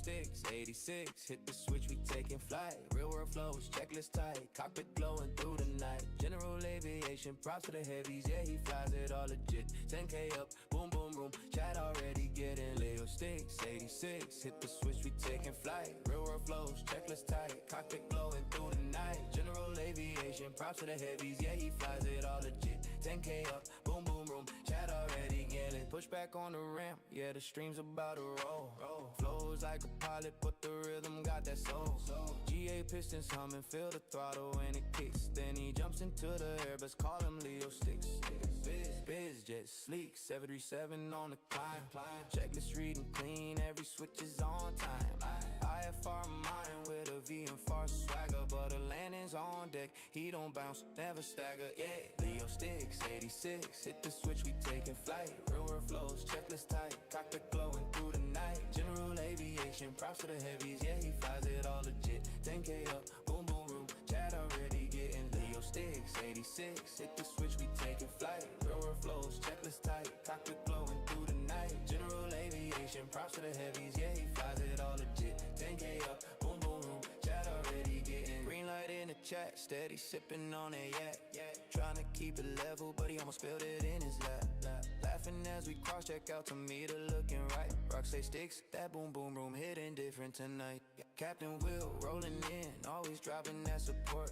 sticks, 86, hit the switch, we taking flight. Real world flows, checklist tight, cockpit glowing through the night. General aviation, props to the heavies, yeah, he flies it all legit. 10K up, boom, boom, room, chat already getting Leo sticks, 86, hit the switch, we taking flight. Real world flows, checklist tight, cockpit glowing through the night. General aviation, props to the heavies, yeah, he flies it all legit. 10K up, boom, boom, room, chat already getting. Push back on the ramp, yeah, the stream's about to roll. Flows like a pilot, but the rhythm got that soul. GA pistons humming, feel the throttle when it kicks. Then he jumps into the air, best call him Leo sticks. Biz, jet sleek, 737 on the climb. Checklist reading clean, every switch is on time. IFR mine with a V and far swagger, but the landing's on deck. He don't bounce, never stagger, yeah. Leo sticks, 86, hit the switch, we taking flight. Real world flows, checklist tight, cockpit glowing through the night. General aviation, props to the heavies, yeah, he flies it all legit. 10K up, boom, boom, room, chat already getting Leo sticks, 86, hit the switch, we taking flight. Real world flows, checklist tight, cockpit glowing through the night. General aviation, props to the heavies, yeah, he flies it all legit. 10K up, boom, boom, room, chat already getting green light in the chat, steady sipping on a yak. Trying to keep it level, but he almost spilled it in his lap. Laughing as we cross check out to meter looking right. Rock say sticks, that boom boom room hitting different tonight. Captain Will rolling in, always dropping that support.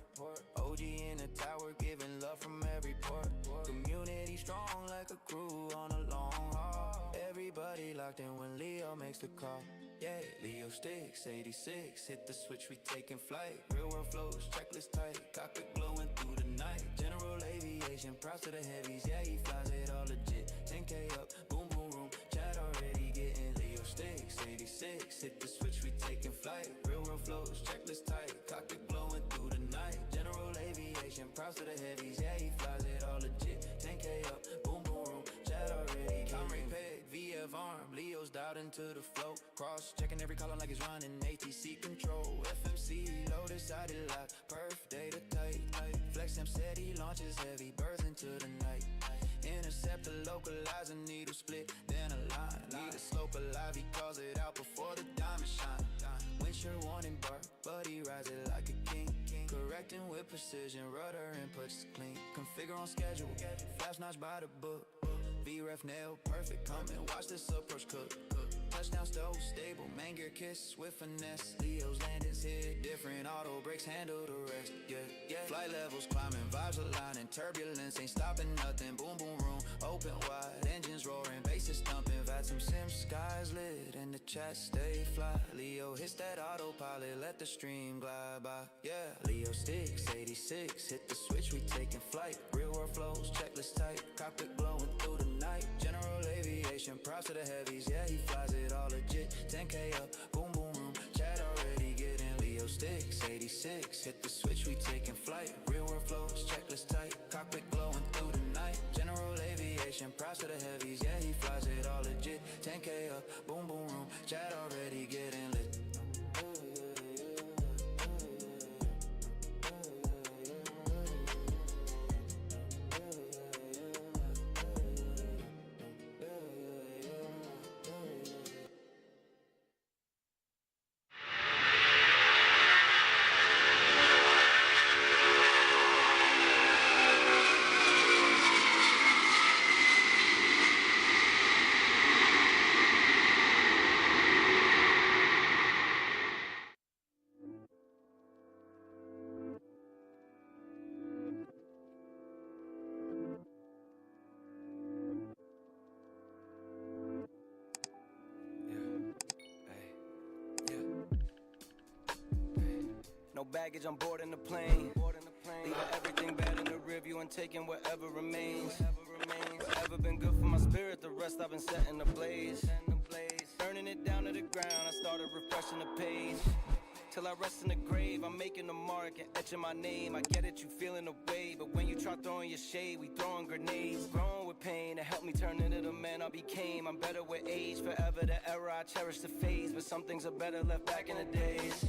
OG in the tower, giving love from every port. Community strong like a crew on a long haul. Everybody locked in when Leo makes the call. Yeah, Leo sticks, 86, hit the switch, we taking flight. Real world flows, checklist tight, cockpit glowing through the night. General aviation, props to the heavies, yeah, he flies it all legit. 10K up, boom, boom, room, chat already getting Leo sticks, 86, hit the switch, we taking flight. Real world flows, checklist tight, cockpit glowing through the night. General aviation, props to the heavies, yeah, he flies it all legit. 10K up, boom, boom, room, chat already getting Peg, VF arm, Leo's dialed into the float. Cross checking every column like it's running ATC control. FMC loaded, sided lock, perf data tight. Flex him said he launches heavy, birth into the night. Intercept the localizer, needle split, then a line. Need a slope alive, he calls it out before the diamond shine. Windshield warning bark, but he rides it like a king. Correcting with precision, rudder inputs clean. Configure on schedule, flash notch by the book. V-ref nail, perfect, come and watch this approach cook. Touchdown stove, stable, main gear kiss with finesse. Leo's landings hit different, auto brakes handle the rest. Yeah. Flight levels climbing, vibes aligning, turbulence ain't stopping nothing. Boom, boom, room, open wide, engines roaring, bases thumping. Vatum sim, skies lit, and the chat stay fly. Leo hits that autopilot, let the stream glide by. Yeah, Leo sticks, 86, hit the switch, we taking flight. Real world flows, checklist tight, cockpit glowing through the night. General aviation, props to the heavies, yeah, he flies it all legit. 10K up, boom, boom, room, chat already getting Leo sticks, 86, hit the switch, we taking flight. Real world flows, checklist tight, cockpit glowing through the night. General aviation, props to the heavies, yeah, he flies it all legit. 10K up, boom, boom, room, chat already getting lit. No baggage, I'm boarding the plane. Leaving everything bad in the rearview and taking whatever remains. Whatever been good for my spirit, the rest I've been setting ablaze. Burning it down to the ground, I started refreshing the page. Till I rest in the grave, I'm making a mark and etching my name. I get it, you feeling the way, but when you try throwing your shade, we throwing grenades. Growing with pain, it helped me turn into the man I became. I'm better with age, forever the era, I cherish the phase. But some things are better left back in the days.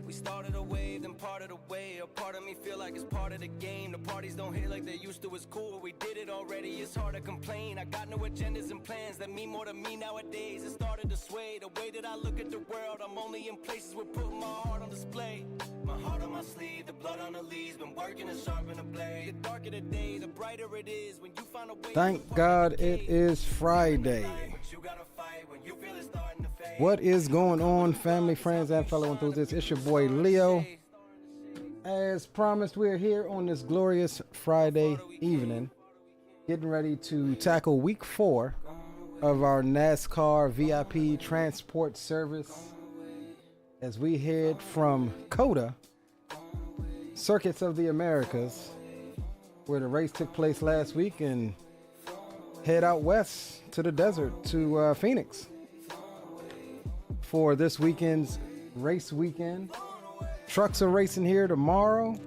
We started a wave, then parted away. A part of me feel like it's part of the game. The parties don't hit like they used to. It's cool, we did it already. It's hard to complain. I got no agendas and plans that mean more to me nowadays. It started to sway the way that I look at the world. I'm only in places where putting my heart on display. My heart on my sleeve, the blood on the leaves. Been working to sharpen the blade. The darker the day, the brighter it is. When you find a way. Thank God it is Friday. What is going on, family, friends, and fellow enthusiasts? It's your boy Leo. As promised, we're here on this glorious Friday evening, getting ready to tackle week 4 of our NASCAR VIP transport service as we head from COTA, Circuits of the Americas, where the race took place last week, and head out west to the desert to Phoenix for this weekend's race weekend. Trucks are racing here tomorrow,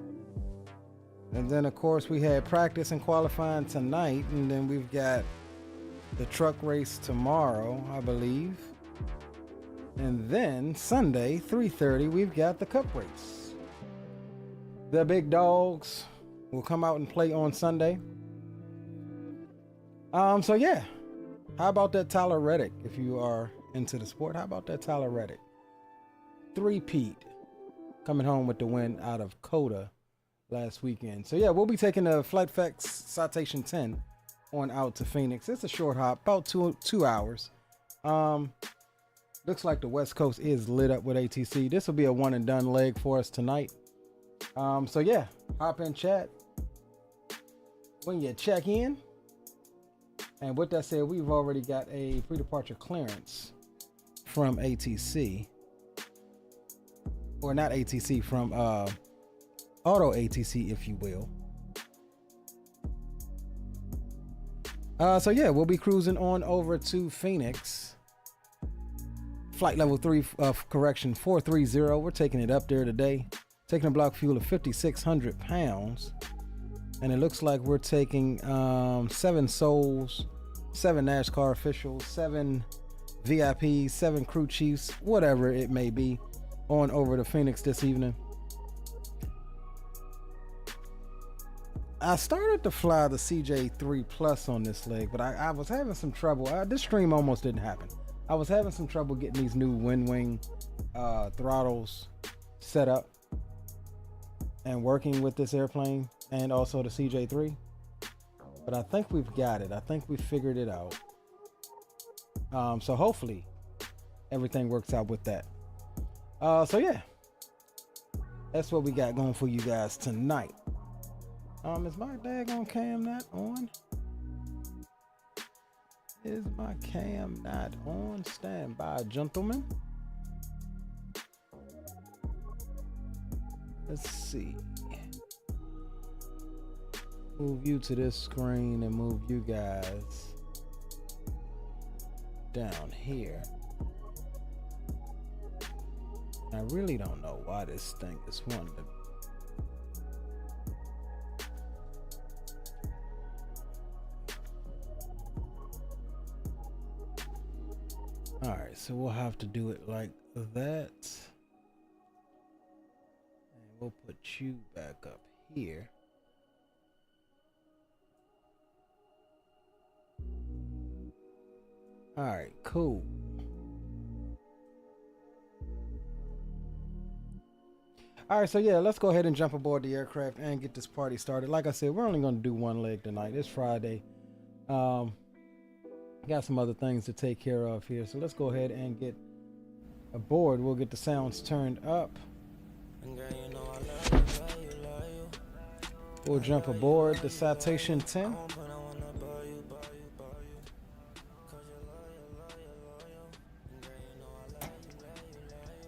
and then of course we had practice and qualifying tonight, and then we've got the truck race tomorrow, I believe, and then Sunday 3:30 we've got the cup race. The big dogs will come out and play on Sunday. So yeah, how about that Tyler Reddick? If you are into the sport, how about that Tyler Reddick? Three-peat, coming home with the win out of COTA last weekend. So yeah, we'll be taking the FlightFX Citation 10 on out to Phoenix. It's a short hop, about two hours. Looks like the West Coast is lit up with ATC. This will be a one and done leg for us tonight. So yeah, hop in chat when you check in. And with that said, we've already got a pre-departure clearance from ATC. Or not ATC, from Auto ATC, if you will. So yeah, we'll be cruising on over to Phoenix. Flight level 3, correction, 430. We're taking it up there today. Taking a block fuel of 5,600 pounds. And it looks like we're taking 7 souls, 7 NASCAR officials, 7 VIPs, 7 crew chiefs, whatever it may be, on over to Phoenix this evening. I started to fly the CJ3 Plus on this leg, but I was having some trouble. This stream almost didn't happen. I was having some trouble getting these new wind wing throttles set up and working with this airplane and also the CJ3. But I think we've got it. I think we figured it out. So hopefully everything works out with that. So yeah, that's what we got going for you guys tonight. Is my daggone cam not on? Is my cam not on? Stand by, gentlemen. Let's see. Move you to this screen and move you guys down here. I really don't know why this thing is wanting to. All right, so we'll have to do it like that. And we'll put you back up here. All right, cool. All right, so yeah, let's go ahead and jump aboard the aircraft and get this party started. Like I said, we're only going to do one leg tonight. It's Friday. Got some other things to take care of here, so let's go ahead and get aboard. We'll get the sounds turned up. We'll jump aboard the Citation 10.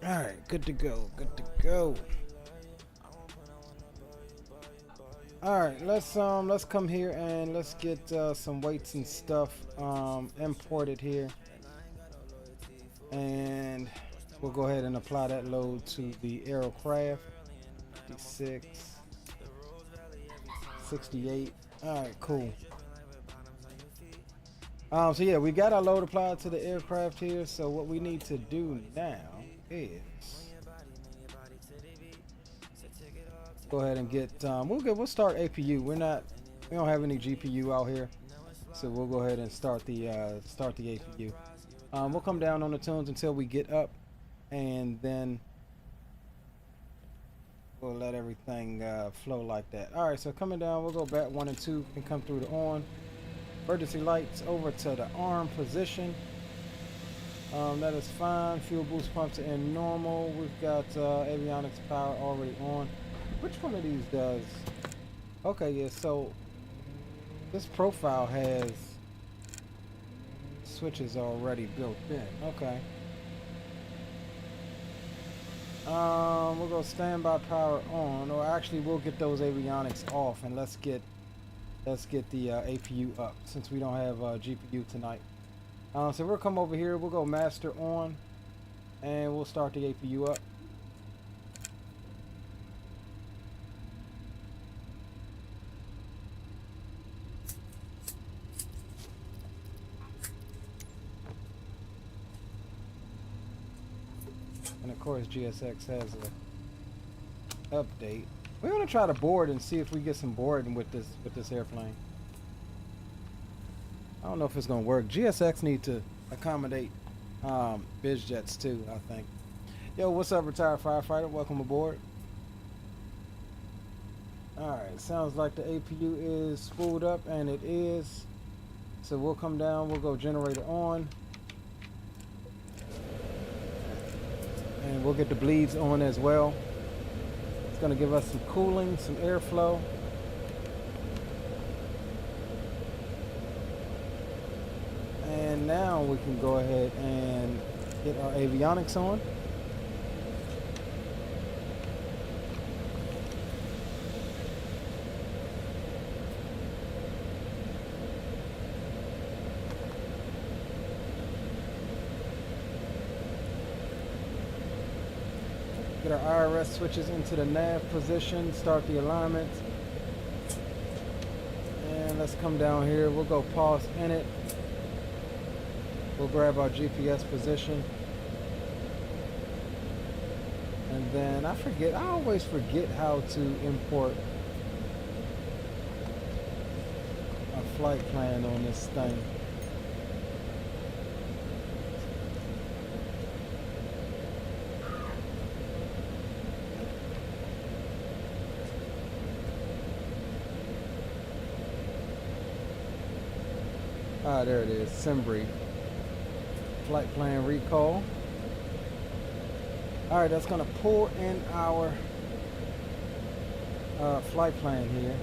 All right, good to go, good to go. All right, let's come here and let's get some weights and stuff imported here, and we'll go ahead and apply that load to the aircraft. 56, 68. All right, cool. So yeah, we got our load applied to the aircraft here. So what we need to do now is Go ahead and get we'll start APU. We don't have any GPU out here, so we'll go ahead and start the APU. We'll come down on the tunes until we get up, and then we'll let everything flow like that. All right, so coming down, we'll go back 1 and 2 and come through the on. Emergency lights over to the arm position. That is fine. Fuel boost pumps are in normal. We've got avionics power already on. Which one of these does? Okay, yeah, so this profile has switches already built in. Okay. We'll go standby power on, or actually we'll get those avionics off, and let's get the APU up since we don't have GPU tonight. So we'll come over here, we'll go master on, and we'll start the APU up. And of course GSX has a update. We're gonna try to board and see if we get some boarding with this airplane. I don't know if it's gonna work. GSX need to accommodate biz jets too, I think. Yo, what's up, retired firefighter? Welcome aboard. Alright, sounds like the APU is spooled up, and it is. So we'll come down, we'll go generator on. And we'll get the bleeds on as well. It's gonna give us some cooling, some airflow. And now we can go ahead and get our avionics on. Get our Aorus switches into the nav position, start the alignment. And let's come down here. We'll go pause in it. We'll grab our GPS position. And then I always forget how to import a flight plan on this thing. Ah, there it is, Simbri. Flight plan recall. All right, that's gonna pull in our flight plan here.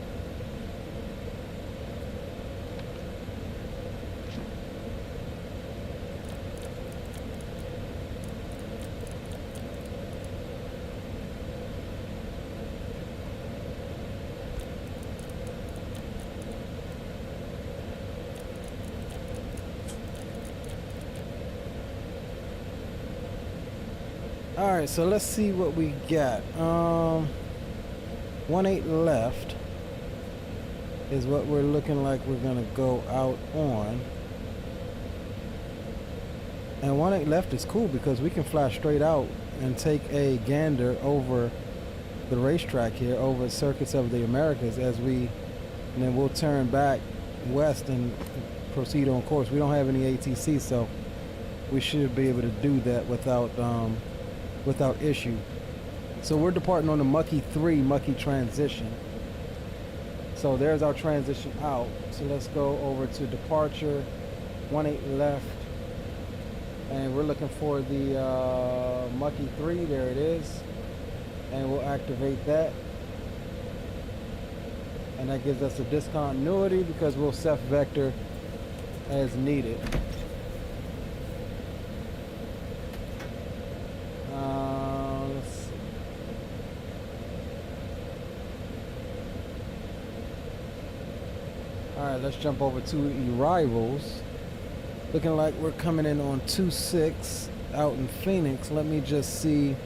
Alright, so let's see what we got. 1.8 left is what we're looking like we're gonna go out on. And 1.8 left is cool because we can fly straight out and take a gander over the racetrack here, over Circuits of the Americas, and then we'll turn back west and proceed on course. We don't have any ATC, so we should be able to do that without issue. So we're departing on the Mucky 3 Mucky transition. So there's our transition out. So let's go over to departure, 1.8 left. And we're looking for the Mucky 3, there it is. And we'll activate that. And that gives us a discontinuity because we'll self-vector as needed. Let's see. Alright, let's jump over to arrivals. Looking like we're coming in on 2-6 out in Phoenix. Let me just see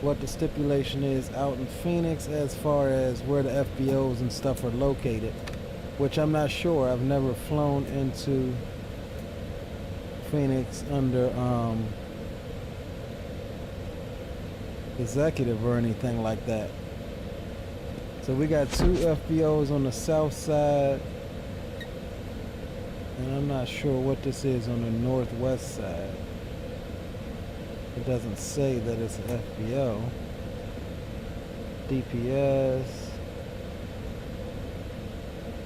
what the stipulation is out in Phoenix as far as where the FBOs and stuff are located, which I'm not sure. I've never flown into Phoenix under executive or anything like that. So we got 2 FBOs on the south side, and I'm not sure what this is on the northwest side. It doesn't say that it's an FBO. DPS.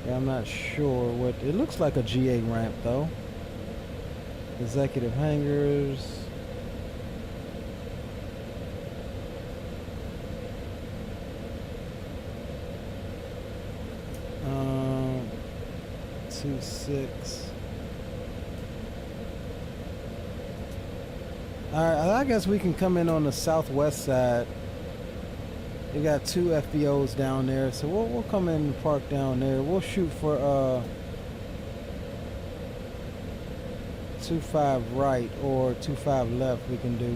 Yeah, I'm not sure what it looks like. A GA ramp though. Executive hangars. Um, 2.6. Alright, I guess we can come in on the southwest side. We got 2 FBOs down there, so we'll come in and park down there. We'll shoot for 2.5 right or 2.5 left. We can do,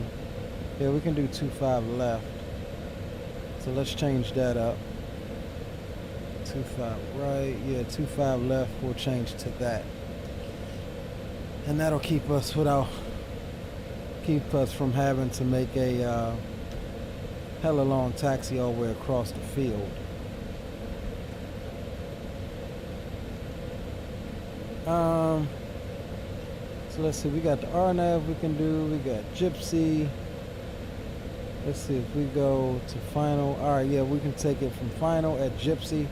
yeah, we can do 2.5 left. So let's change that up. 2.5 right, yeah, 2.5 left. We'll change to that, and that'll keep us from having to make a hella long taxi all the way across the field. So let's see, we got the RNAV we can do, we got Gypsy. Let's see if we go to final. Alright, yeah, we can take it from final at Gypsy.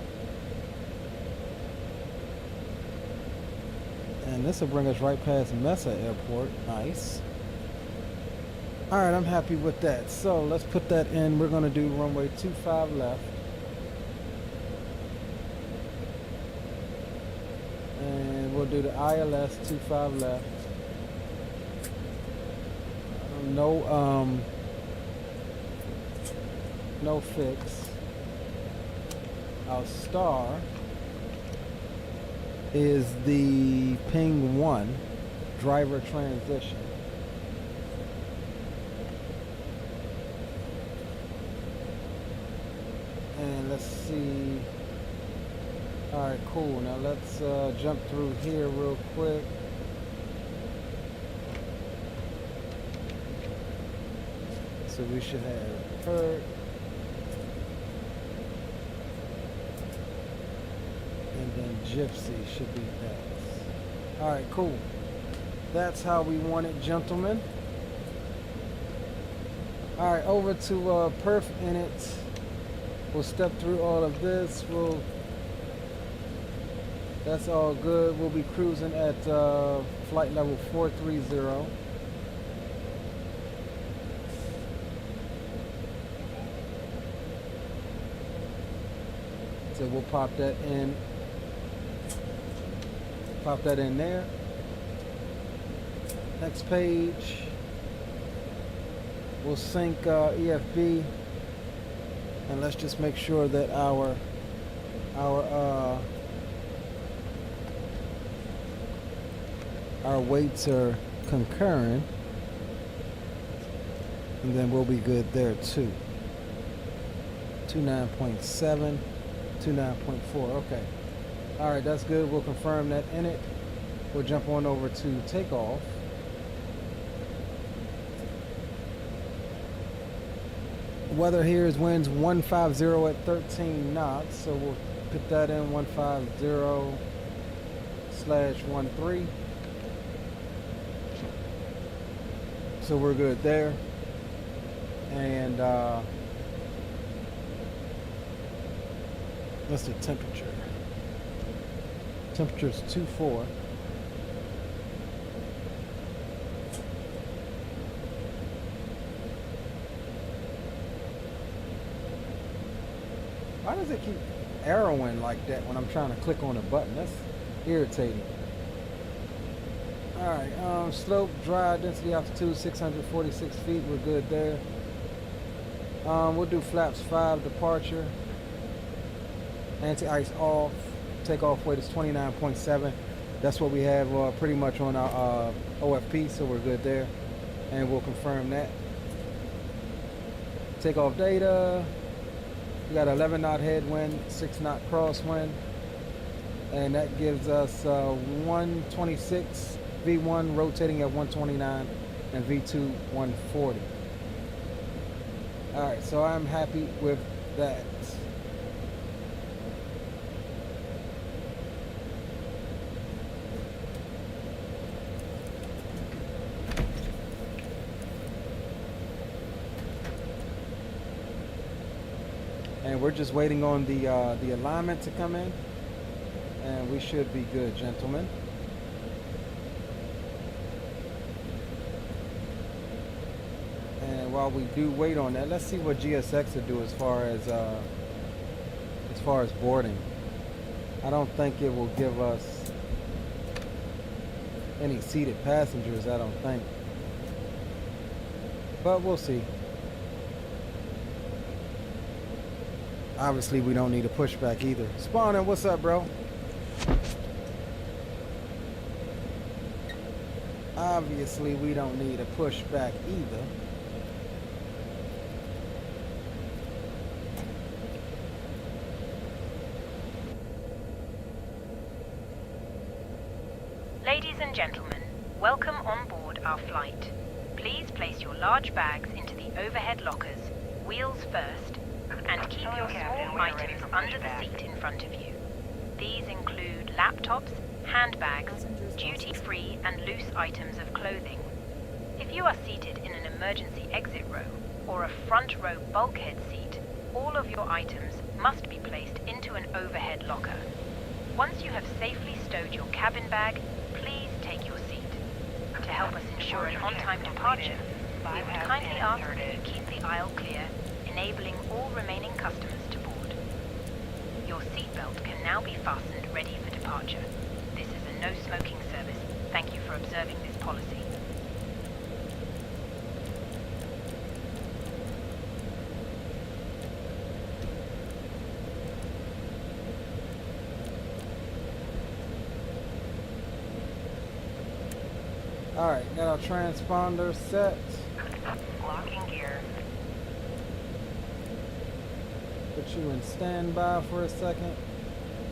And this will bring us right past Mesa Airport. Nice. Alright, I'm happy with that. So let's put that in. We're going to do runway 25 left. And we'll do the ILS 25 left. No fix. Our star is the ping 1 driver transition. And let's see. Alright, cool. Now let's jump through here real quick. So we should have her. And then Gypsy should be next. Alright, cool. That's how we want it, gentlemen. Alright, over to Perf Init. We'll step through all of this. That's all good. We'll be cruising at flight level 430. So we'll pop that in. Pop that in there. Next page. We'll sync EFB. And let's just make sure that our weights are concurrent, and then we'll be good there too. 29.7, 29.4. Okay. All right, that's good. We'll confirm that in it. We'll jump on over to takeoff. Weather here is winds 150 at 13 knots, so we'll put that in 150/13. So we're good there. And what's the temperature? Temperature's 24. Why does it keep arrowing like that when I'm trying to click on a button? That's irritating. Alright, slope, dry, density, altitude, 646 feet. We're good there. We'll do flaps 5, departure. Anti-ice off. Takeoff weight is 29.7. That's what we have pretty much on our OFP, so we're good there. And we'll confirm that. Takeoff data. We got 11 knot headwind, 6 knot crosswind, and that gives us 126, V1 rotating at 129, and V2 140. Alright, so I'm happy with that. And we're just waiting on the alignment to come in, and we should be good, gentlemen. And while we do wait on that, let's see what GSX will do as far as boarding. I don't think it will give us any seated passengers, I don't think, but we'll see. Obviously, we don't need a pushback either. Spawning, what's up, bro? Obviously, we don't need a pushback either. Ladies and gentlemen, welcome on board our flight. Please place your large bags into the overhead lockers, wheels first, and keep your small items under the seat in front of you. These include laptops, handbags, duty-free and loose items of clothing. If you are seated in an emergency exit row or a front row bulkhead seat, all of your items must be placed into an overhead locker. Once you have safely stowed your cabin bag, please take your seat. To help us ensure an on-time departure, we would kindly ask that you keep the aisle clear, enabling all remaining customers to board. Your seatbelt can now be fastened ready for departure. This is a no-smoking service. Thank you for observing this policy. Alright, got our transponder set. Locking gear. Put you in standby for a second.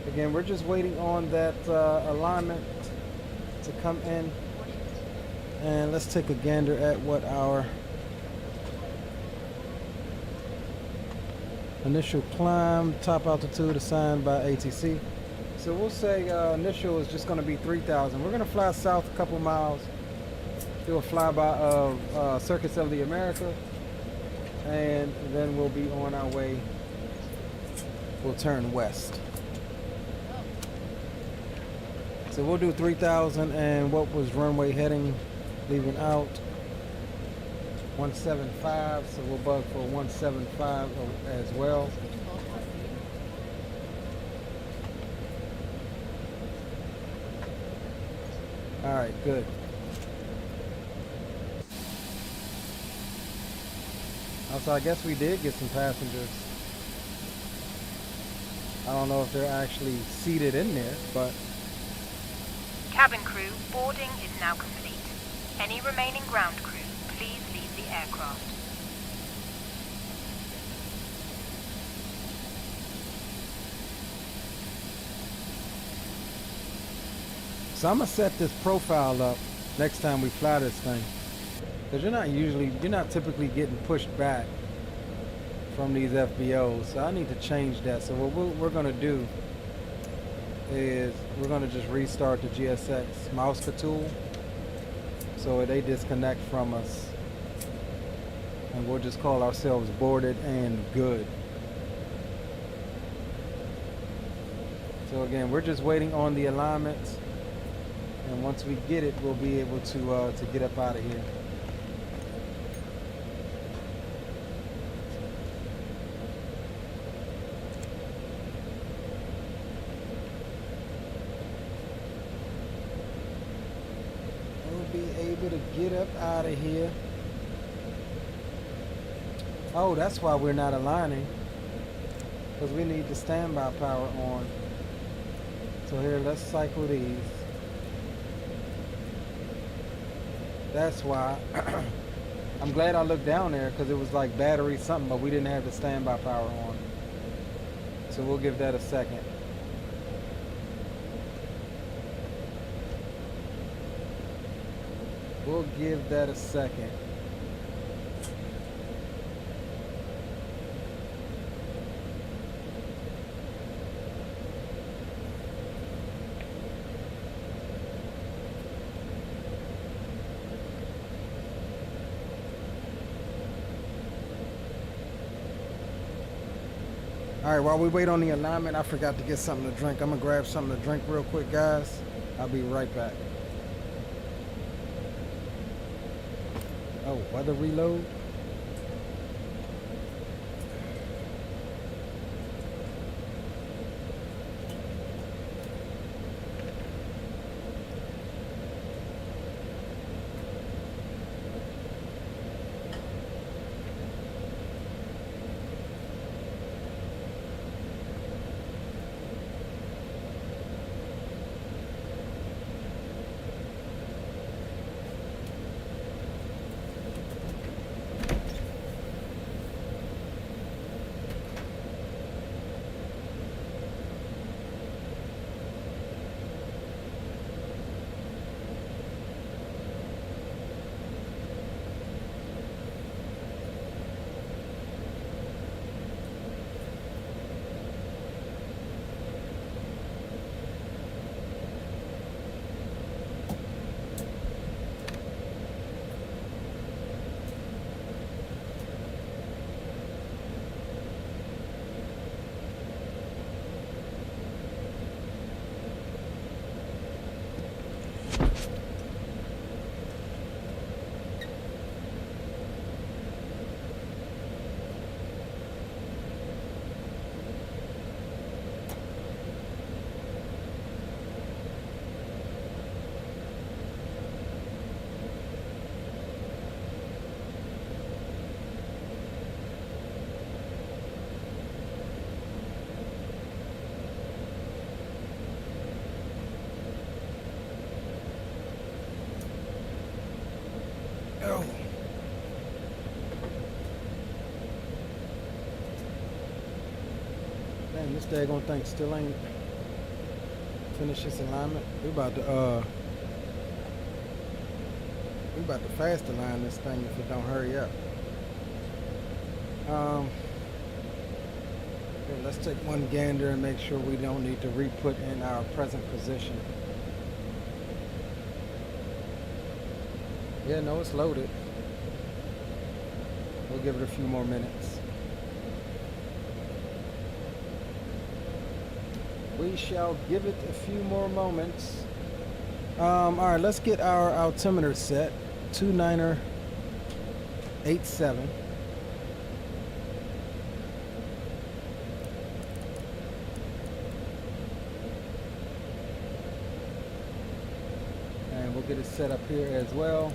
Again, we're just waiting on that alignment to come in. And let's take a gander at what our initial climb, top altitude assigned by ATC. So we'll say initial is just going to be 3,000. We're going to fly south a couple miles, do a flyby of Circus of the America, and then we'll be on our way. We'll turn west. So we'll do 3,000, and what was runway heading, leaving out 175, so we'll bug for 175 as well. All right, good. Also, I guess we did get some passengers. I don't know if they're actually seated in there, but... Cabin crew, boarding is now complete. Any remaining ground crew, please leave the aircraft. So I'm gonna set this profile up next time we fly this thing, because you're not typically getting pushed back from these FBOs. So I need to change that. So what we're gonna do is we're gonna just restart the GSX mouse tool so they disconnect from us, and we'll just call ourselves boarded and good. So again, we're just waiting on the alignments, and once we get it, we'll be able to get up out of here. Be able to get up out of here. Oh, that's why we're not aligning, because we need the standby power on. So here, let's cycle these. That's why. I'm glad I looked down there, because it was like battery something, but we didn't have the standby power on. So we'll give that a second. We'll give that a second. All right, while we wait on the alignment, I forgot to get something to drink. I'm gonna grab something to drink real quick, guys. I'll be right back. Oh, weather reload. Oh. Dang, this daggone thing still ain't finished its alignment. We about to fast align this thing if it don't hurry up. Here, let's take one gander and make sure we don't need to re-put in our present position. Yeah, no, it's loaded. We'll give it a few more minutes. We shall give it a few more moments. All right, let's get our altimeter set. 29er87. And we'll get it set up here as well.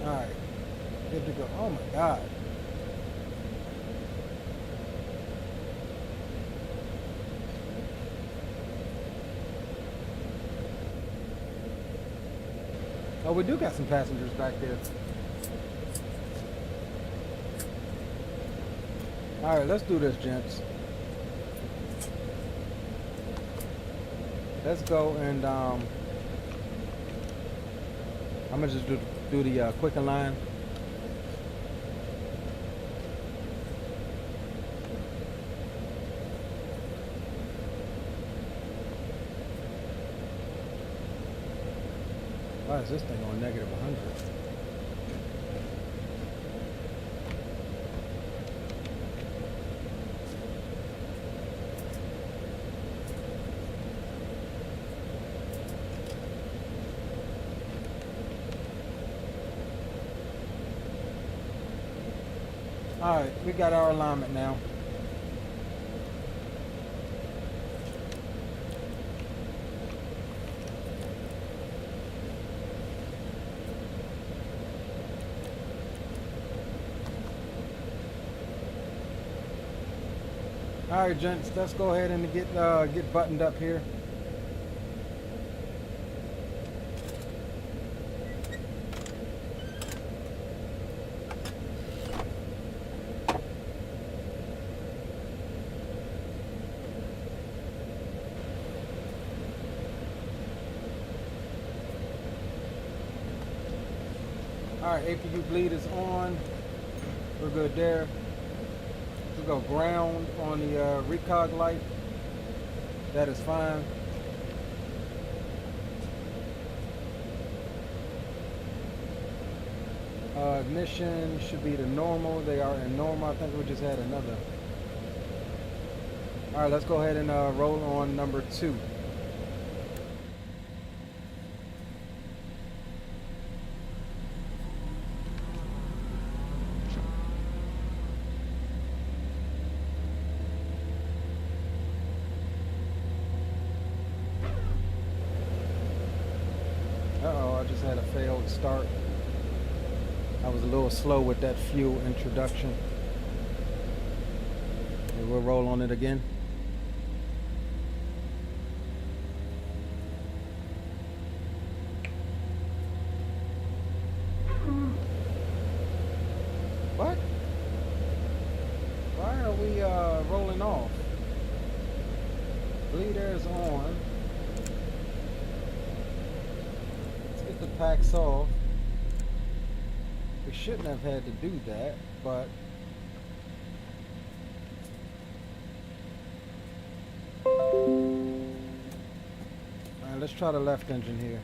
All right, good to go. Oh my God. Oh, we do got some passengers back there. All right, let's do this, gents. Let's go and I'm gonna just do the quick align. Why is this thing on negative 100? All right, we got our alignment now. All right, gents, let's go ahead and get buttoned up here. All right, APU bleed is on. We're good there. We'll go ground on the recog light. That is fine. Ignition should be the normal. They are in normal. I think we just had another. All right, let's go ahead and roll on number 2. Uh-oh, I just had a failed start. I was a little slow with that fuel introduction. Okay, we'll roll on it again. What? Why are we rolling off? Bleed air is on. Let's get the packs off. We shouldn't have had to do that, but alright, let's try the left engine here.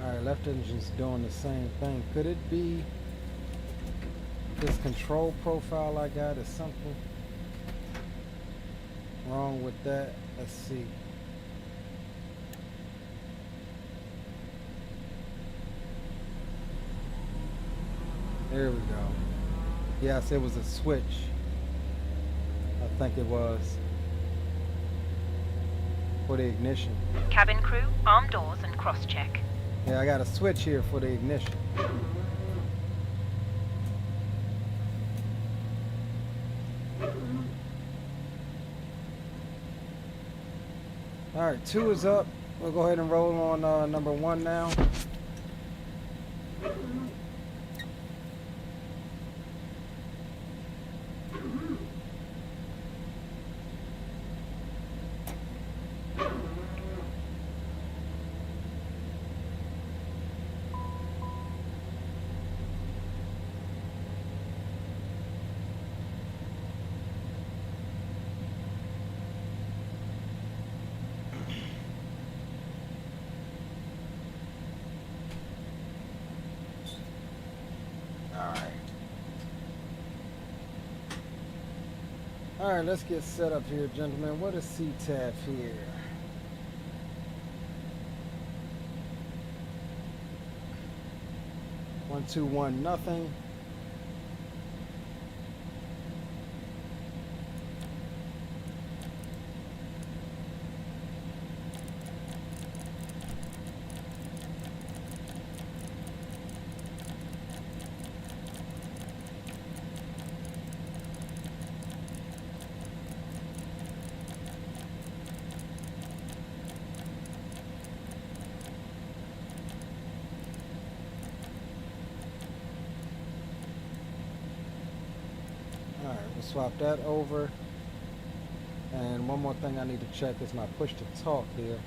Alright, left engine's doing the same thing. Could it be this control profile I got? Is something wrong with that? Let's see. There we go. Yes, it was a switch. I think it was. For the ignition. Cabin crew, arm doors and cross-check. Yeah, I got a switch here for the ignition. Alright, 2 is up. We'll go ahead and roll on number 1 now. Alright, let's get set up here, gentlemen. What is CTAF here? One, two, one, nothing. Swap that over. And one more thing I need to check is my push to talk here.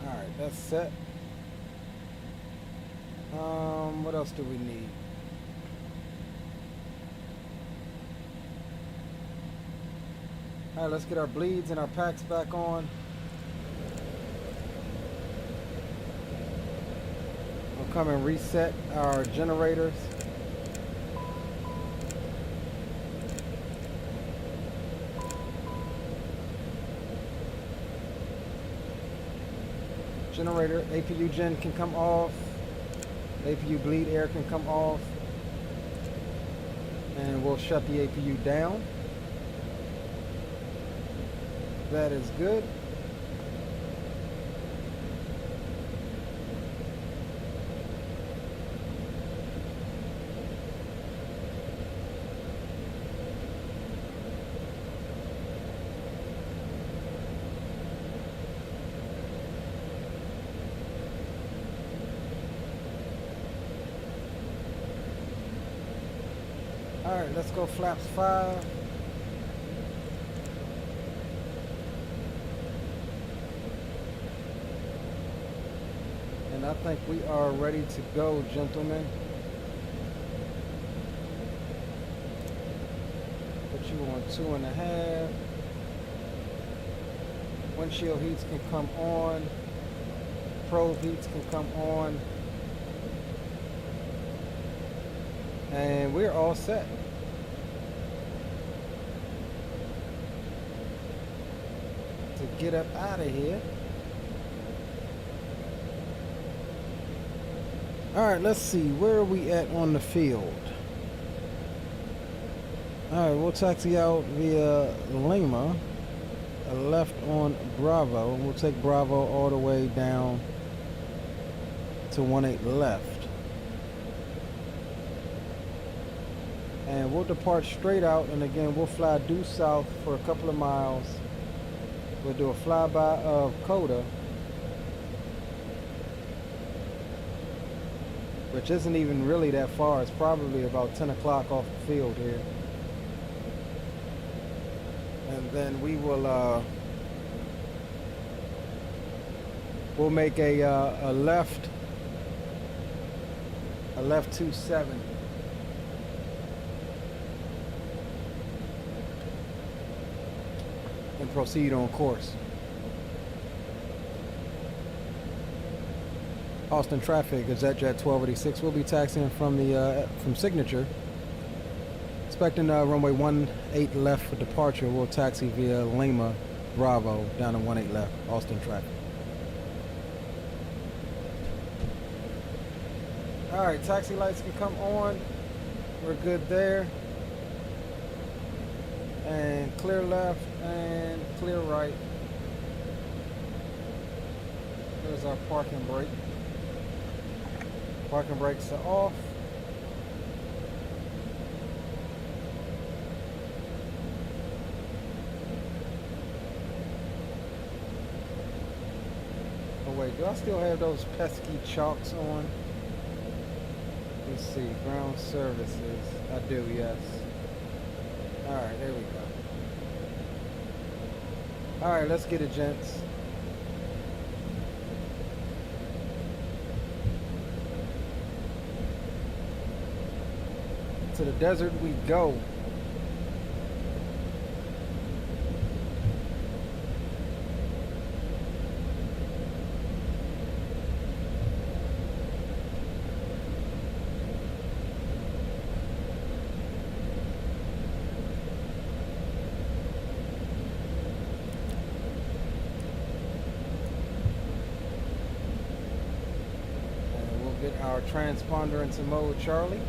Alright, that's set. What else do we need? Alright, let's get our bleeds and our packs back on. Come and reset our generators. Generator, APU gen can come off. APU bleed air can come off. And we'll shut the APU down. That is good. Alright, let's go flaps 5. And I think we are ready to go, gentlemen. Put you on 2.5. Windshield heats can come on. Probe heats can come on. And we're all set. To get up out of here. Alright, let's see. Where are we at on the field? Alright, we'll taxi out via Lima. Left on Bravo. We'll take Bravo all the way down to 18 left. And we'll depart straight out, and again we'll fly due south for a couple of miles. We'll do a flyby of Coda, which isn't even really that far. It's probably about 10 o'clock off the field here. And then we will we'll make a left 27 and proceed on course. Austin traffic is at Jet 1286. We'll be taxiing from the from Signature. Expecting runway 18 left for departure. We'll taxi via Lima Bravo down to 18 left. Austin traffic. All right, taxi lights can come on. We're good there. And clear left and clear right. There's our parking brake. Parking brakes are off. Oh wait, do I still have those pesky chalks on? Let's see, ground services. I do, yes. Alright, there we go. Alright, let's get it, gents. To the desert we go. And we'll get our transponder into mode Charlie.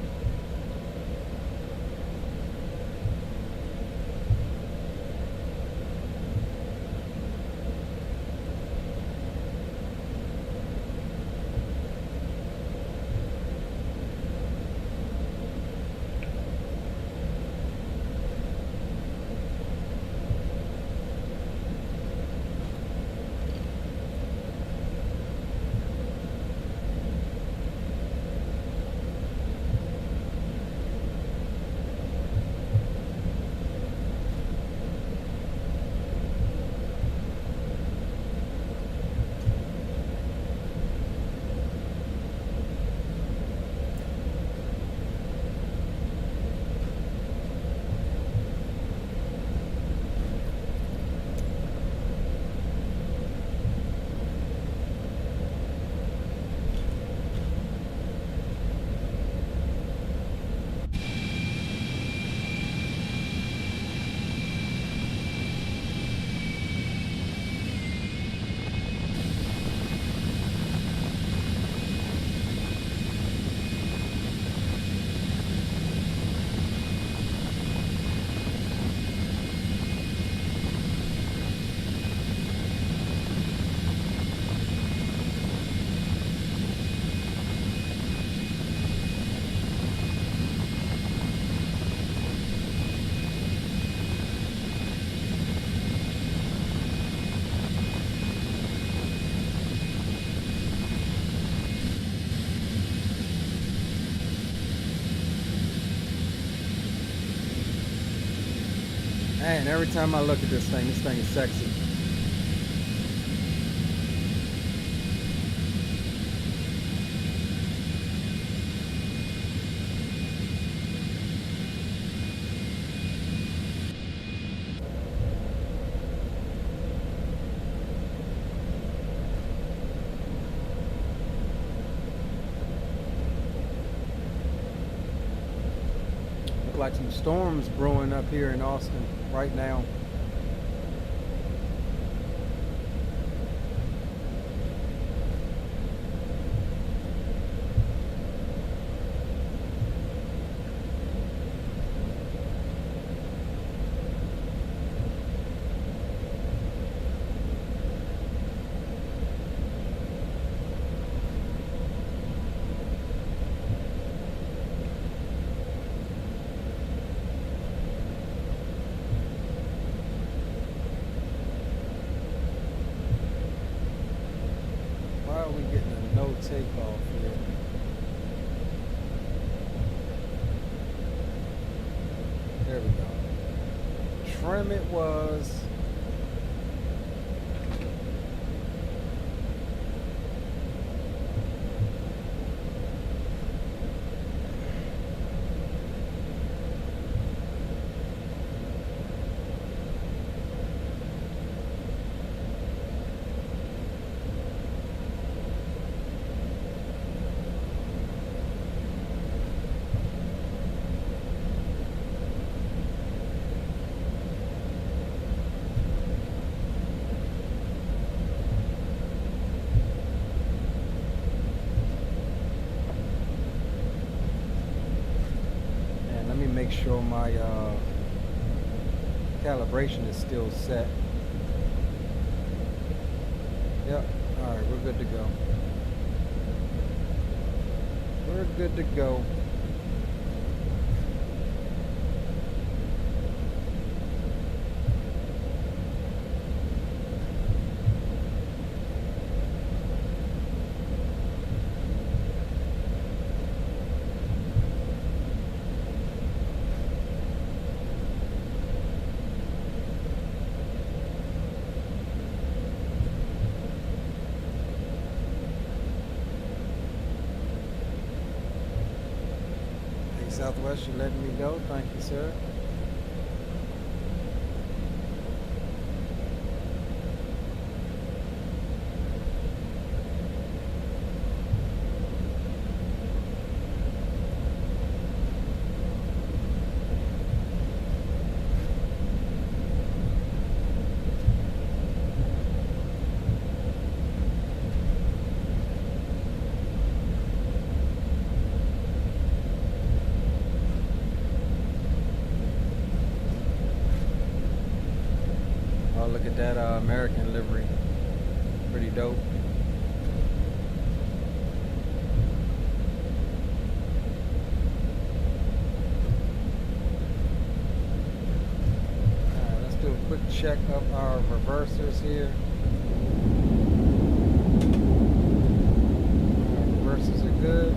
Man, every time I look at this thing is sexy. like some storms brewing up here in Austin right now. Takeoff here. There we go. Trim it was. Make sure my calibration is still set. Yep. All right, we're good to go. We're good to go. Southwest, you're letting me go. Thank you, sir. Look at that American livery. Pretty dope. Alright, let's do a quick check of our reversers here. Our reversers are good.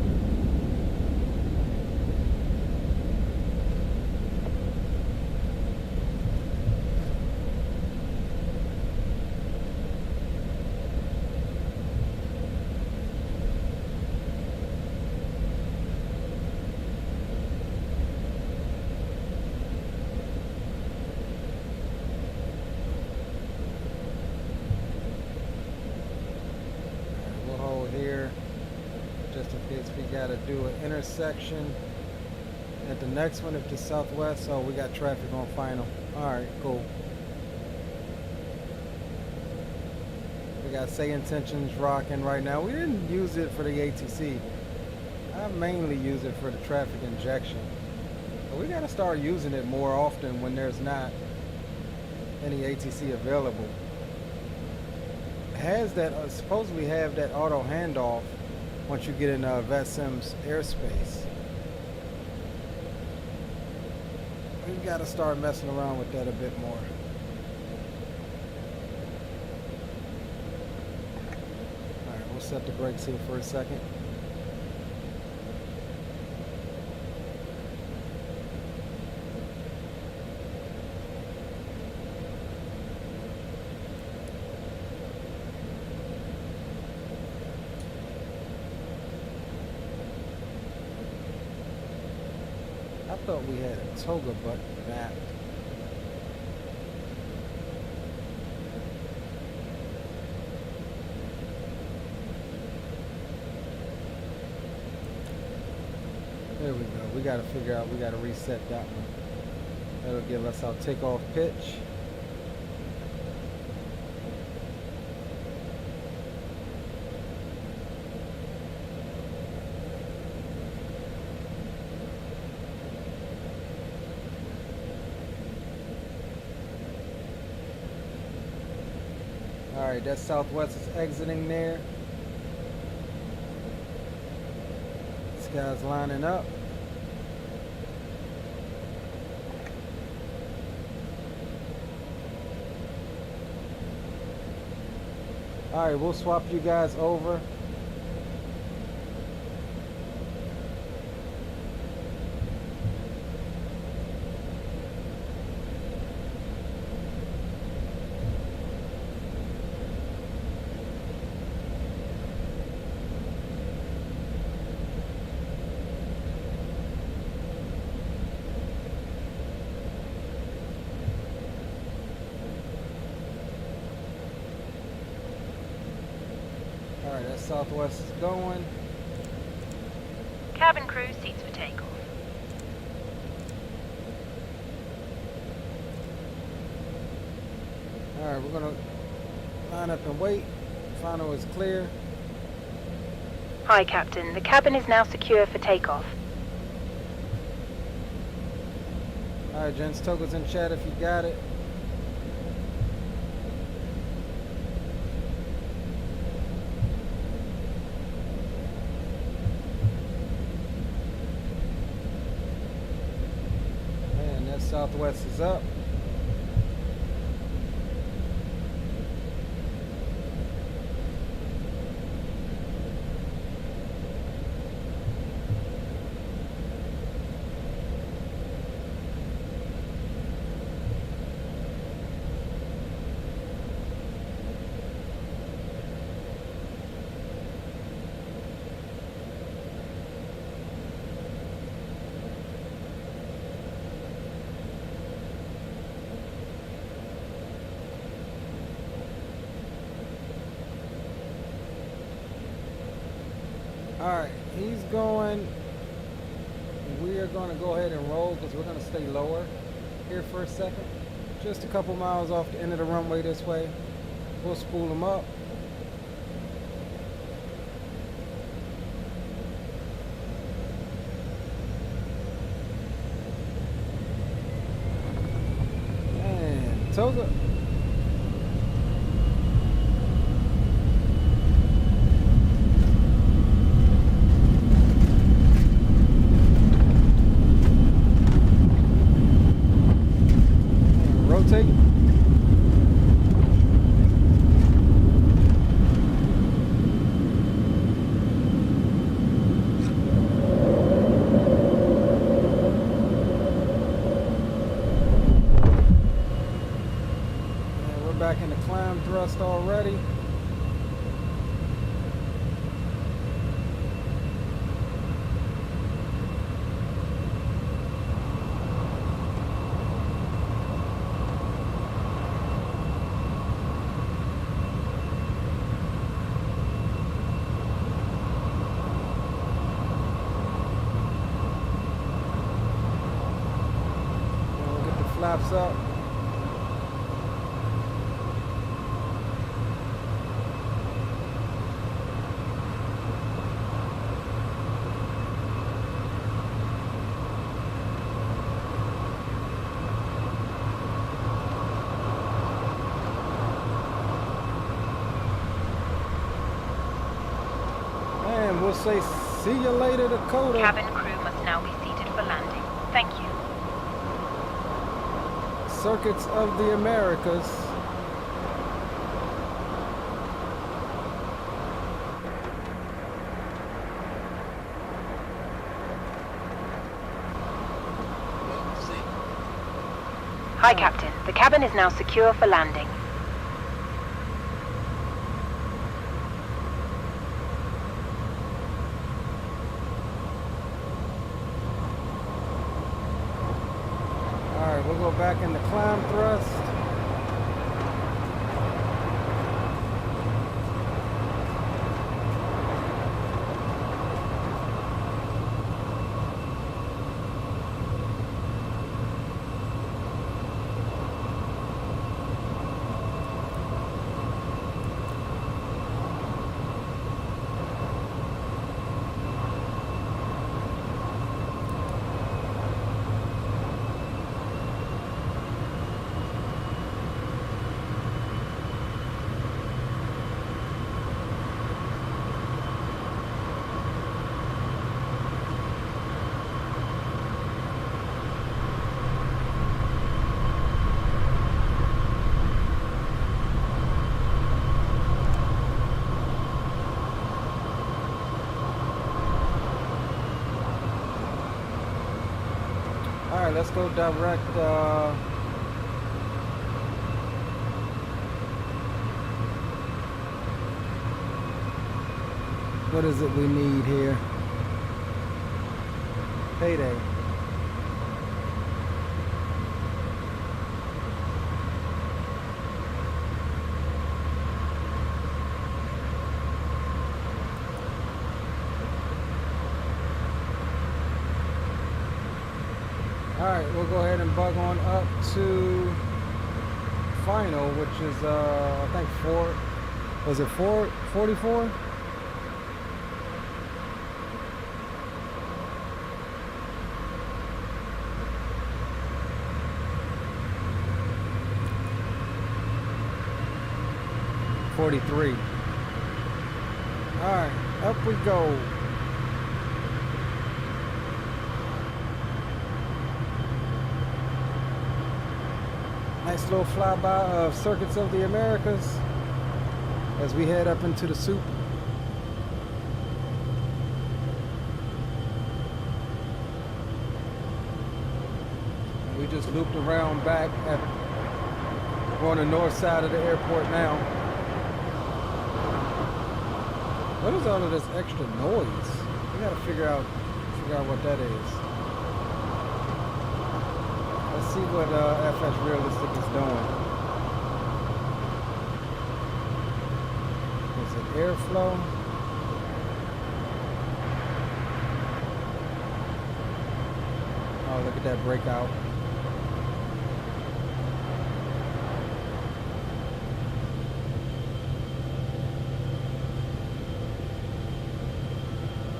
Got to do an intersection at the next one if the Southwest. So we got traffic on final. All right, cool. We got say intentions rocking right now. We didn't use it for the ATC. I mainly use it for the traffic injection. But we got to start using it more often when there's not any ATC available. It has that supposedly have that auto handoff once you get in VetSim's airspace. We've got to start messing around with that a bit more. Alright, we'll set the brakes here for a second. I thought we had a toga button mapped. There we go. We got to figure out, we got to reset that one. That'll give us our takeoff pitch. All right, that Southwest is exiting there. This guy's lining up. All right, we'll swap you guys over. Alright, that Southwest is going. Cabin crew seats for takeoff. Alright, we're gonna line up and wait. Final is clear. Hi, Captain. The cabin is now secure for takeoff. Alright, gents, toggle in chat if you got it. Southwest is up. Alright, he's going. We are going to go ahead and roll because we're going to stay lower here for a second. Just a couple miles off the end of the runway this way. We'll spool him up. And Toga. Already. We'll get the flaps up. We'll say see you later, Dakota. Cabin crew must now be seated for landing. Thank you. Circuits of the Americas. Hi, Captain. The cabin is now secure for landing. We'll go back in the climb thrust. right, let's go direct. What is it we need here? Payday. Alright, we'll go ahead and bug on up to final, which is I think 44? $43. Alright, up we go. Nice little flyby of Circuits of the Americas as we head up into the soup. We just looped around back at we're on the north side of the airport now. What is all of this extra noise? We gotta figure out what that is. Let's see what FS Realistic is doing. Is it airflow? Oh, look at that breakout.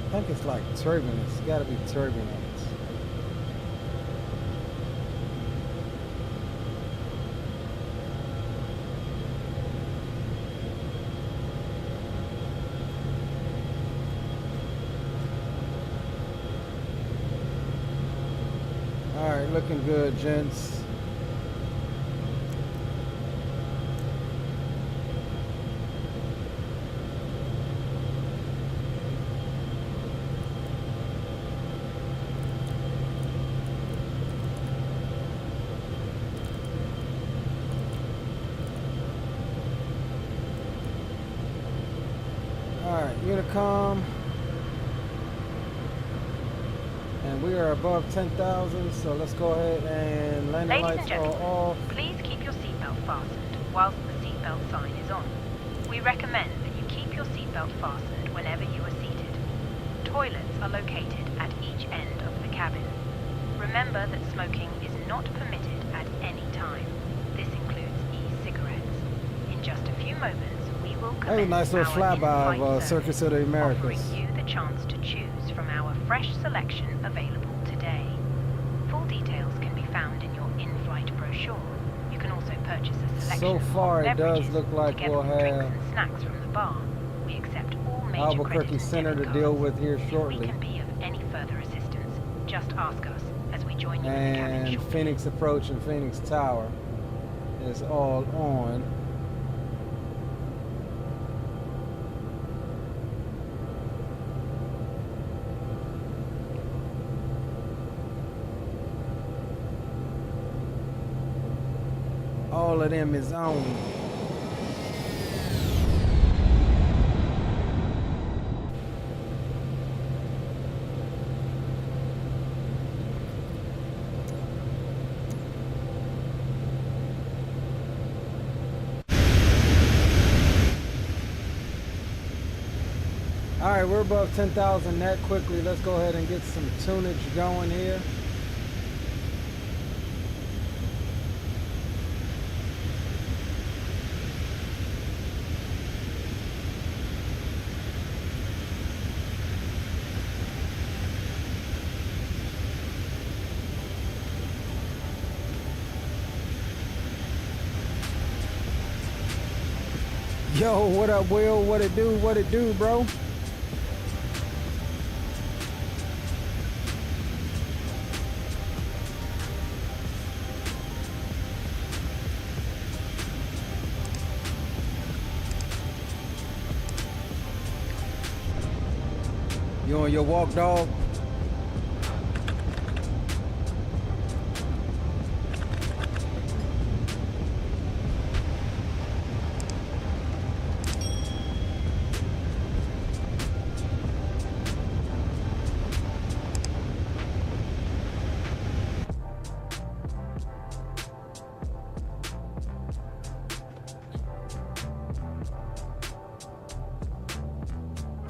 I think it's like turbulence. It's gotta be turbulence. Alright, looking good, gents. Alright, Unicom. And we are above 10,000, so let's go ahead and landing lights are off. Please keep your seatbelt fastened whilst the seatbelt sign is on. We recommend that you keep your seatbelt fastened whenever you are seated. Toilets are located at each end of the cabin. Remember that smoking is not permitted at any time. This includes e-cigarettes. In just a few moments, we will commence a nice little flyby of Circuits of the Americas. Offering you the chance to choose from our fresh selection available today. Full details can be found in your in-flight brochure. You can also purchase a selection so far of it does look like we'll have drinks and snacks from the bar. We accept all major Albuquerque Center to deal with here shortly. If we can be of any further assistance, just ask us as we join you in the cabin And shortly. Phoenix Approach and Phoenix Tower is all on. All of them is on. All right, we're above 10,000 net quickly. Let's go ahead and get some tunage going here. Yo, what up, Will? What it do? What it do, bro? You on your walk, dog?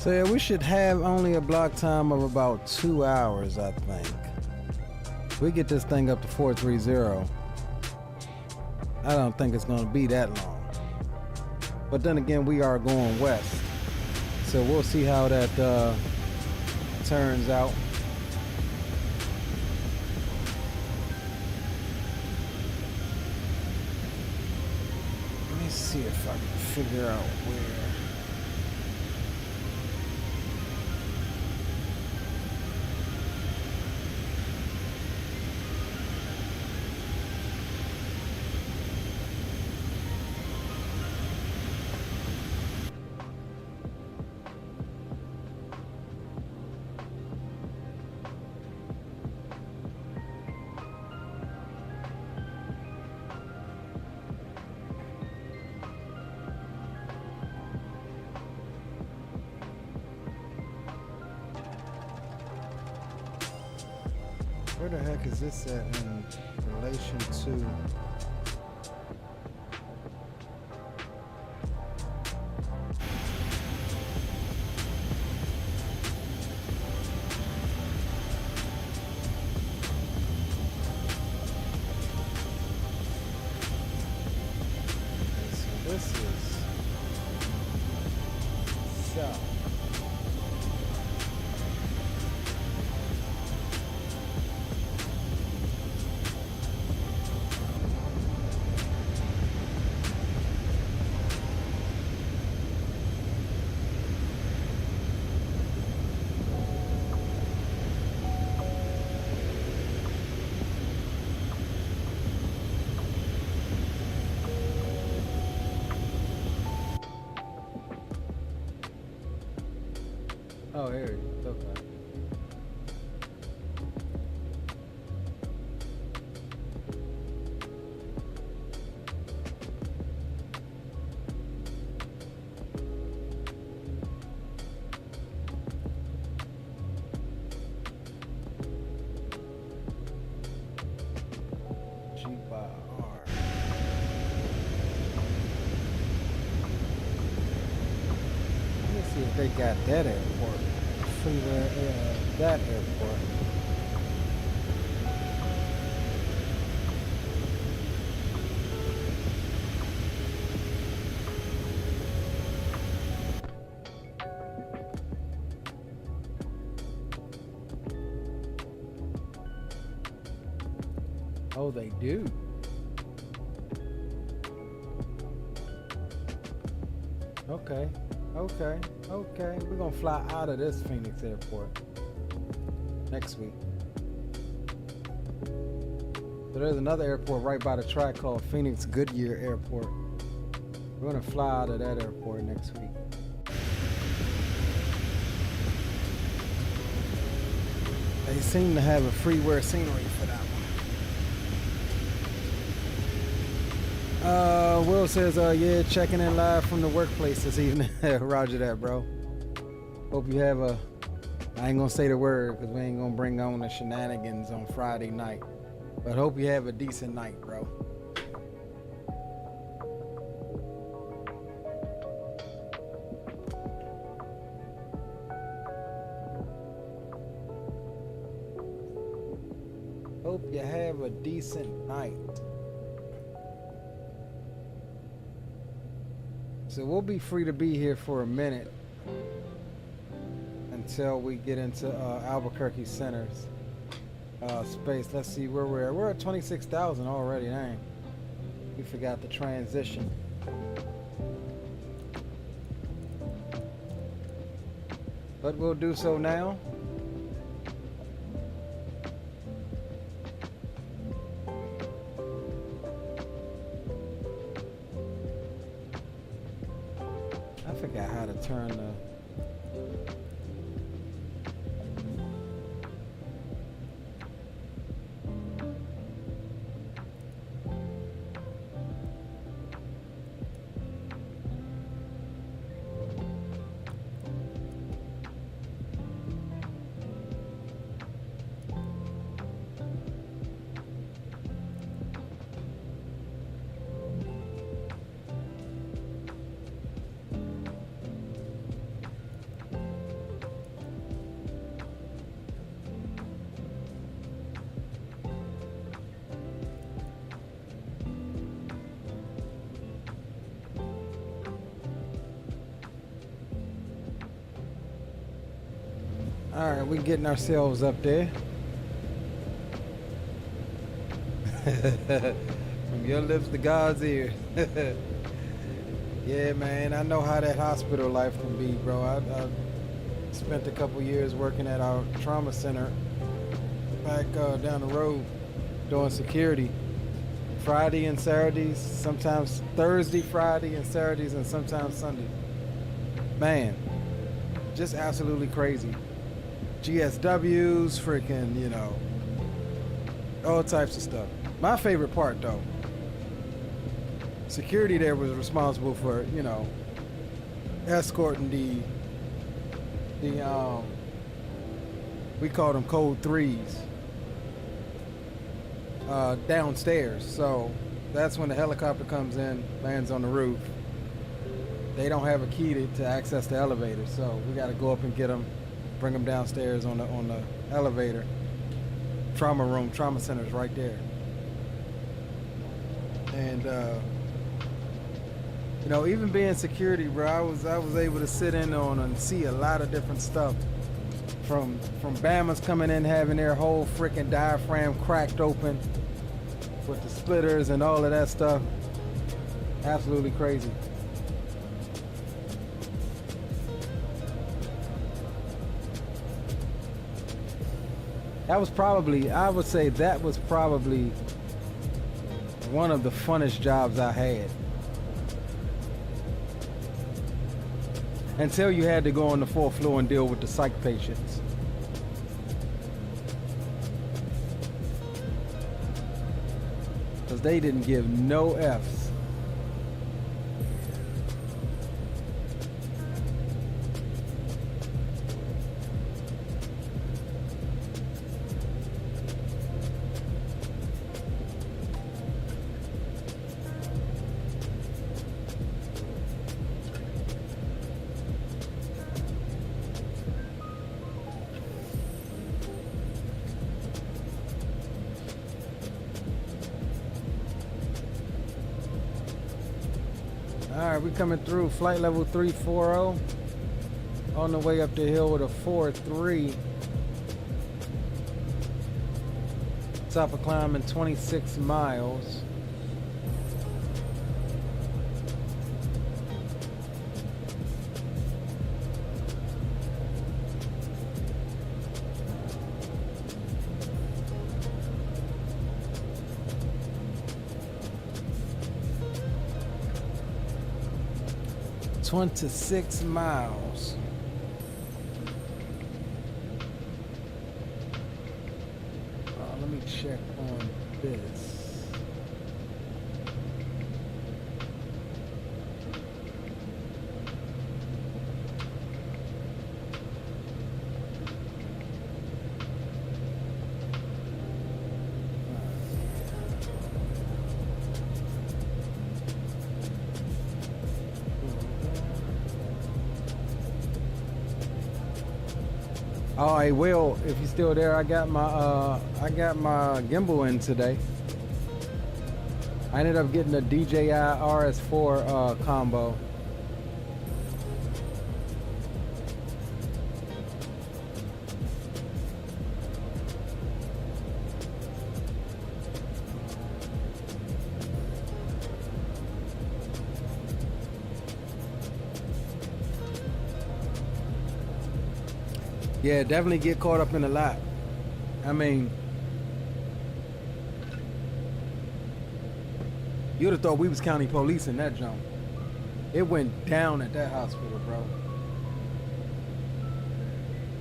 So yeah, we should have only a block time of about 2 hours, I think. We get this thing up to 430. I don't think it's gonna be that long. But then again, we are going west. So we'll see how that turns out. Let me see if I can figure out where. Where the heck is this at in relation to? So this is south. Oh, here it is. Okay. G by R. Let me see if they got that airport. That airport. Oh, they do. Okay. Okay, okay. We're gonna fly out of this Phoenix airport next week. So there's another airport right by the track called Phoenix Goodyear Airport. We're gonna fly out of that airport next week. They seem to have a freeware scenery for that one. Will says, yeah, checking in live from the workplace this evening. Roger that, bro. Hope you have a, I ain't gonna say the word because we ain't gonna bring on the shenanigans on Friday night. But hope you have a decent night, bro. Hope you have a decent night. So we'll be free to be here for a minute until we get into Albuquerque Center's space. Let's see where we're at. We're at 26,000 already, dang. We forgot the transition. But we'll do so now. I forgot how to turn the... All right, we getting ourselves up there. From your lips to God's ear. Yeah, man, I know how that hospital life can be, bro. I spent a couple years working at our trauma center back down the road doing security. Friday and Saturdays, sometimes Thursday, Friday, and Saturdays, and sometimes Sunday. Man, just absolutely crazy. GSWs, freaking, you know, all types of stuff. My favorite part, though, security there was responsible for, you know, escorting the we call them code 3s downstairs. So that's when the helicopter comes in, lands on the roof. They don't have a key to access the elevator, so we got to go up and get them, bring them downstairs on the elevator. Trauma room, trauma center's right there. And you know, even being security, bro, I was able to sit in on and see a lot of different stuff. From Bammers coming in having their whole freaking diaphragm cracked open with the splitters and all of that stuff. Absolutely crazy. That was probably, I would say that was probably one of the funnest jobs I had. Until you had to go on the 4th floor and deal with the psych patients. Because they didn't give no Fs. Alright, we coming through flight level 340 on the way up the hill with a 4.3. Top of climbing 26 miles. "26 miles. Let me check on this. Oh, hey, Will, if you're still there, I got my gimbal in today. I ended up getting a DJI RS4 combo. Yeah, definitely get caught up in a lot. I mean, you'd have thought we was county police in that jump. It went down at that hospital, bro.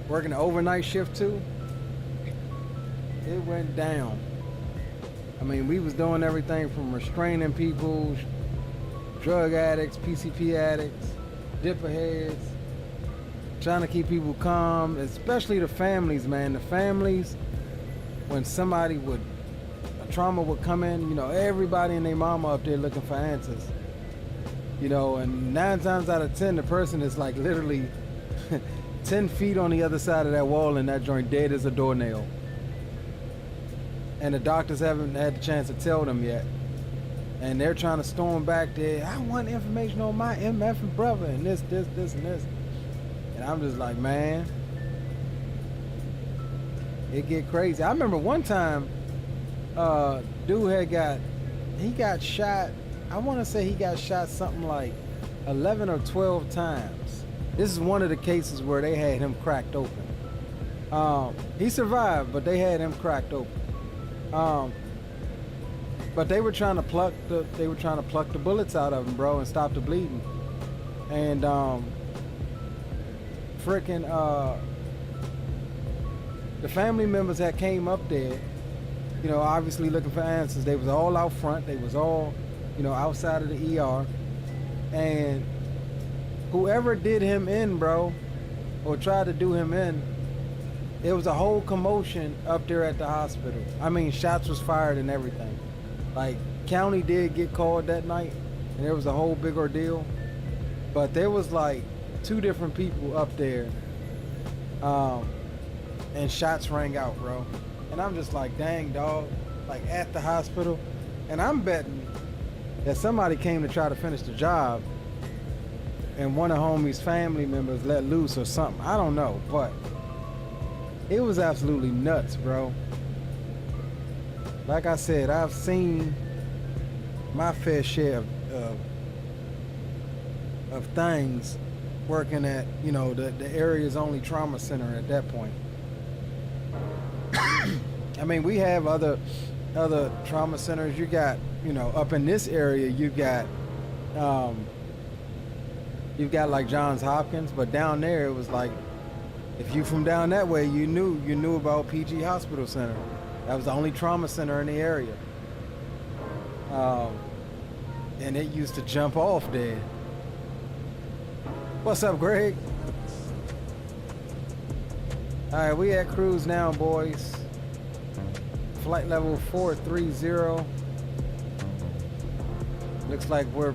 Working the overnight shift too, it went down. I mean, we was doing everything from restraining people, drug addicts, PCP addicts, dipper heads, trying to keep people calm, especially the families, man. The families, when somebody a trauma would come in, you know, everybody and their mama up there looking for answers. You know, and 9 times out of 10, the person is like literally 10 feet on the other side of that wall in that joint, dead as a doornail. And the doctors haven't had the chance to tell them yet. And they're trying to storm back there. I want information on my MF and brother and this, and this. And I'm just like, man, It get crazy. I remember one time, dude got shot. I want to say he got shot something like 11 or 12 times. This is one of the cases where they had him cracked open. He survived, but they had him cracked open. But they were trying to pluck the bullets out of him, bro, and stop the bleeding. And the family members that came up there, you know, obviously looking for answers. They was all out front. They was all, you know, outside of the ER. And whoever did him in, bro, or tried to do him in, it was a whole commotion up there at the hospital. I mean, shots was fired and everything. Like, county did get called that night, and there was a whole big ordeal. But there was like 2 different people up there, and shots rang out, bro. And I'm just like, dang, dog, like at the hospital. And I'm betting that somebody came to try to finish the job, and one of homie's family members let loose or something. I don't know, but it was absolutely nuts, bro. Like I said, I've seen my fair share of things working at, you know, the area's only trauma center at that point. I mean, we have other trauma centers. You got, you know, up in this area, you've got like Johns Hopkins, but down there it was like, if you from down that way, you knew about PG Hospital Center. That was the only trauma center in the area. And it used to jump off there. What's up, Greg? All right, we at cruise now, boys. Flight level 430. Looks like we're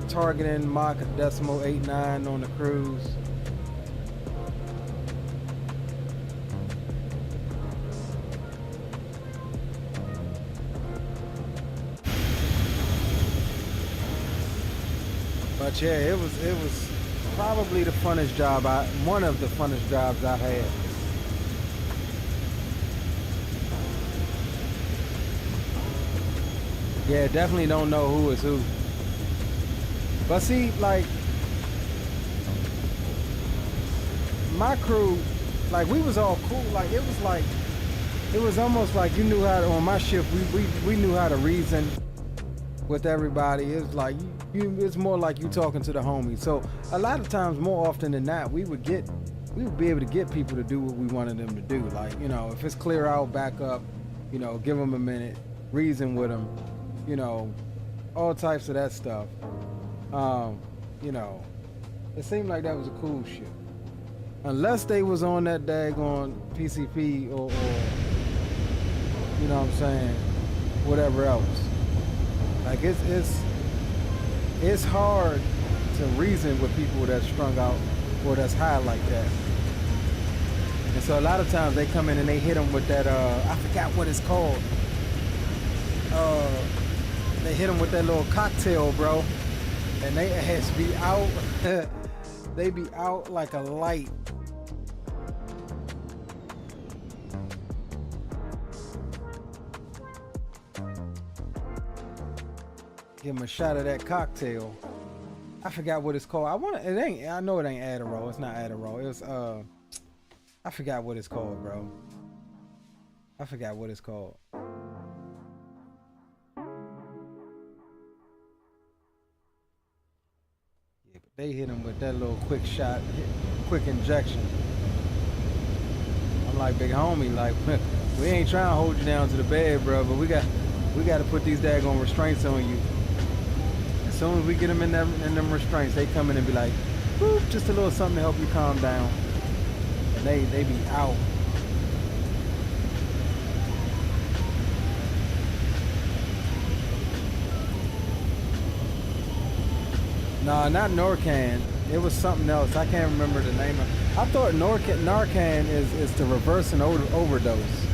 targeting Mach 0.89 on the cruise. But yeah, it was probably the funnest job one of the funnest jobs I had. Yeah, definitely don't know who is who. But see, like, my crew, like, we was all cool. Like, it was almost like you knew how to, on my shift, we knew how to reason with everybody. It was like, it's more like you talking to the homies. So a lot of times, more often than not, we would be able to get people to do what we wanted them to do. Like, you know, if it's clear out, back up, you know, give them a minute, reason with them, you know, all types of that stuff. You know, it seemed like that was a cool shit. Unless they was on that daggone PCP or you know what I'm saying, whatever else. Like, it's hard to reason with people that's strung out or that's high like that. And so a lot of times they come in and they hit them with that, I forgot what it's called. They hit them with that little cocktail, bro. And they has to be out, they be out like a light. Give him a shot of that cocktail. I forgot what it's called. I know it ain't Adderall. It's not Adderall. It was I forgot what it's called, bro. I forgot what it's called. Yeah, but they hit him with that little quick shot, quick injection. I'm like, big homie, like, we ain't trying to hold you down to the bed, bro, but we got to put these daggone restraints on you. As soon as we get them in them restraints, they come in and be like, whoop, just a little something to help you calm down. And they be out. Nah, not Narcan. It was something else. I can't remember the name of it. I thought Narcan is to reverse an overdose.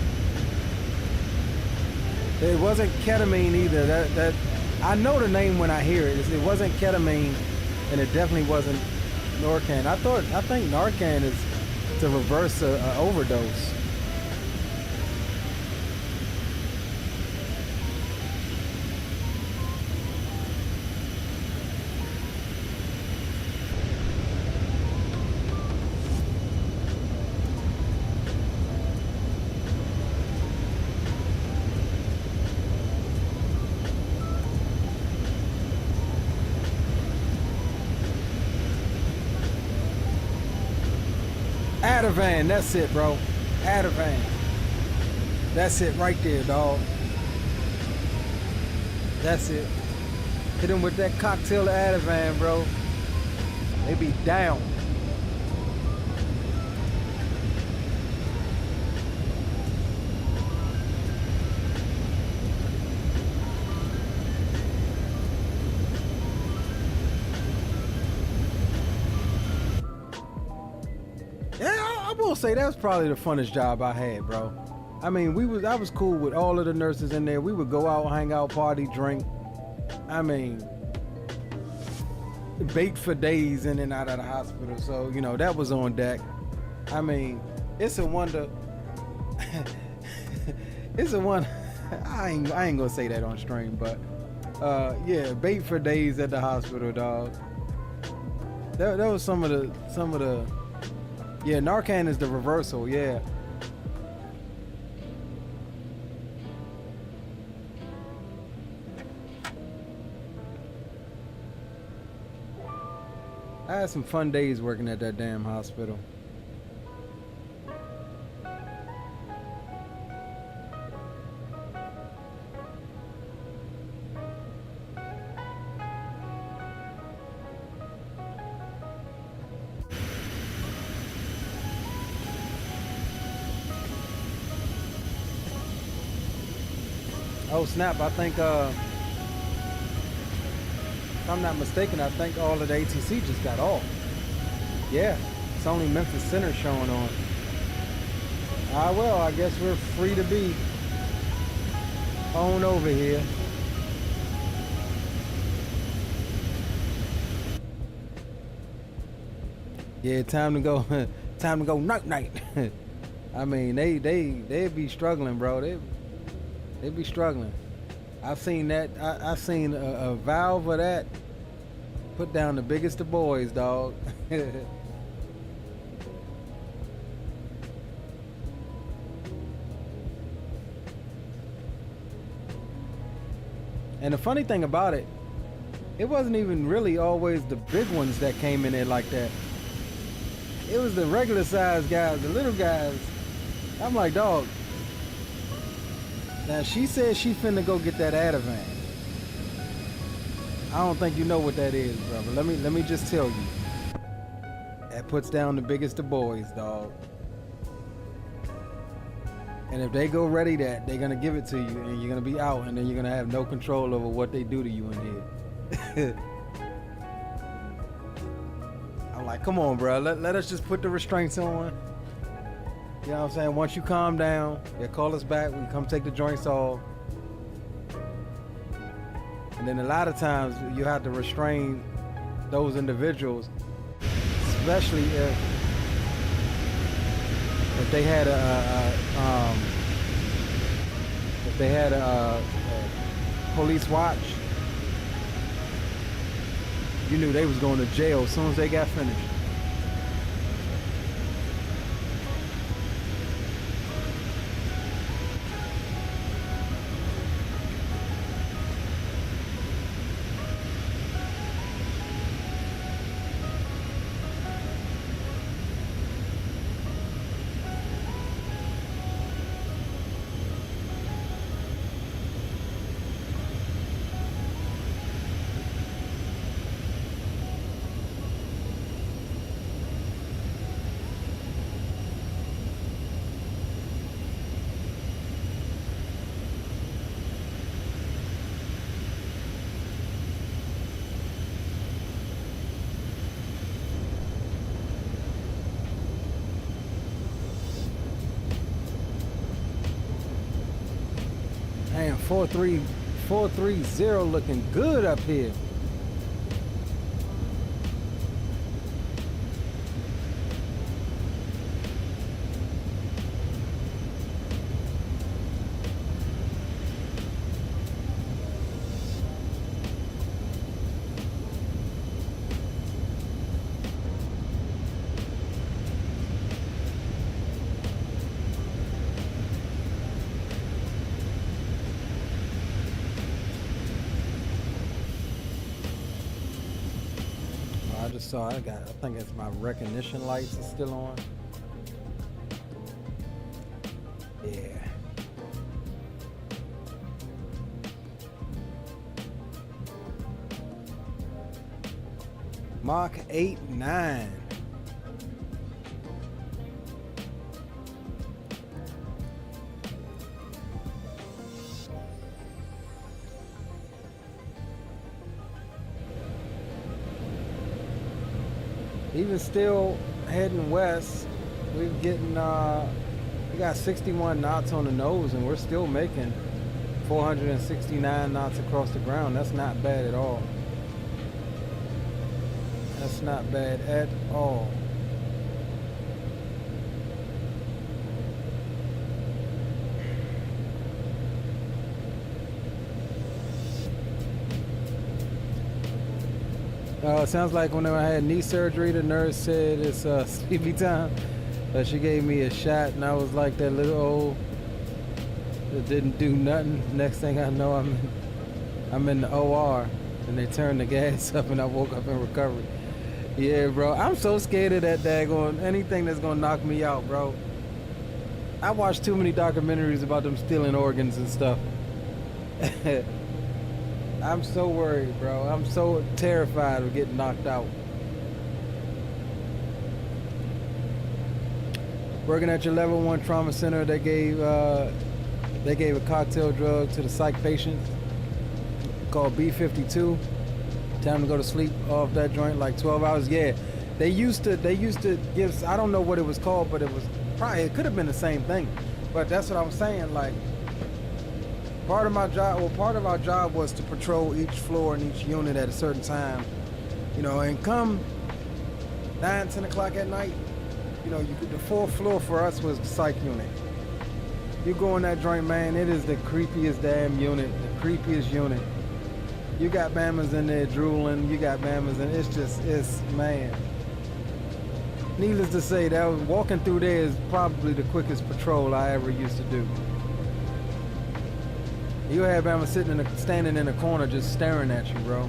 It wasn't ketamine either. That I know the name when I hear it. It wasn't ketamine, and it definitely wasn't Narcan. I think Narcan is to reverse an overdose. Ativan, that's it, bro. Ativan. That's it right there, dog. That's it. Hit him with that cocktail of Ativan, bro. They be down. Yeah, I will say that's probably the funnest job I had, bro. I mean, I was cool with all of the nurses in there. We would go out, hang out, party, drink. I mean, bait for days in and out of the hospital. So, you know, that was on deck. I mean, it's a wonder. It's a wonder. I ain't gonna say that on stream, but yeah, bait for days at the hospital, dog. That was some of the. Yeah, Narcan is the reversal. Yeah. I had some fun days working at that damn hospital. Oh snap, I think if I'm not mistaken, I think all of the ATC just got off. Yeah, it's only Memphis Center showing on. Ah well, I guess we're free to be on over here. Yeah, time to go night night. I mean, they'd be struggling, bro. They be struggling. I've seen that. I've seen a valve of that put down the biggest of boys, dog. And the funny thing about it, it wasn't even really always the big ones that came in there like that. It was the regular size guys, the little guys. I'm like, dog. Now she said she finna go get that Ativan. I don't think you know what that is, brother. Let me just tell you. That puts down the biggest of boys, dog. And if they go ready that, they're gonna give it to you and you're gonna be out and then you're gonna have no control over what they do to you in here. I'm like, come on, bro. Let us just put the restraints on. You know what I'm saying? Once you calm down, you call us back. We come take the joints off. And then a lot of times you have to restrain those individuals, especially if they had a police watch. You knew they was going to jail as soon as they got finished. Man, 430 looking good up here. I think it's my recognition lights is still on. Mach 8.9. Even still heading west, we're getting we got 61 knots on the nose, and we're still making 469 knots across the ground. That's not bad at all. That's not bad at all. It sounds like whenever I had knee surgery, the nurse said it's sleepy time. She gave me a shot, and I was like that little old that didn't do nothing. Next thing I know, I'm in the OR, and they turned the gas up, and I woke up in recovery. Yeah, bro, I'm so scared of that daggone anything that's gonna knock me out, bro. I watched too many documentaries about them stealing organs and stuff. I'm so worried, bro. I'm so terrified of getting knocked out. Working at your level 1 trauma center, they gave a cocktail drug to the psych patients called B52. Time to go to sleep off that joint, like 12 hours. Yeah, they used to give, I don't know what it was called, but it could have been the same thing. But that's what I was saying, like, part of our job was to patrol each floor and each unit at a certain time, you know, and come 9, 10 o'clock at night, you know, the 4th floor for us was the psych unit. You go in that joint, man, it is the creepiest damn unit, the creepiest unit. You got mamas in there drooling, you got mamas, and it's, man. Needless to say, walking through there is probably the quickest patrol I ever used to do. You had mamas standing in a corner just staring at you, bro.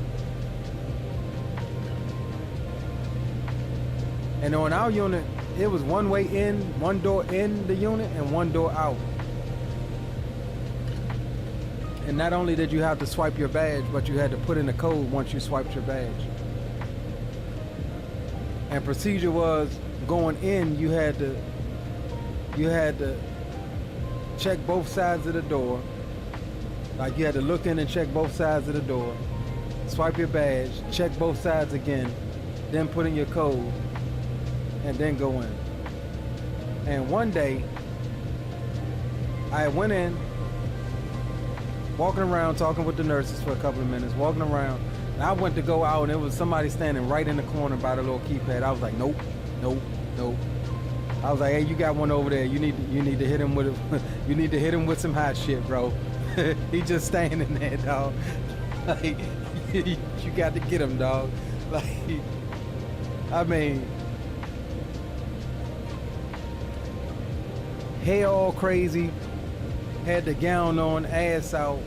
And on our unit, it was one way in, one door in the unit, and one door out. And not only did you have to swipe your badge, but you had to put in a code once you swiped your badge. And procedure was, going in, you had to check both sides of the door. Like, you had to look in and check both sides of the door, swipe your badge, check both sides again, then put in your code, and then go in. And one day, I went in, walking around, talking with the nurses for a couple of minutes, walking around, and I went to go out, and there was somebody standing right in the corner by the little keypad. I was like, nope, nope, nope. I was like, hey, you got one over there. You need to hit him with it. You need to hit him with some hot shit, bro. He just standing there, dog. Like, you got to get him, dog. Like, I mean, hair all crazy, had the gown on, ass out,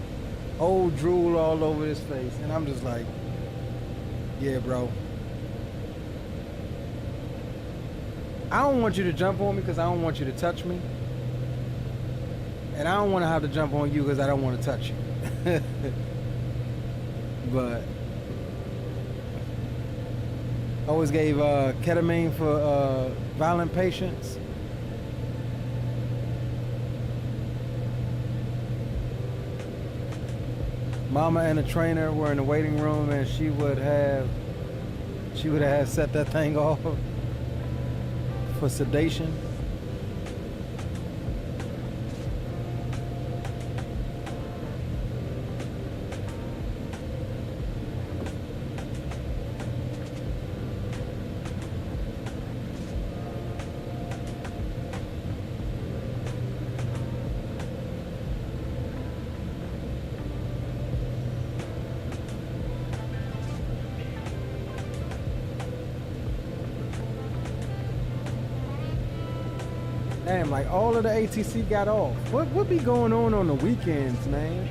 old drool all over his face, and I'm just like, yeah, bro. I don't want you to jump on me because I don't want you to touch me. And I don't want to have to jump on you because I don't want to touch you. But always gave ketamine for violent patients. Mama and a trainer were in the waiting room, and she would have set that thing off for sedation. Damn, like all of the ATC got off. What be going on the weekends, man?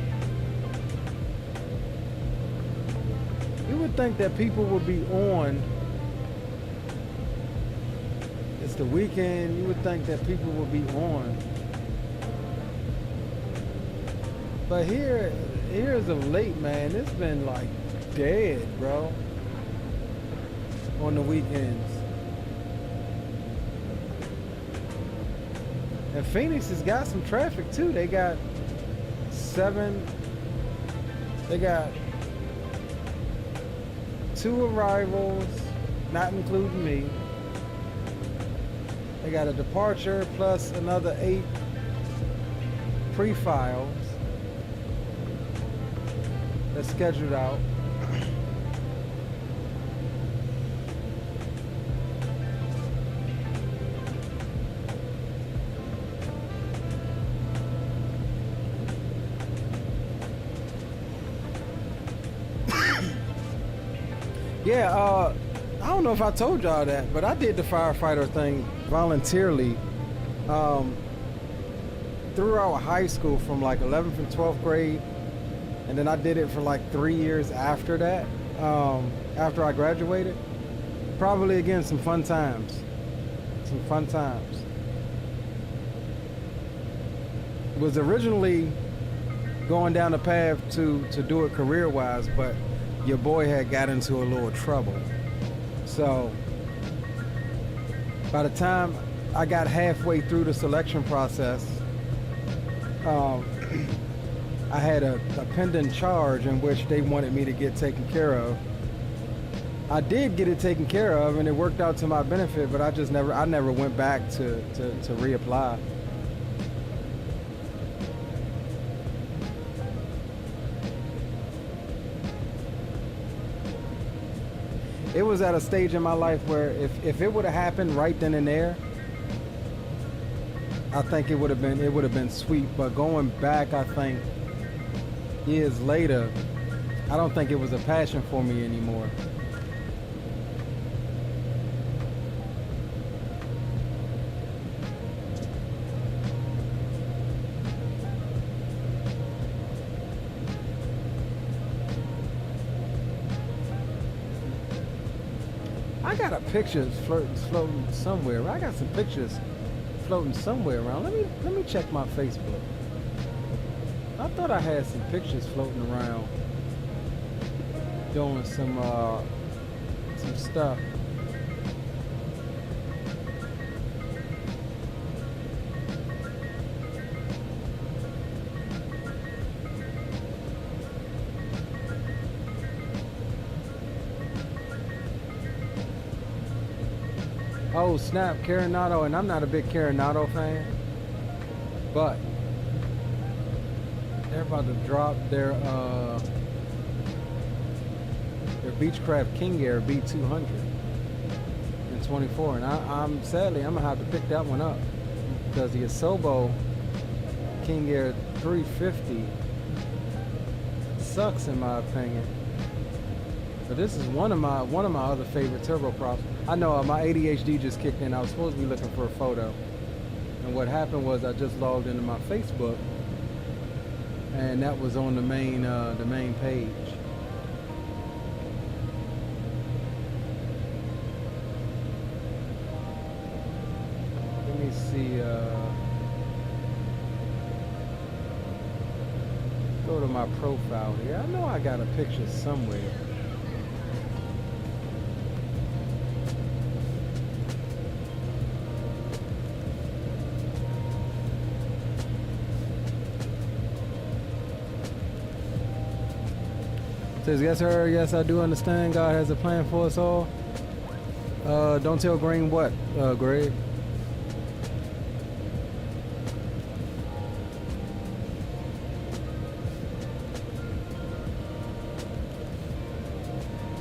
You would think that people would be on. It's the weekend. You would think that people would be on. But here as of late, man, it's been like dead, bro. on the weekends. And Phoenix has got some traffic too. They got 2 arrivals, not including me. They got a departure plus another 8 pre-files that's scheduled out. Yeah, I don't know if I told y'all that, but I did the firefighter thing voluntarily throughout high school from like 11th and 12th grade. And then I did it for like 3 years after that, after I graduated. Probably, again, some fun times. Some fun times. It was originally going down the path to do it career-wise, but your boy had got into a little trouble. So by the time I got halfway through the selection process, I had a pending charge in which they wanted me to get taken care of. I did get it taken care of, and it worked out to my benefit, but I never went back to reapply. It was at a stage in my life where if it would have happened right then and there, I think it would have been sweet. But going back, I think years later, I don't think it was a passion for me anymore. I got a picture floating somewhere. I got some pictures floating somewhere around. Let me check my Facebook. I thought I had some pictures floating around doing some stuff. Oh snap, Carinado, and I'm not a big Carinado fan, but they're about to drop their Beechcraft King Air B200 in 24, and I'm sadly I'm gonna have to pick that one up because the Asobo King Air 350 sucks in my opinion. But this is one of my other favorite turboprops. I know my ADHD just kicked in. I was supposed to be looking for a photo, and what happened was I just logged into my Facebook, and that was on the main page. Let me see. Go to my profile here. I know I got a picture somewhere. Says, yes sir, yes I do understand God has a plan for us all. Don't tell Green what, Greg?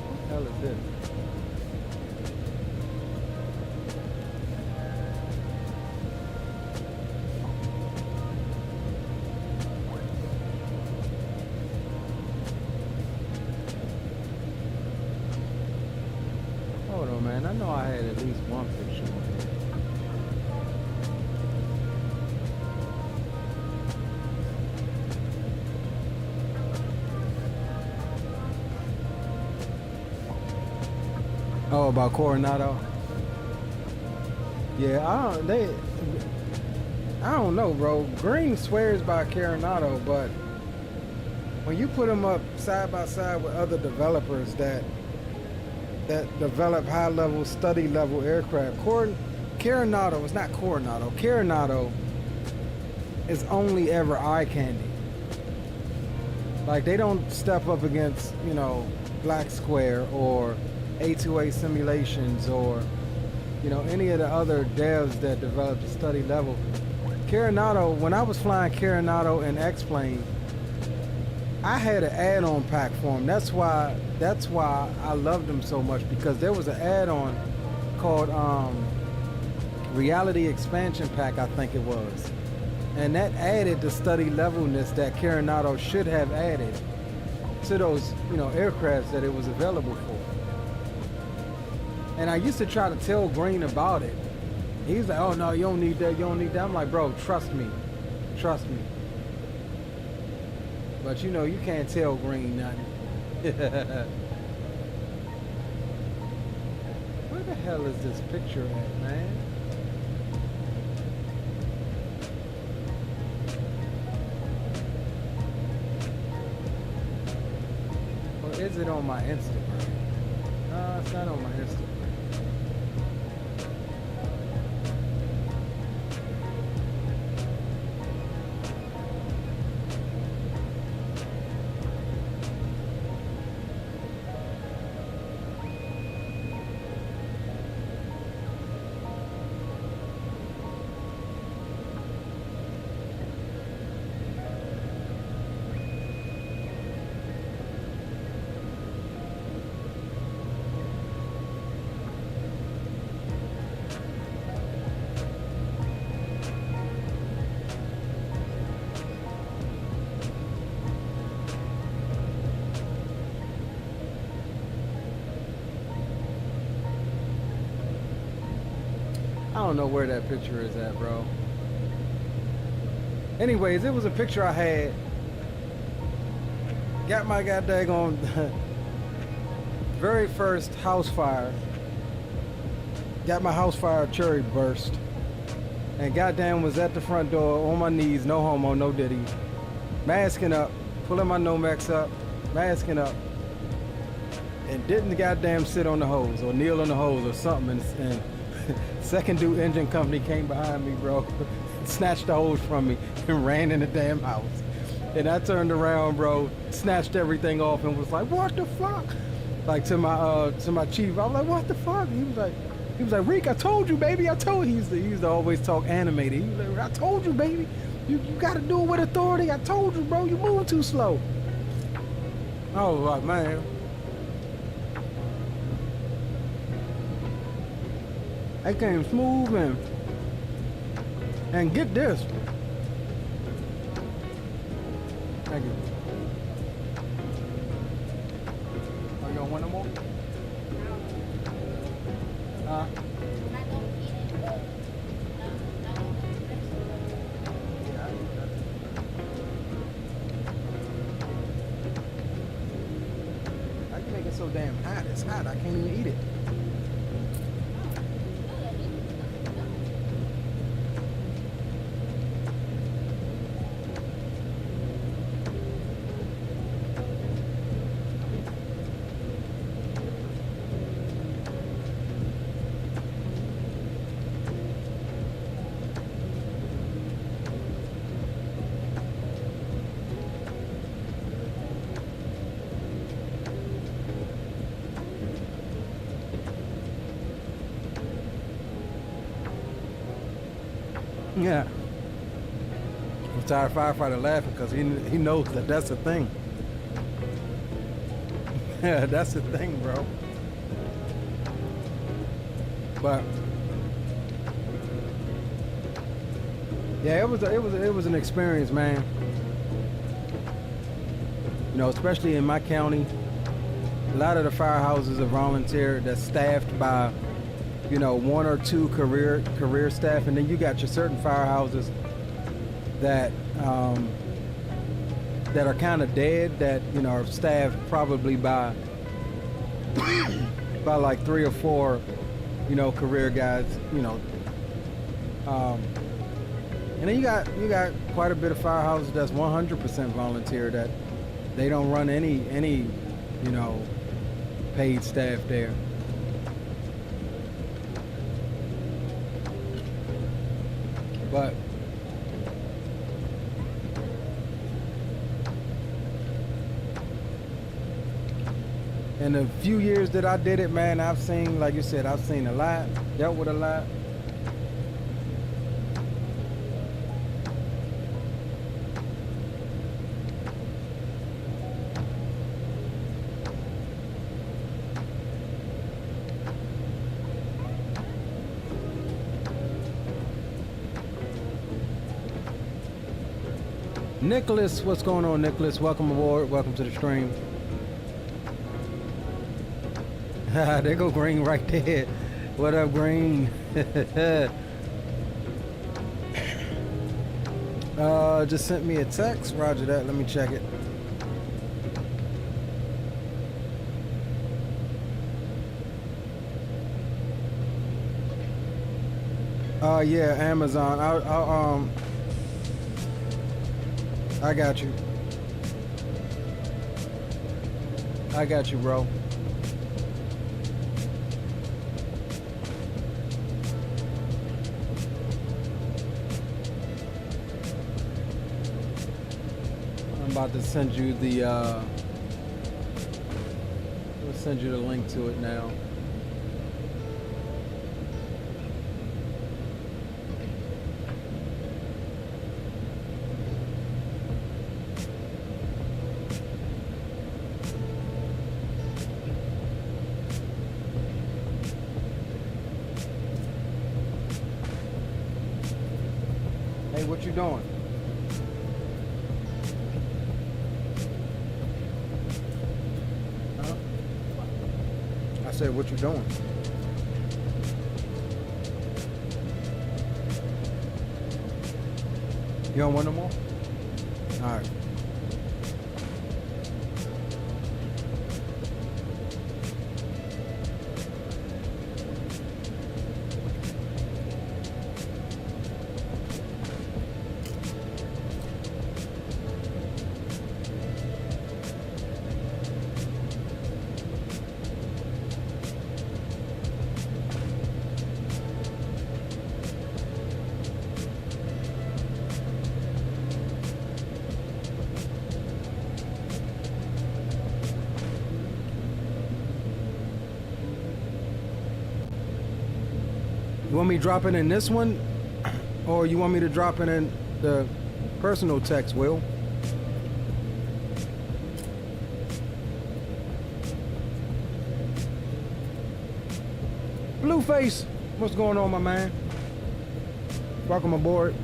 What the hell is this? Hold on, man. I know I had at least one picture on here. Oh, about Coronado? Yeah, I don't know, bro. Green swears by Coronado, but when you put them up side by side with other developers that that develop high-level, study-level aircraft. Coronado, it's not Coronado. Coronado is only ever eye candy. Like, they don't step up against, you know, Black Square or A2A Simulations or, you know, any of the other devs that developed a study level. Coronado, when I was flying Coronado and X-Plane, I had an add-on pack for them. That's why I loved them so much, because there was an add-on called Reality Expansion Pack, I think it was. And that added the study levelness that Coronado should have added to those, you know, aircrafts that it was available for. And I used to try to tell Green about it. He's like, oh no, you don't need that, you don't need that. I'm like, bro, trust me. Trust me. But you know, you can't tell Green nothing. Where the hell is this picture at, man? Or is it on my Instagram? No, it's not on my Instagram. I don't know where that picture is at, bro. Anyways, it was a picture I had. Got my goddamn very first house fire. Got my house fire cherry burst. And goddamn was at the front door on my knees, no homo, no diddy. Masking up, pulling my Nomex up, masking up. And didn't goddamn sit on the hose or kneel on the hose or something. And second dude engine company came behind me, bro, snatched the hose from me and ran in the damn house. And I turned around, bro, snatched everything off and was like, what the fuck? Like to my chief, I was like, what the fuck? He was like, Reek, I told you, baby, I told you. He used to always talk animated. He was like, I told you, baby, you gotta do it with authority. I told you, bro, you moving too slow. I was like, man. I came smooth and get this. Thank you. Oh, you don't want no more? I can make it so damn hot. It's hot. I can't even eat it. Yeah. Retired firefighter laughing because he knows that that's the thing. Yeah, that's the thing, bro. But yeah, it was an experience, man. You know, especially in my county, a lot of the firehouses are volunteer. That's staffed by, you know, one or two career staff, and then you got your certain firehouses that that are kind of dead, that, you know, are staffed probably by by like 3 or 4, you know, career guys, you know. And then you got quite a bit of firehouses that's 100% volunteer, that they don't run any you know, paid staff there. But in the few years that I did it, man, I've seen, like you said, I've seen a lot, dealt with a lot. Nicholas, what's going on, Nicholas? Welcome aboard. Welcome to the stream. There go Green right there. What up, Green? Just sent me a text. Roger that. Let me check it. Yeah, Amazon. I got you. I got you, bro. I'm about to send you the I'll send you the link to it now. What you doing? Huh? I said, what you doing? You don't want no more? All right. You want me to drop it in this one, or you want me to drop it in the personal text, Will? Blueface, what's going on, my man? Welcome aboard.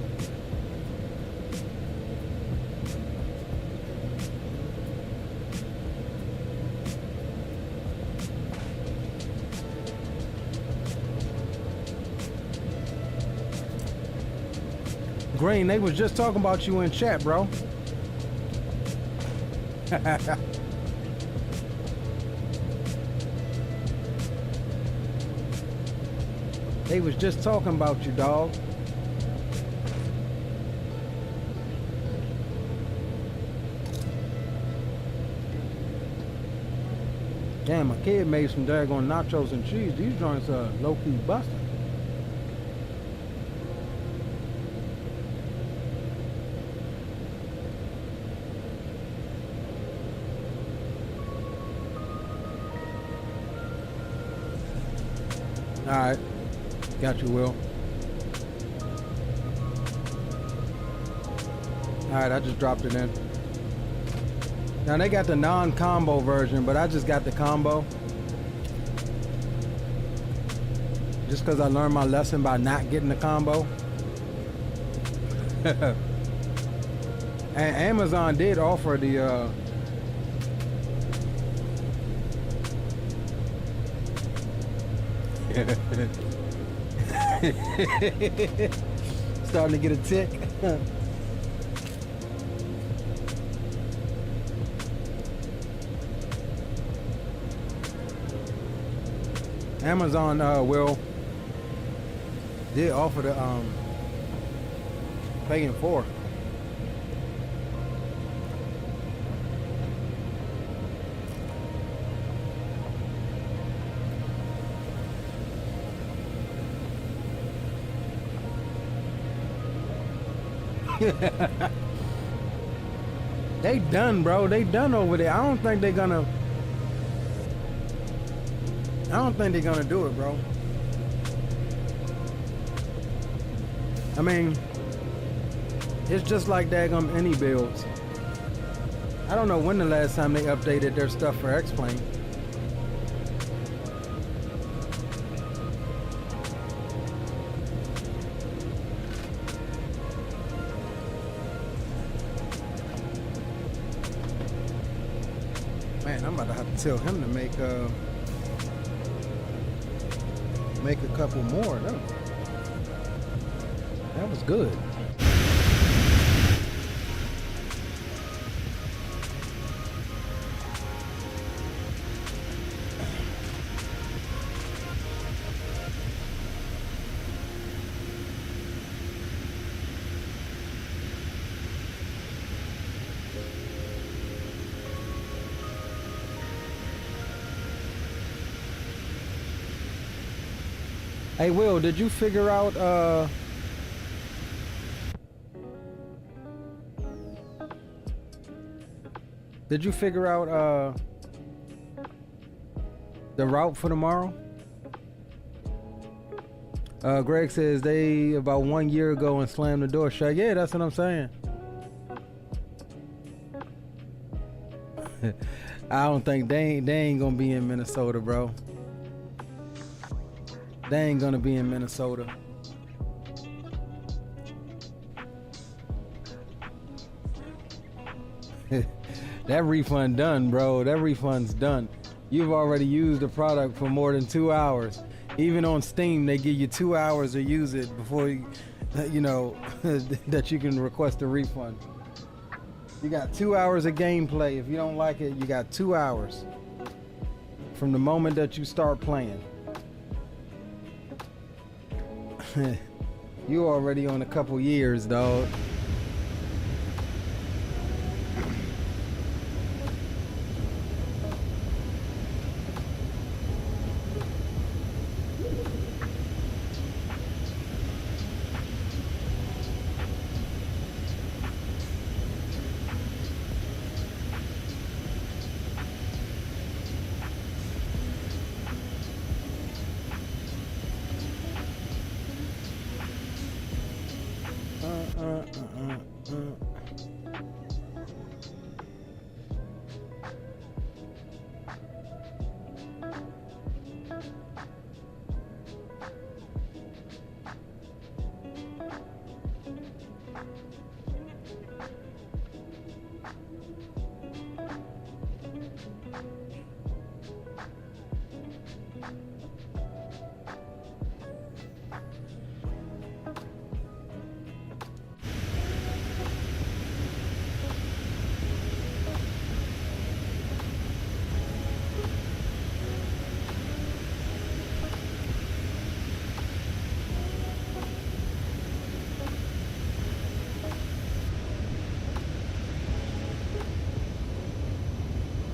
Green, they was just talking about you in chat, bro. They was just talking about you, dog. Damn, my kid made some daggone nachos and cheese. These joints are low-key busting. Alright, got you, Will. Alright, I just dropped it in. Now they got the non-combo version, but I just got the combo. Just because I learned my lesson by not getting the combo. And Amazon did offer the starting to get a tick. Amazon will did offer the pay in 4. They done, bro. They done over there. I don't think they're gonna do it, bro. I mean, it's just like daggum any builds. I don't know when the last time they updated their stuff for X-Plane. Man, I'm about to have to tell him to make a couple more. That was good. Hey Will, did you figure out the route for tomorrow? Greg says they about 1 year ago and slammed the door shut. Yeah, that's what I'm saying. I don't think they ain't gonna be in Minnesota, bro. They ain't gonna be in Minnesota. That refund done, bro. That refund's done. You've already used the product for more than 2 hours. Even on Steam, they give you 2 hours to use it before you know that you can request a refund. You got 2 hours of gameplay. If you don't like it, you got 2 hours from the moment that you start playing. You already on a couple years, dog.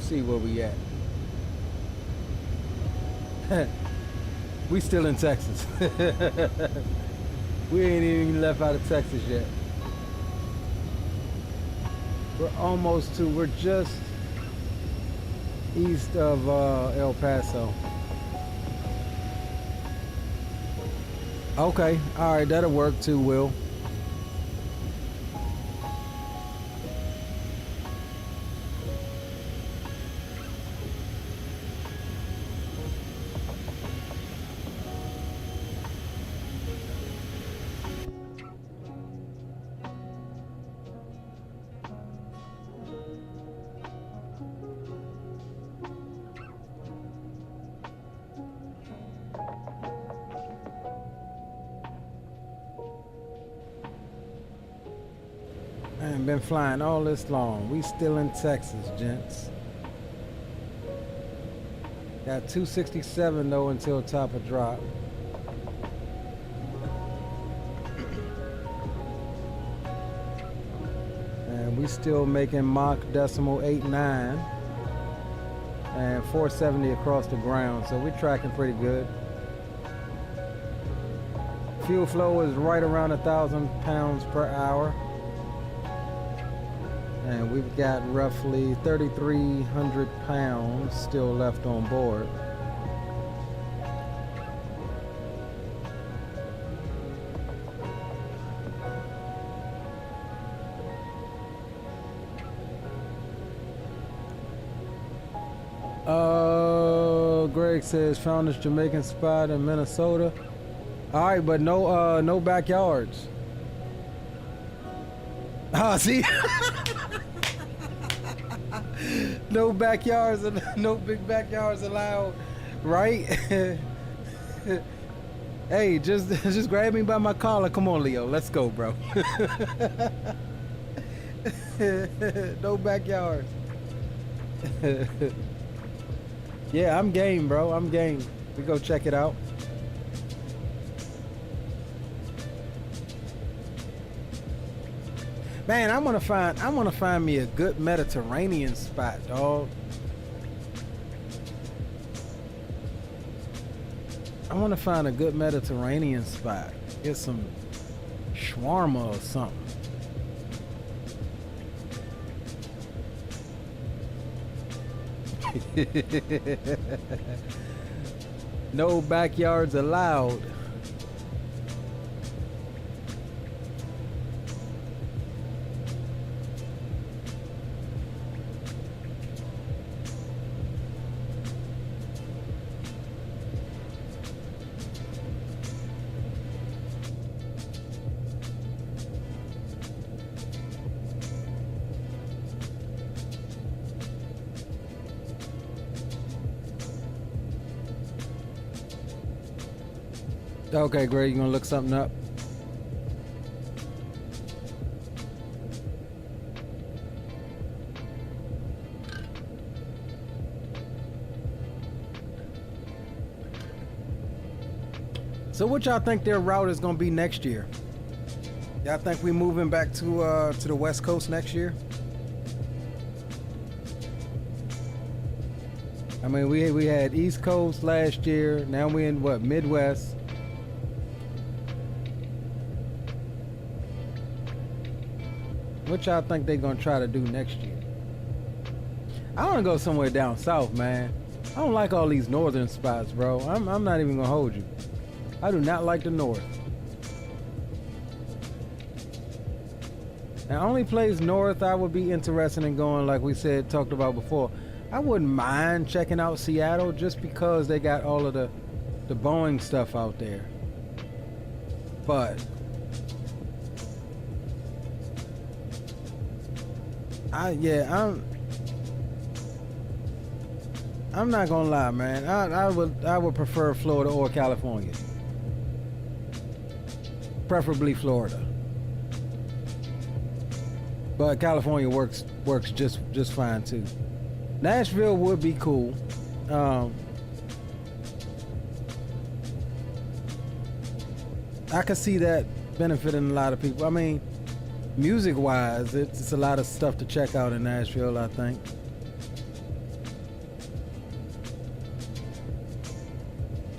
See where we at. We still in Texas. We ain't even left out of Texas yet. We're just east of El Paso. Okay, all right, that'll work too, Will. Been flying all this long. We still in Texas, gents. Got 267 though until top of drop. And we still making Mach decimal 89 and 470 across the ground, so we're tracking pretty good. Fuel flow is right around 1,000 pounds per hour. And we've got roughly 3,300 pounds still left on board. Greg says found this Jamaican spot in Minnesota. All right, but no backyards. Ah, see, no backyards, no big backyards allowed, right? Hey, just grab me by my collar. Come on, Leo, let's go, bro. No backyards. Yeah, I'm game, bro. I'm game. We go check it out. Man, I wanna find me a good Mediterranean spot, dog. I wanna find a good Mediterranean spot. Get some shawarma or something. No backyards allowed. Okay, Greg, you gonna look something up? So what y'all think their route is gonna be next year? Y'all think we moving back to the West Coast next year? I mean, we had East Coast last year. Now we in what, Midwest? What y'all think they gonna try to do next year? I wanna go somewhere down south, man. I don't like all these northern spots, bro. I'm not even gonna hold you. I do not like the north. Now, only place north I would be interested in going, like we said, talked about before. I wouldn't mind checking out Seattle just because they got all of the Boeing stuff out there. But I'm not gonna lie, man. I would prefer Florida or California, preferably Florida. But California works just fine too. Nashville would be cool. I could see that benefiting a lot of people. I mean, music-wise, it's a lot of stuff to check out in Nashville, I think.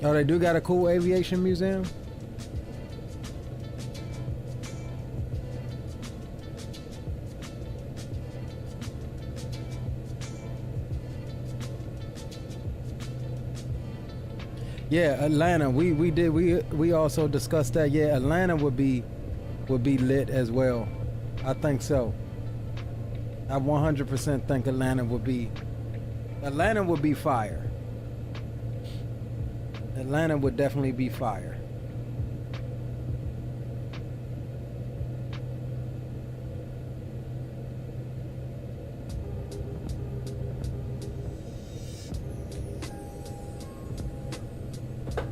Oh, they do got a cool aviation museum? Yeah, Atlanta. We also discussed that. Yeah, Atlanta would be lit as well. I think so. I 100% think Atlanta would be fire. Atlanta would definitely be fire.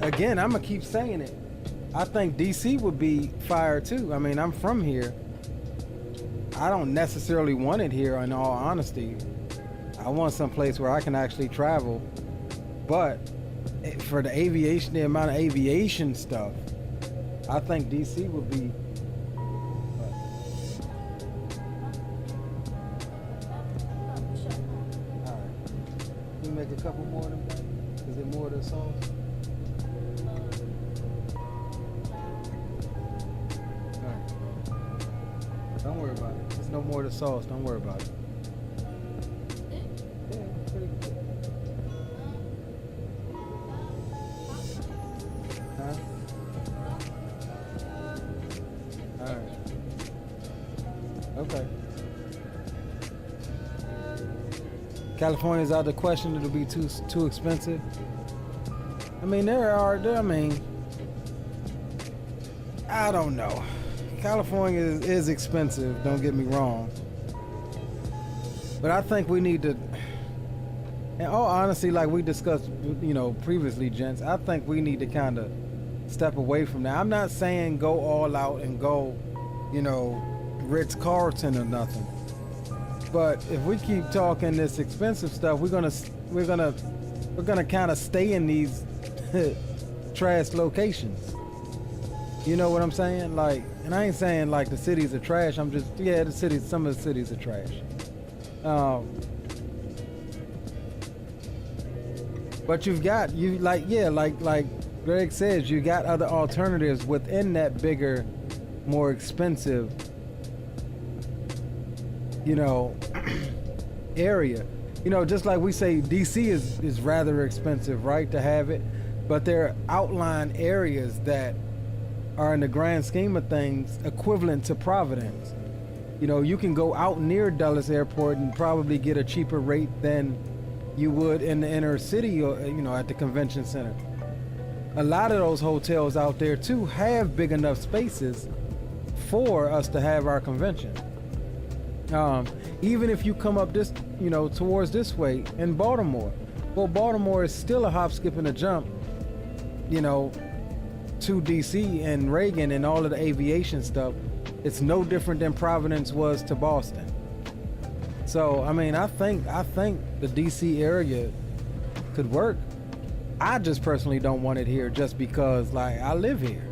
Again, I'm gonna keep saying it. I think DC would be fire too. I mean, I'm from here. I don't necessarily want it here, in all honesty. I want some place where I can actually travel. But for the aviation, the amount of aviation stuff, I think DC would be. All right. Can we make a couple more of them? Is it more of the sauce? Don't worry worry about it. There's no more to the sauce. Don't worry about it. Yeah, pretty good. Huh? All right. Okay. California's out of the question. It'll be too expensive. I mean, I don't know. California is expensive, don't get me wrong. But I think we need to, in all honesty, like we discussed, previously, gents, I think we need to kind of step away from that. I'm not saying go all out and go, Ritz-Carlton or nothing. But if we keep talking this expensive stuff, we're gonna kind of stay in these trash locations. You know what I'm saying? Like, and I ain't saying like the cities are trash. I'm just, some of the cities are trash. But like Greg says, you got other alternatives within that bigger, more expensive, area. Just like we say, DC is rather expensive, right, to have it. But there are outlying areas that are, in the grand scheme of things, equivalent to Providence. You can go out near Dulles Airport and probably get a cheaper rate than you would in the inner city or, at the convention center. A lot of those hotels out there, too, have big enough spaces for us to have our convention. Even if you come up this, towards this way in Baltimore. Well, Baltimore is still a hop, skip, and a jump, to DC and Reagan and all of the aviation stuff. It's no different than Providence was to Boston. So, I mean, I think the DC area could work. I just personally don't want it here just because, like, I live here.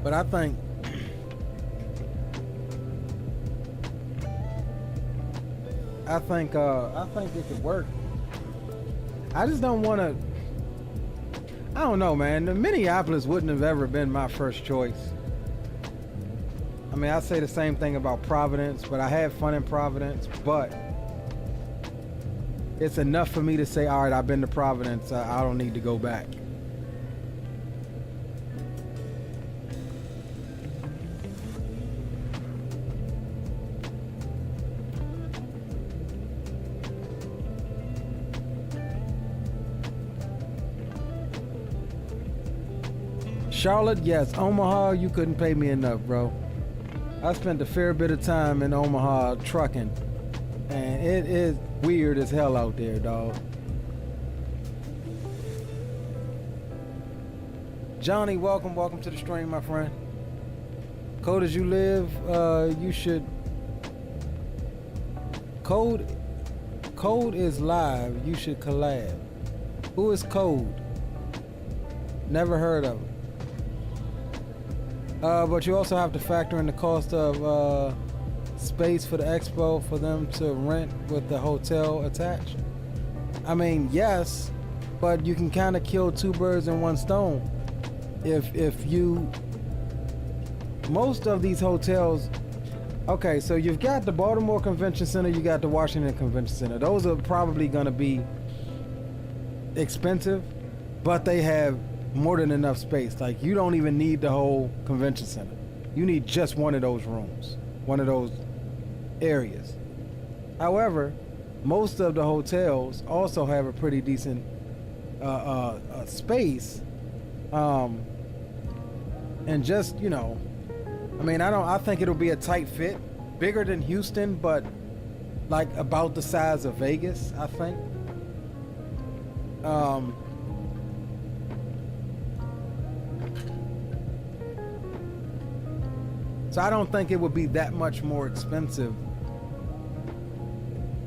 But I think it could work. I just don't want to. I don't know, man. Minneapolis wouldn't have ever been my first choice. I mean, I say the same thing about Providence, but I had fun in Providence. But it's enough for me to say, all right, I've been to Providence. I don't need to go back. Charlotte, yes. Omaha, you couldn't pay me enough, bro. I spent a fair bit of time in Omaha trucking, and it is weird as hell out there, dog. Johnny, welcome to the stream, my friend. Code as you live, you should. Code is live. You should collab. Who is Code? Never heard of him. But you also have to factor in the cost of space for the expo for them to rent with the hotel attached. I mean, yes, but you can kind of kill two birds in one stone. If you, most of these hotels, okay, so you've got the Baltimore Convention Center, you got the Washington Convention Center. Those are probably going to be expensive, but they have more than enough space. Like, you don't even need the whole convention center. You need just one of those rooms, one of those areas. However, most of the hotels also have a pretty decent space, and just, I mean, I think it'll be a tight fit, bigger than Houston, but like about the size of Vegas, I think. So I don't think it would be that much more expensive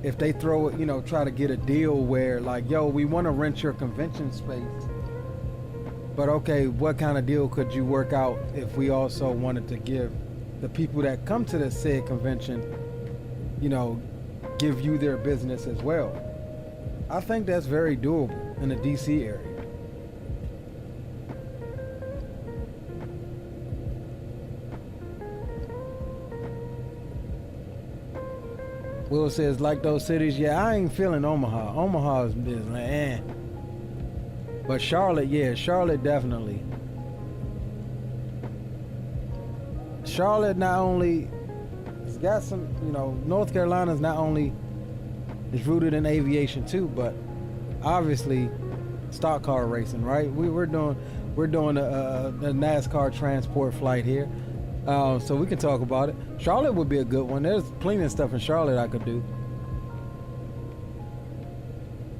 if they throw it, try to get a deal where, like, yo, we want to rent your convention space, but okay, what kind of deal could you work out if we also wanted to give the people that come to the said convention, give you their business as well? I think that's very doable in the DC area. Will says, like those cities, yeah, I ain't feeling Omaha. Omaha is like, eh. But Charlotte, yeah, Charlotte definitely. Charlotte not only, it's got some, you know, North Carolina's not only is rooted in aviation too, but obviously stock car racing, right? We're doing a NASCAR transport flight here. So we can talk about it. Charlotte would be a good one. There's plenty of stuff in Charlotte I could do.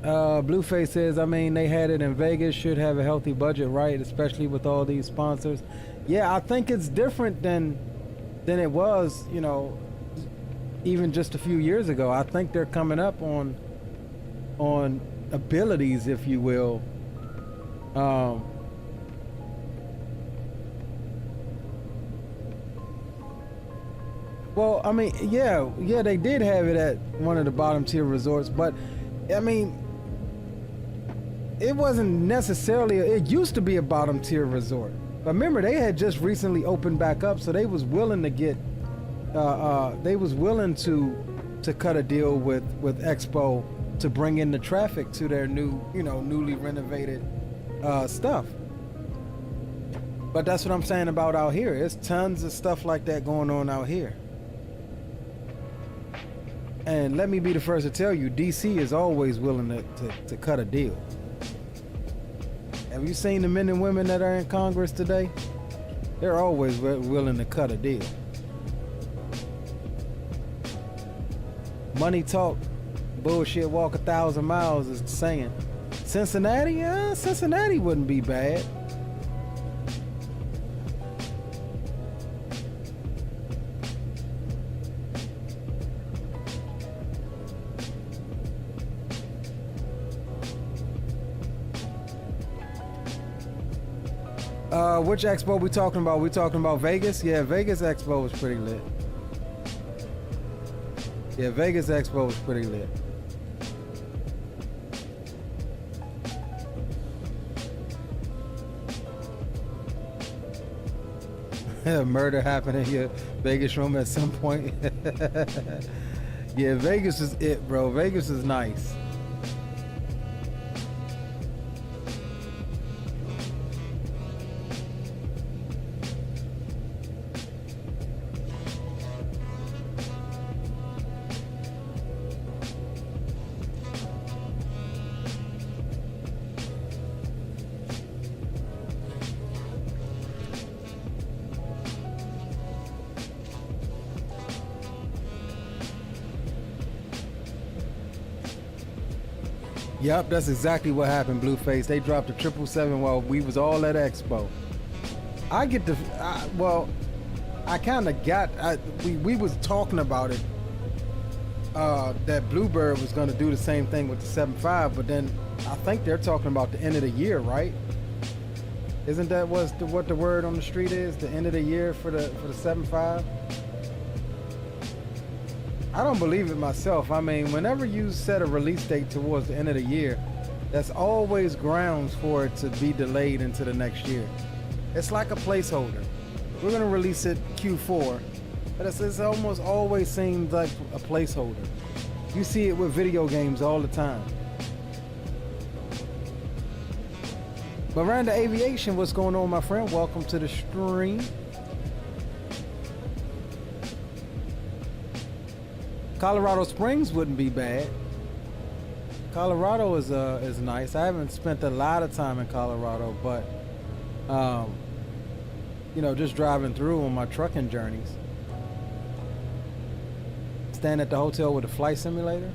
Blueface says, I mean, they had it in Vegas, should have a healthy budget, right? Especially with all these sponsors. Yeah, I think it's different than it was, you know, even just a few years ago. I think they're coming up on abilities, if you will. Well, I mean, yeah, they did have it at one of the bottom tier resorts, but I mean, it wasn't necessarily, it used to be a bottom tier resort. But remember, they had just recently opened back up, so they was willing to get, they was willing to cut a deal with Expo to bring in the traffic to their new, you know, newly renovated stuff. But that's what I'm saying about out here. There's tons of stuff like that going on out here. And let me be the first to tell you, DC is always willing to cut a deal. Have you seen the men and women that are in Congress today? They're always willing to cut a deal. Money talk, bullshit walk 1,000 miles is the saying. Cincinnati? Cincinnati wouldn't be bad. Which expo we talking about? We talking about Vegas? Yeah, Vegas expo was pretty lit. Yeah, Vegas expo was pretty lit. Murder happened in your Vegas room at some point. Yeah, Vegas is it, bro. Vegas is nice. Yep, that's exactly what happened, Blueface. They dropped the 777 while we was all at Expo. I get the, well, I kind of got, we was talking about it, that Bluebird was going to do the same thing with the 75, but then I think they're talking about the end of the year, right? Isn't that what the word on the street is? The end of the year for the 75? I don't believe it myself. I mean, whenever you set a release date towards the end of the year, that's always grounds for it to be delayed into the next year. It's like a placeholder. We're gonna release it Q4, but it's almost always seems like a placeholder. You see it with video games all the time. Miranda Aviation, what's going on, my friend? Welcome to the stream. Colorado Springs wouldn't be bad. Colorado is nice. I haven't spent a lot of time in Colorado, but you know, just driving through on my trucking journeys. Staying at the hotel with a flight simulator.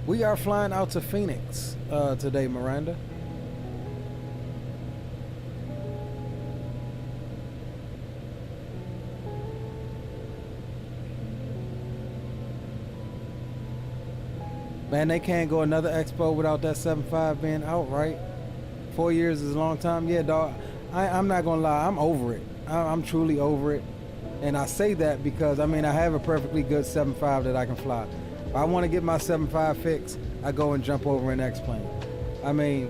We are flying out to Phoenix today, Miranda. Man, they can't go another expo without that 7.5 being out, right? 4 years is a long time. Yeah, dog. I'm not gonna lie. I'm over it. I'm truly over it. And I say that because, I mean, I have a perfectly good 7.5 that I can fly. If I want to get my 7.5 fix, I go and jump over an X-Plane. I mean,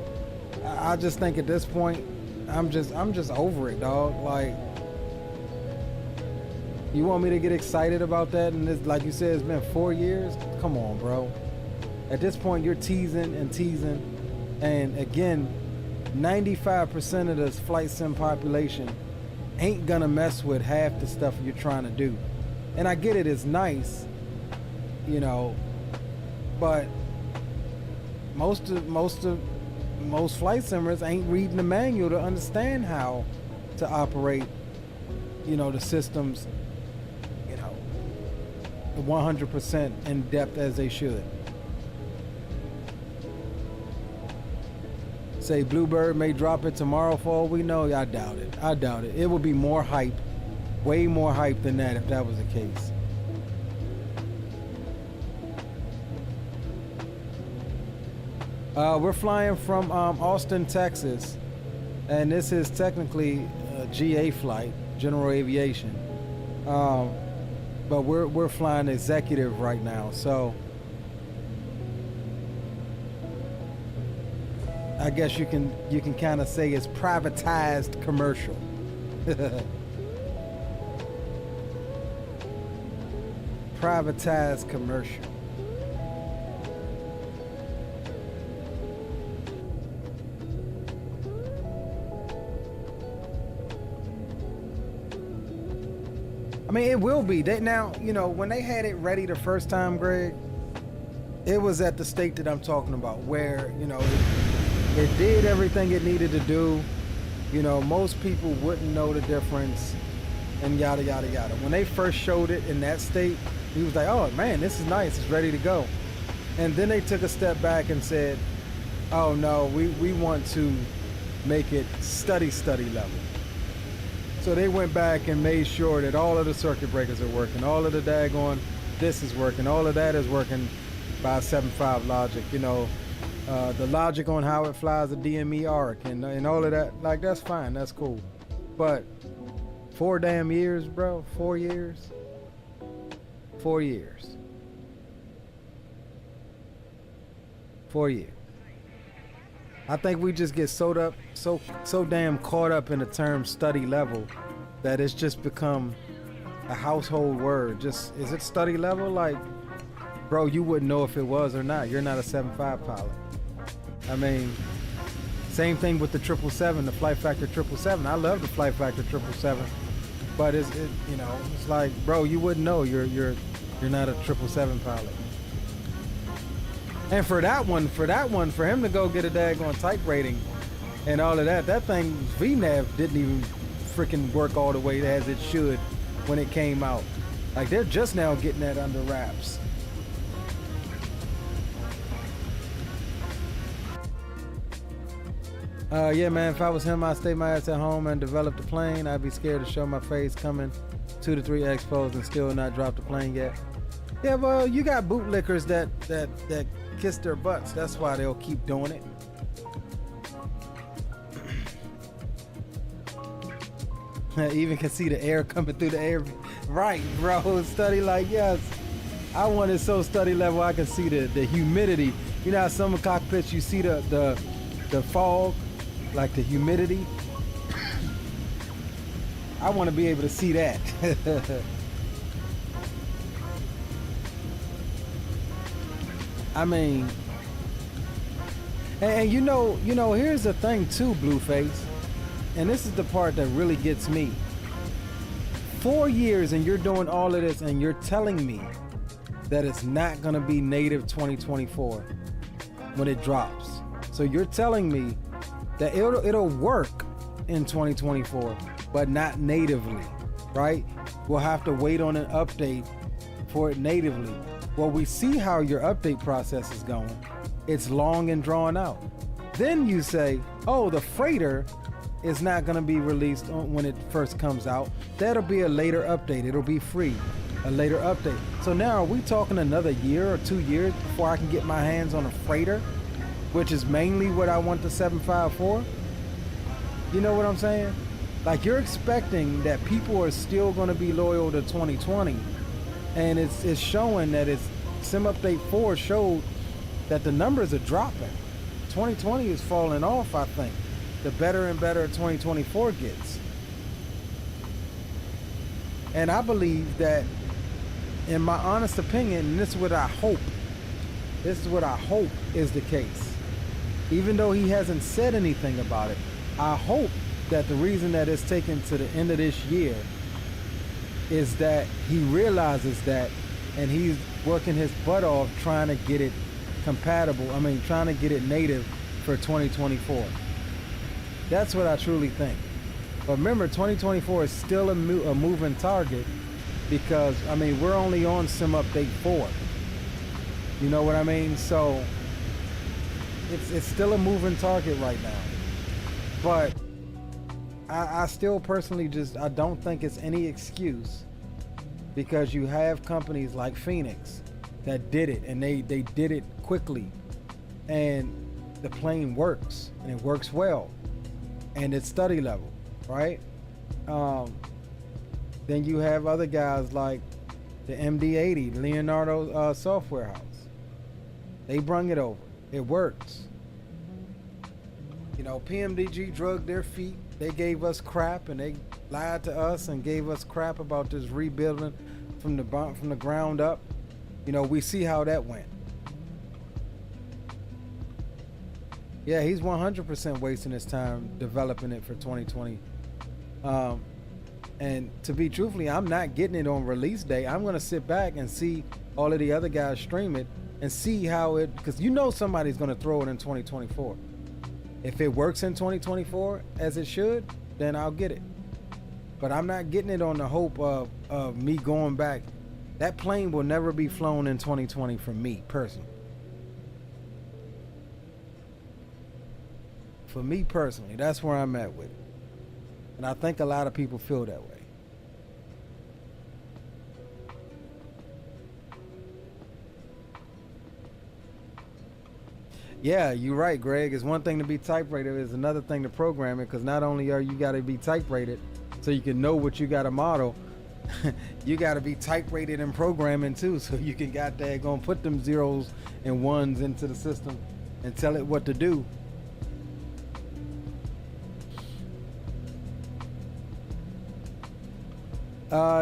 I just think at this point, I'm just over it, dog. Like, you want me to get excited about that? And this, like you said, it's been 4 years. Come on, bro. At this point, you're teasing and teasing. And again, 95% of this flight sim population ain't gonna mess with half the stuff you're trying to do. And I get it, it's nice, you know, but most flight simmers ain't reading the manual to understand how to operate, you know, the systems, you know, 100% in depth as they should. Say Bluebird may drop it tomorrow for all we know. I doubt it. I doubt it. It would be more hype, way more hype than that if that was the case. We're flying from Austin, Texas, and this is technically a GA flight, General Aviation, but we're flying executive right now, so I guess you can kind of say it's privatized commercial. Privatized commercial. I mean, it will be. They, now, you know, when they had it ready the first time, Greg, it was at the state that I'm talking about, where, you know, it did everything it needed to do. You know, most people wouldn't know the difference, and yada, yada, yada. When they first showed it in that state, he was like, oh man, this is nice, it's ready to go. And then they took a step back and said, oh no, we want to make it study level. So they went back and made sure that all of the circuit breakers are working, all of the daggone this is working, all of that is working by 7.5 logic, you know, the logic on how it flies a DME arc and all of that. Like, that's fine, that's cool. But 4 damn years, bro, 4 years. 4 years. 4 years. I think we just get so damn caught up in the term study level that it's just become a household word. Just, is it study level? Like, bro, you wouldn't know if it was or not. You're not a 7.5 pilot. I mean, same thing with the 777, the Flight Factor 777. I love the Flight Factor 777, but it you know, it's like, bro, you wouldn't know. You're not a 777 pilot. And for him to go get a daggone type rating and all of that, that thing, VNAV didn't even freaking work all the way as it should when it came out. Like, they're just now getting that under wraps. Yeah, man, if I was him, I'd stay my ass at home and develop the plane. I'd be scared to show my face coming 2 to 3 expos and still not drop the plane yet. Yeah, well, you got bootlickers that kiss their butts. That's why they'll keep doing it. I even can see the air coming through the air. Right, bro. Study like, yes. I want it so study level I can see the humidity. You know how some cockpits you see the fog, like the humidity. I want to be able to see that. I mean, and you know, here's the thing too, Blueface, and this is the part that really gets me. 4 years and you're doing all of this and you're telling me that it's not gonna be native 2024 when it drops. So you're telling me that it'll work in 2024, but not natively, right? We'll have to wait on an update for it natively. Well, we see how your update process is going. It's long and drawn out. Then you say, oh, the freighter is not going to be released when it first comes out. That'll be a later update. It'll be free, a later update. So now are we talking another year or 2 years before I can get my hands on a freighter, which is mainly what I want the 7.5 for? You know what I'm saying? Like, you're expecting that people are still going to be loyal to 2020. And it's showing that it's Sim Update 4 showed that the numbers are dropping. 2020 is falling off, I think. The better and better 2024 gets. And I believe that, in my honest opinion, and this is what I hope is the case. Even though he hasn't said anything about it, I hope that the reason that it's taken to the end of this year is that he realizes that, and he's working his butt off trying to get it compatible. I mean, trying to get it native for 2024. That's what I truly think. But remember, 2024 is still a moving target because, I mean, we're only on Sim Update 4. You know what I mean? So it's still a moving target right now. But I still personally I don't think it's any excuse, because you have companies like Phoenix that did it, and they did it quickly, and the plane works, and it works well, and it's study level, right? Then you have other guys like the MD80, Leonardo Software House. They brung it over. It works. You know, PMDG drugged their feet. They gave us crap, and they lied to us and gave us crap about this rebuilding from the ground up. You know, we see how that went. Yeah, he's 100% wasting his time developing it for 2020. And to be truthfully, I'm not getting it on release day. I'm going to sit back and see all of the other guys stream it and see how it, because you know somebody's going to throw it in 2024. If it works in 2024 as it should, then I'll get it. But I'm not getting it on the hope of me going back. That plane will never be flown in 2020 for me personally. For me personally, that's where I'm at with it. And I think a lot of people feel that way. Yeah, you're right, Greg. It's one thing to be type rated, it's another thing to program it, because not only are you got to be type rated so you can know what you got to model, you got to be type rated in programming too, so you can gonna put them zeros and ones into the system and tell it what to do.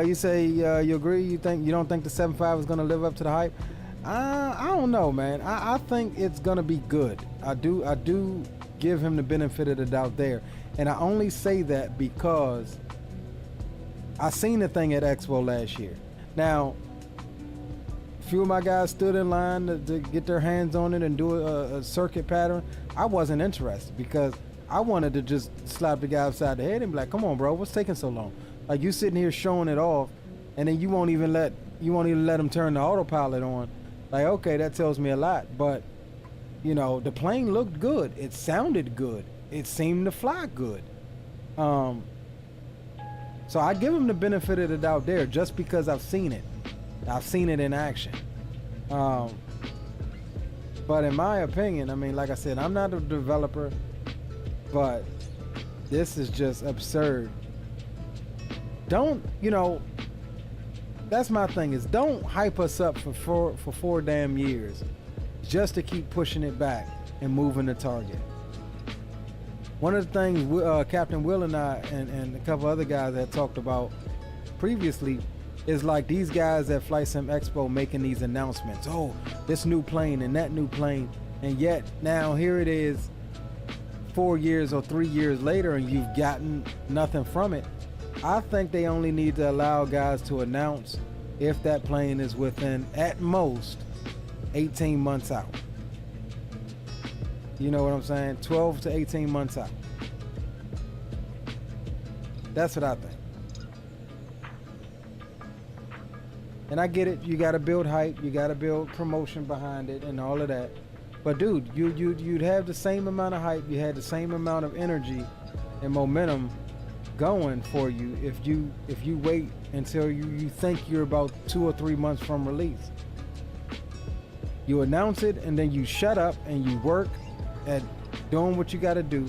You say you agree. You don't think the 7.5 is gonna live up to the hype? I don't know, man. I think it's gonna be good. I do give him the benefit of the doubt there, and I only say that because I seen the thing at Expo last year. Now, a few of my guys stood in line to get their hands on it and do a circuit pattern. I wasn't interested because I wanted to just slap the guy upside the head and be like, "Come on, bro, what's taking so long? Like, you sitting here showing it off, and then you won't even let him turn the autopilot on." Like, okay, that tells me a lot. But you know, the plane looked good. It sounded good. It seemed to fly good. So I give him the benefit of the doubt there, just because I've seen it. I've seen it in action. But in my opinion, I mean, like I said, I'm not a developer, but this is just absurd. Don't, you know, that's my thing, is don't hype us up for 4 damn years just to keep pushing it back and moving the target. One of the things Captain Will and I and a couple other guys had talked about previously is like these guys at Flight Sim Expo making these announcements. Oh, this new plane and that new plane, and yet now here it is 4 years or 3 years later and you've gotten nothing from it. I think they only need to allow guys to announce if that plane is within, at most, 18 months out. You know what I'm saying? 12 to 18 months out. That's what I think. And I get it. You got to build hype. You got to build promotion behind it and all of that. But dude, you'd have the same amount of hype. You had the same amount of energy and momentum going for you if you wait until you think you're about 2 or 3 months from release. You announce it and then you shut up and you work at doing what you got to do,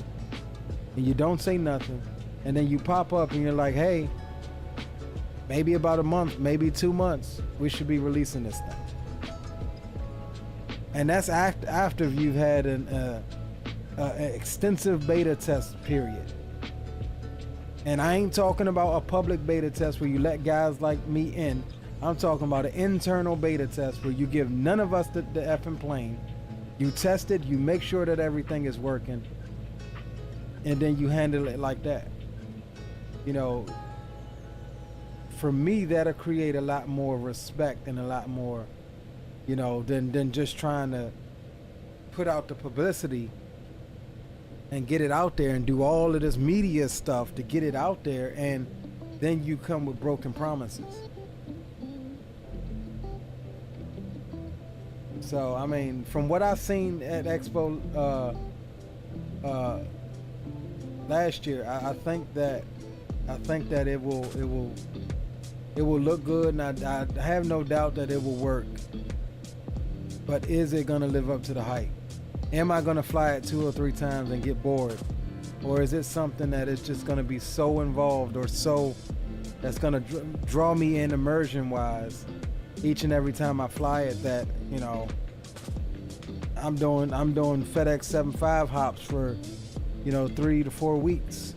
and you don't say nothing, and then you pop up and you're like, hey, maybe about a month, maybe 2 months, we should be releasing this thing. And that's after you've had an extensive beta test period. And I ain't talking about a public beta test where you let guys like me in. I'm talking about an internal beta test where you give none of us the effing plane. You test it, you make sure that everything is working, and then you handle it like that. You know, for me, that'll create a lot more respect and a lot more, you know, than just trying to put out the publicity and get it out there and do all of this media stuff to get it out there, and then you come with broken promises. So I mean, from what I've seen at Expo last year, I think that it will look good, and I have no doubt that it will work. But is it gonna live up to the hype? Am I gonna fly it 2 or 3 times and get bored? Or is it something that is just gonna be so involved, or so that's gonna draw me in immersion wise each and every time I fly it, that, you know, I'm doing FedEx 75 hops for, you know, 3 to 4 weeks.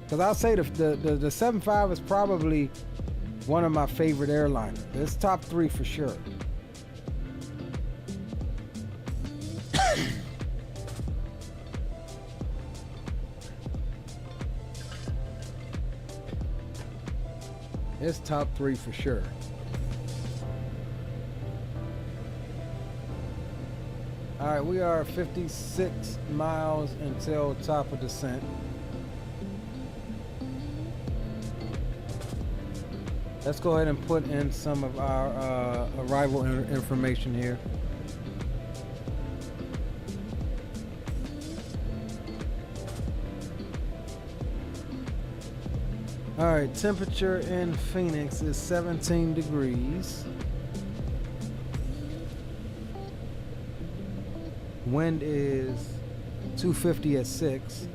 Because I'll say the 75 is probably one of my favorite airliners. It's top 3 for sure. It's top 3 for sure. All right, we are 56 miles until top of descent. Let's go ahead and put in some of our arrival information here. All right, temperature in Phoenix is 17 degrees. Wind is 250 at 6.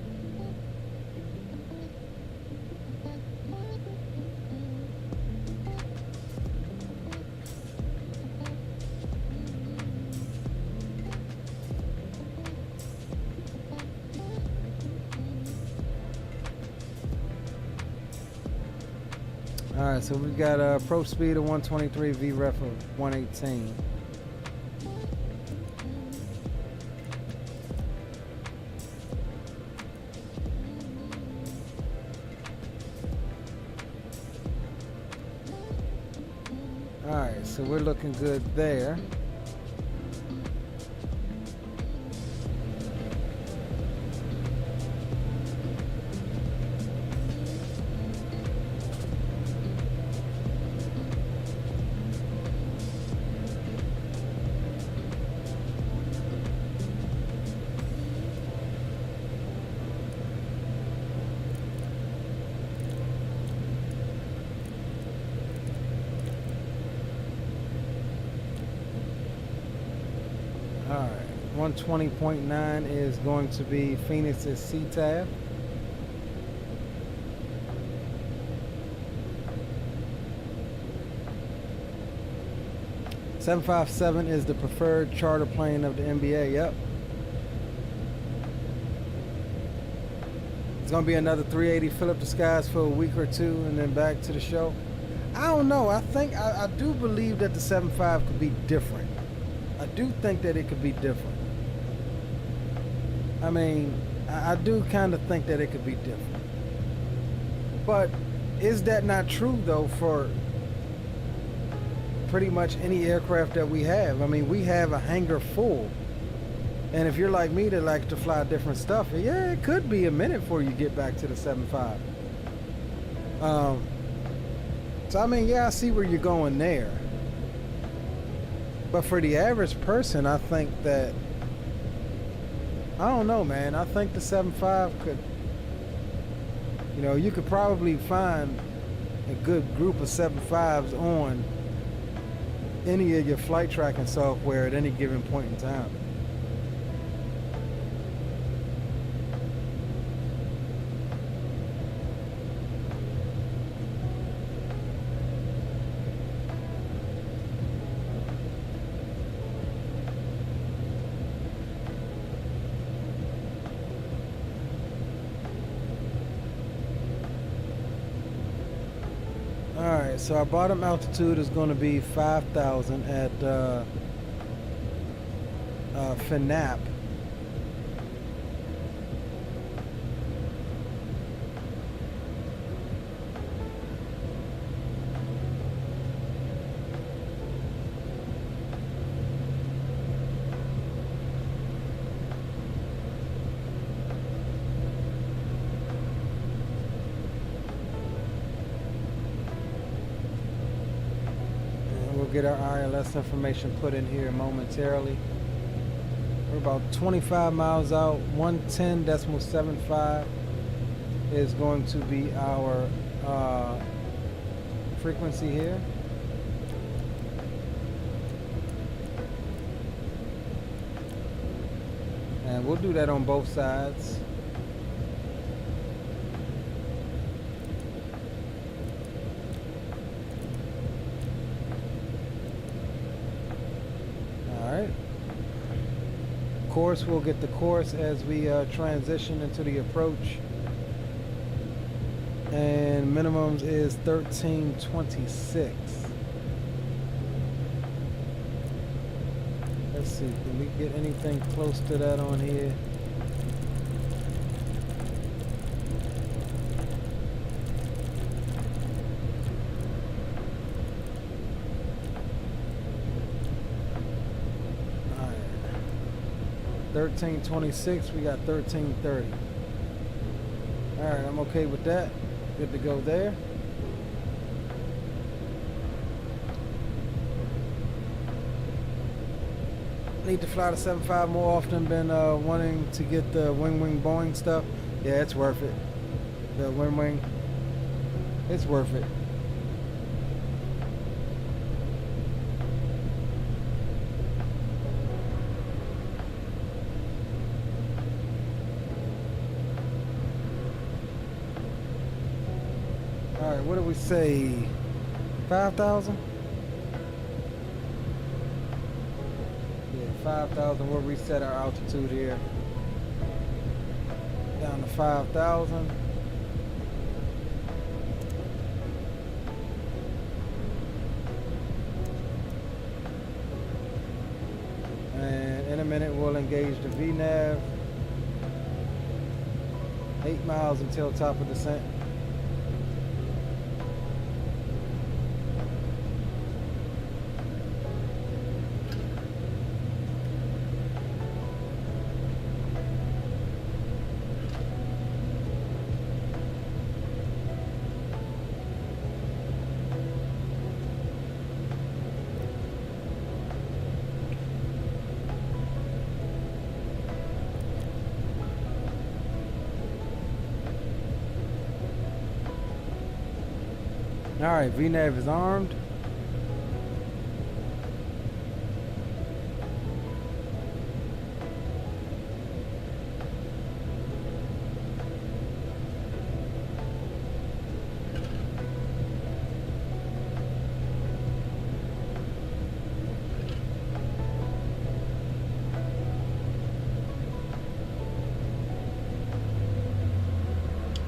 All right, so we've got a approach speed of 123, VREF of 118. All right, so we're looking good there. All right, 120.9 is going to be Phoenix's CTAF. .757 is the preferred charter plane of the NBA. Yep. It's gonna be another 380 fill up the skies for a week or two and then back to the show. I don't know. I do believe that the 75 could be different. I do think that it could be different. I mean, I do kind of think that it could be different. But is that not true though for pretty much any aircraft that we have? I mean, we have a hangar full. And if you're like me that likes to fly different stuff, yeah, it could be a minute before you get back to the 75. So I mean, yeah, I see where you're going there. But for the average person, I think that, I don't know, man. I think the 75 could, you know, you could probably find a good group of 75s on any of your flight tracking software at any given point in time. Alright, so our bottom altitude is going to be 5,000 at FNAP. Get our ILS information put in here momentarily. We're about 25 miles out. 110.75 is going to be our frequency here. And we'll do that on both sides. Course, we'll get the course as we transition into the approach, and minimums is 1326. Let's see, can we get anything close to that on here? All right. 1326, we got 1330. All right, I'm okay with that. Good to go there. Need to fly the 7.5 more often. Been wanting to get the wing Boeing stuff. Yeah, it's worth it. The wing, it's worth it. All right, what do we say? 5,000? 5,000. We'll reset our altitude here down to 5,000. And in a minute we'll engage the VNAV. 8 miles until top of descent. All right, VNAV is armed.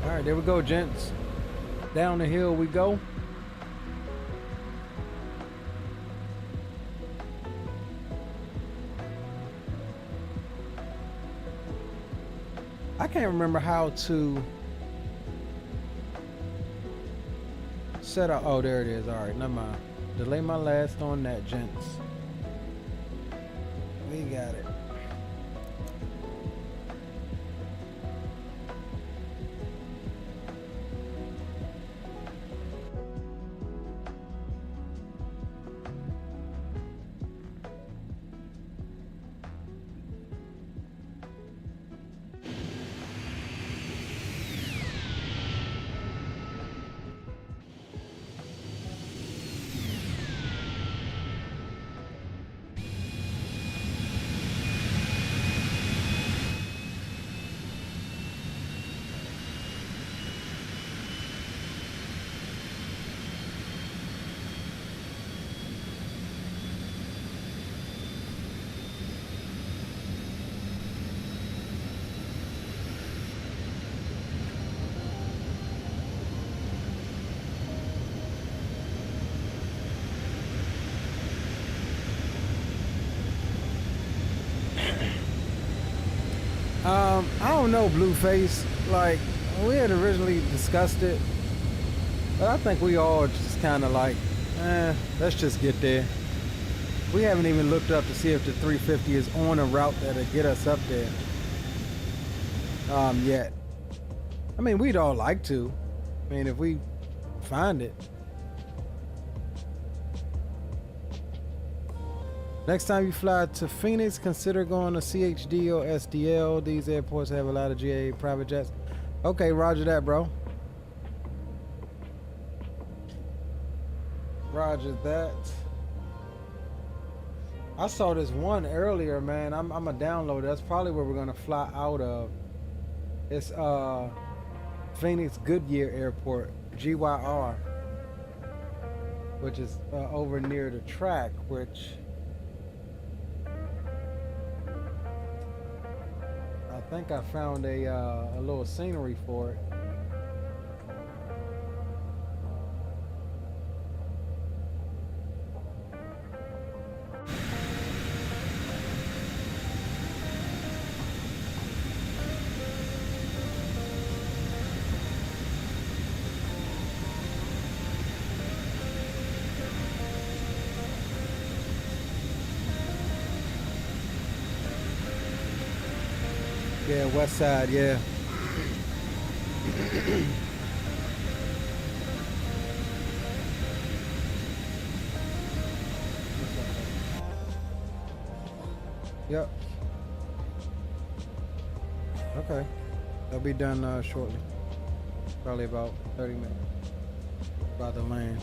All right, there we go, gents. Down the hill we go. I can't remember how to set up. Oh, there it is. All right, never mind. Delay my last on that, gents. We got it. I don't know, Blueface. Like, we had originally discussed it, but I think we all just kind of like, let's just get there. We haven't even looked up to see if the 350 is on a route that'll get us up there yet. I mean, we'd all like to. I mean, if we find it. Next time you fly to Phoenix, consider going to CHD or SDL. These airports have a lot of GA private jets. Okay, roger that, bro. Roger that. I saw this one earlier, man. I'm a download. That's probably where we're gonna fly out of. It's Phoenix Goodyear Airport, GYR, which is over near the track, which I think I found a little scenery for it. Yeah, west side, yeah. Yep. Okay. They'll be done shortly. Probably about 30 minutes. About to land.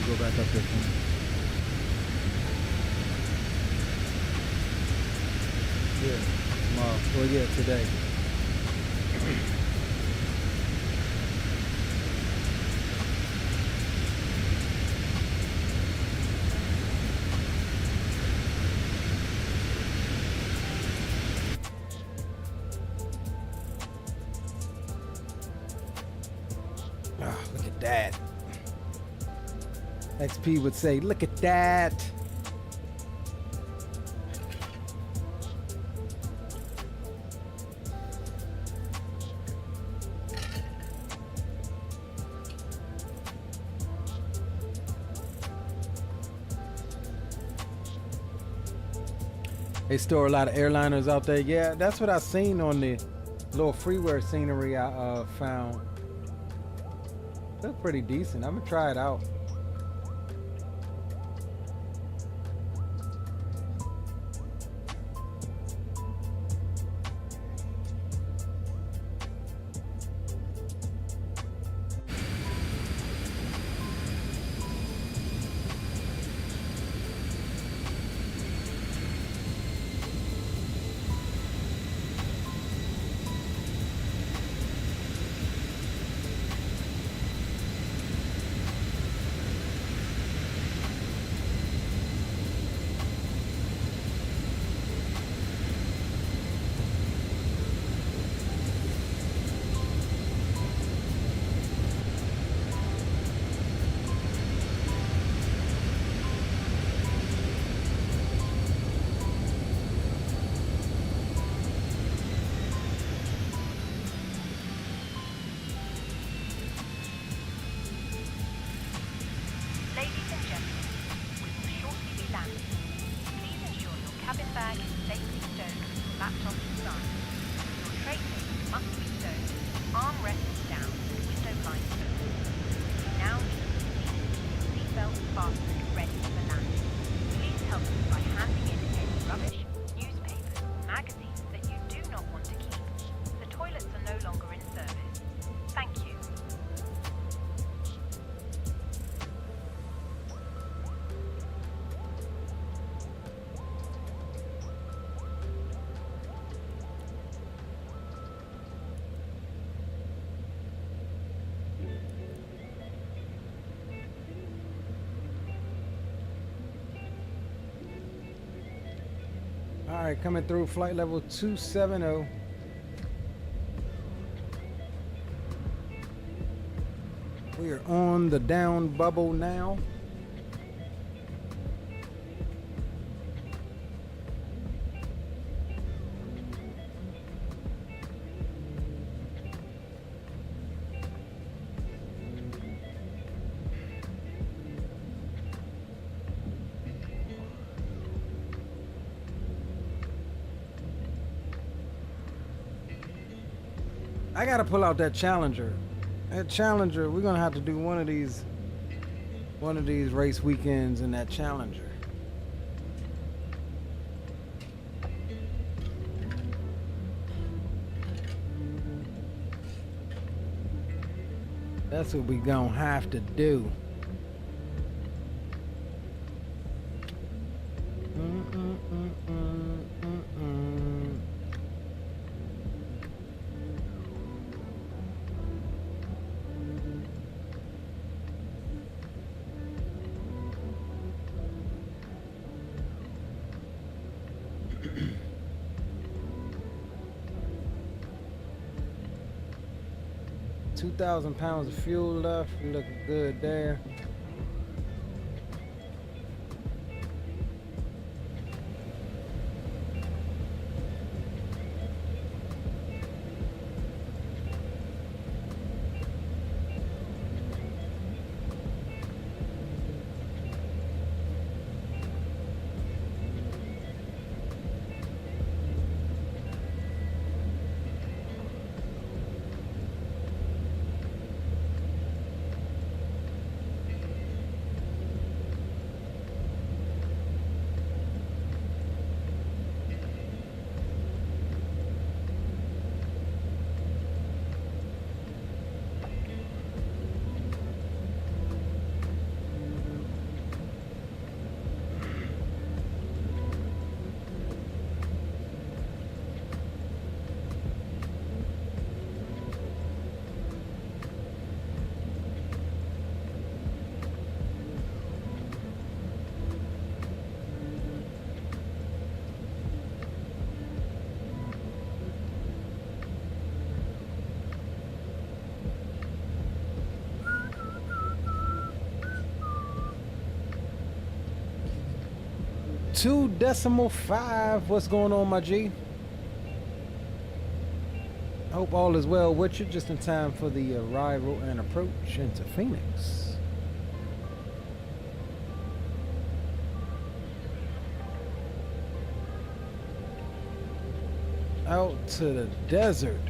Go back up there for me. Yeah, tomorrow. Well, yeah, today. Ah, look at that. XP would say, look at that. They store a lot of airliners out there. Yeah, that's what I seen on the little freeware scenery I found. Look pretty decent. I'm gonna try it out. laptop inside. Your tray table must be stowed, armrests down, fastened ready for landing. Please help us by handing in any rubbish, newspapers, magazines that you do not want to keep. The toilets are no longer in service. Thank you. All right, coming through flight level 270. We are on the down bubble now. I gotta pull out that Challenger. That Challenger, we're gonna have to do one of these race weekends in that Challenger. That's what we gonna have to do. 2,000 pounds of fuel left. We looking good there. .5. What's going on, my G? Hope all is well with you. Just in time for the arrival and approach into Phoenix. Out to the desert.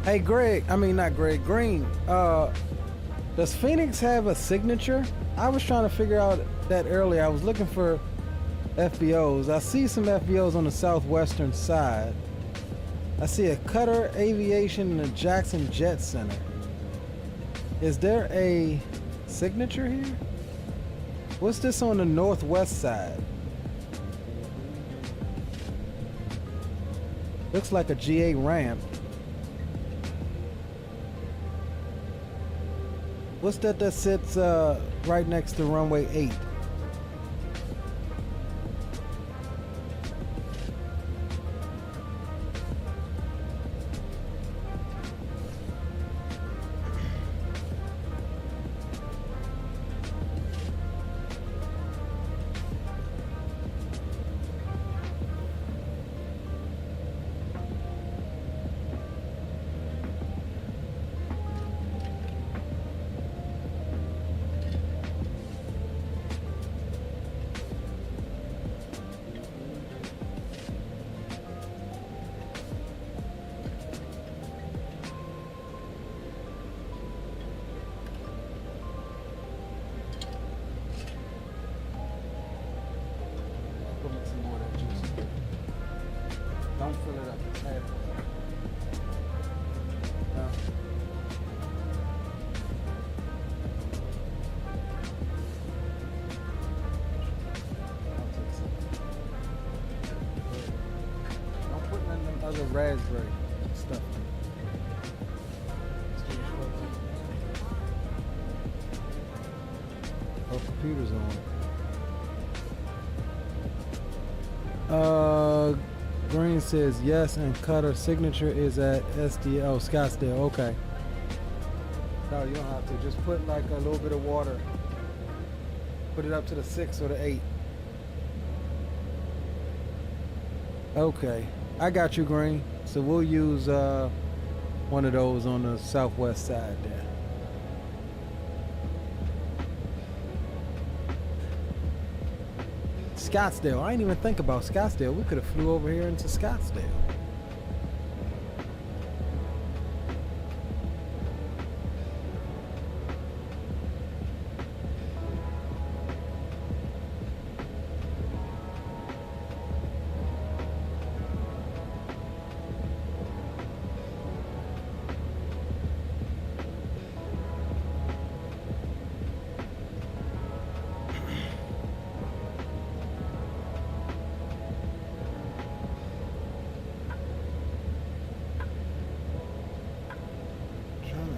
Hey Greg, I mean not Greg, Green, does Phoenix have a signature? I was trying to figure out that earlier. I was looking for FBOs. I see some FBOs on the southwestern side. I see a Qatar Aviation and a Jackson Jet Center. Is there a signature here? What's this on the northwest side? Looks like a GA ramp. What's that sits right next to runway 8? raspberry stuff. Oh, computer's on. Green says yes, and Cutter signature is at SDL Scottsdale. Okay. No, you don't have to. Just put like a little bit of water. Put it up to the 6 or the 8. Okay, I got you, Green. So we'll use one of those on the southwest side there. Scottsdale. I didn't even think about Scottsdale. We could have flew over here into Scottsdale.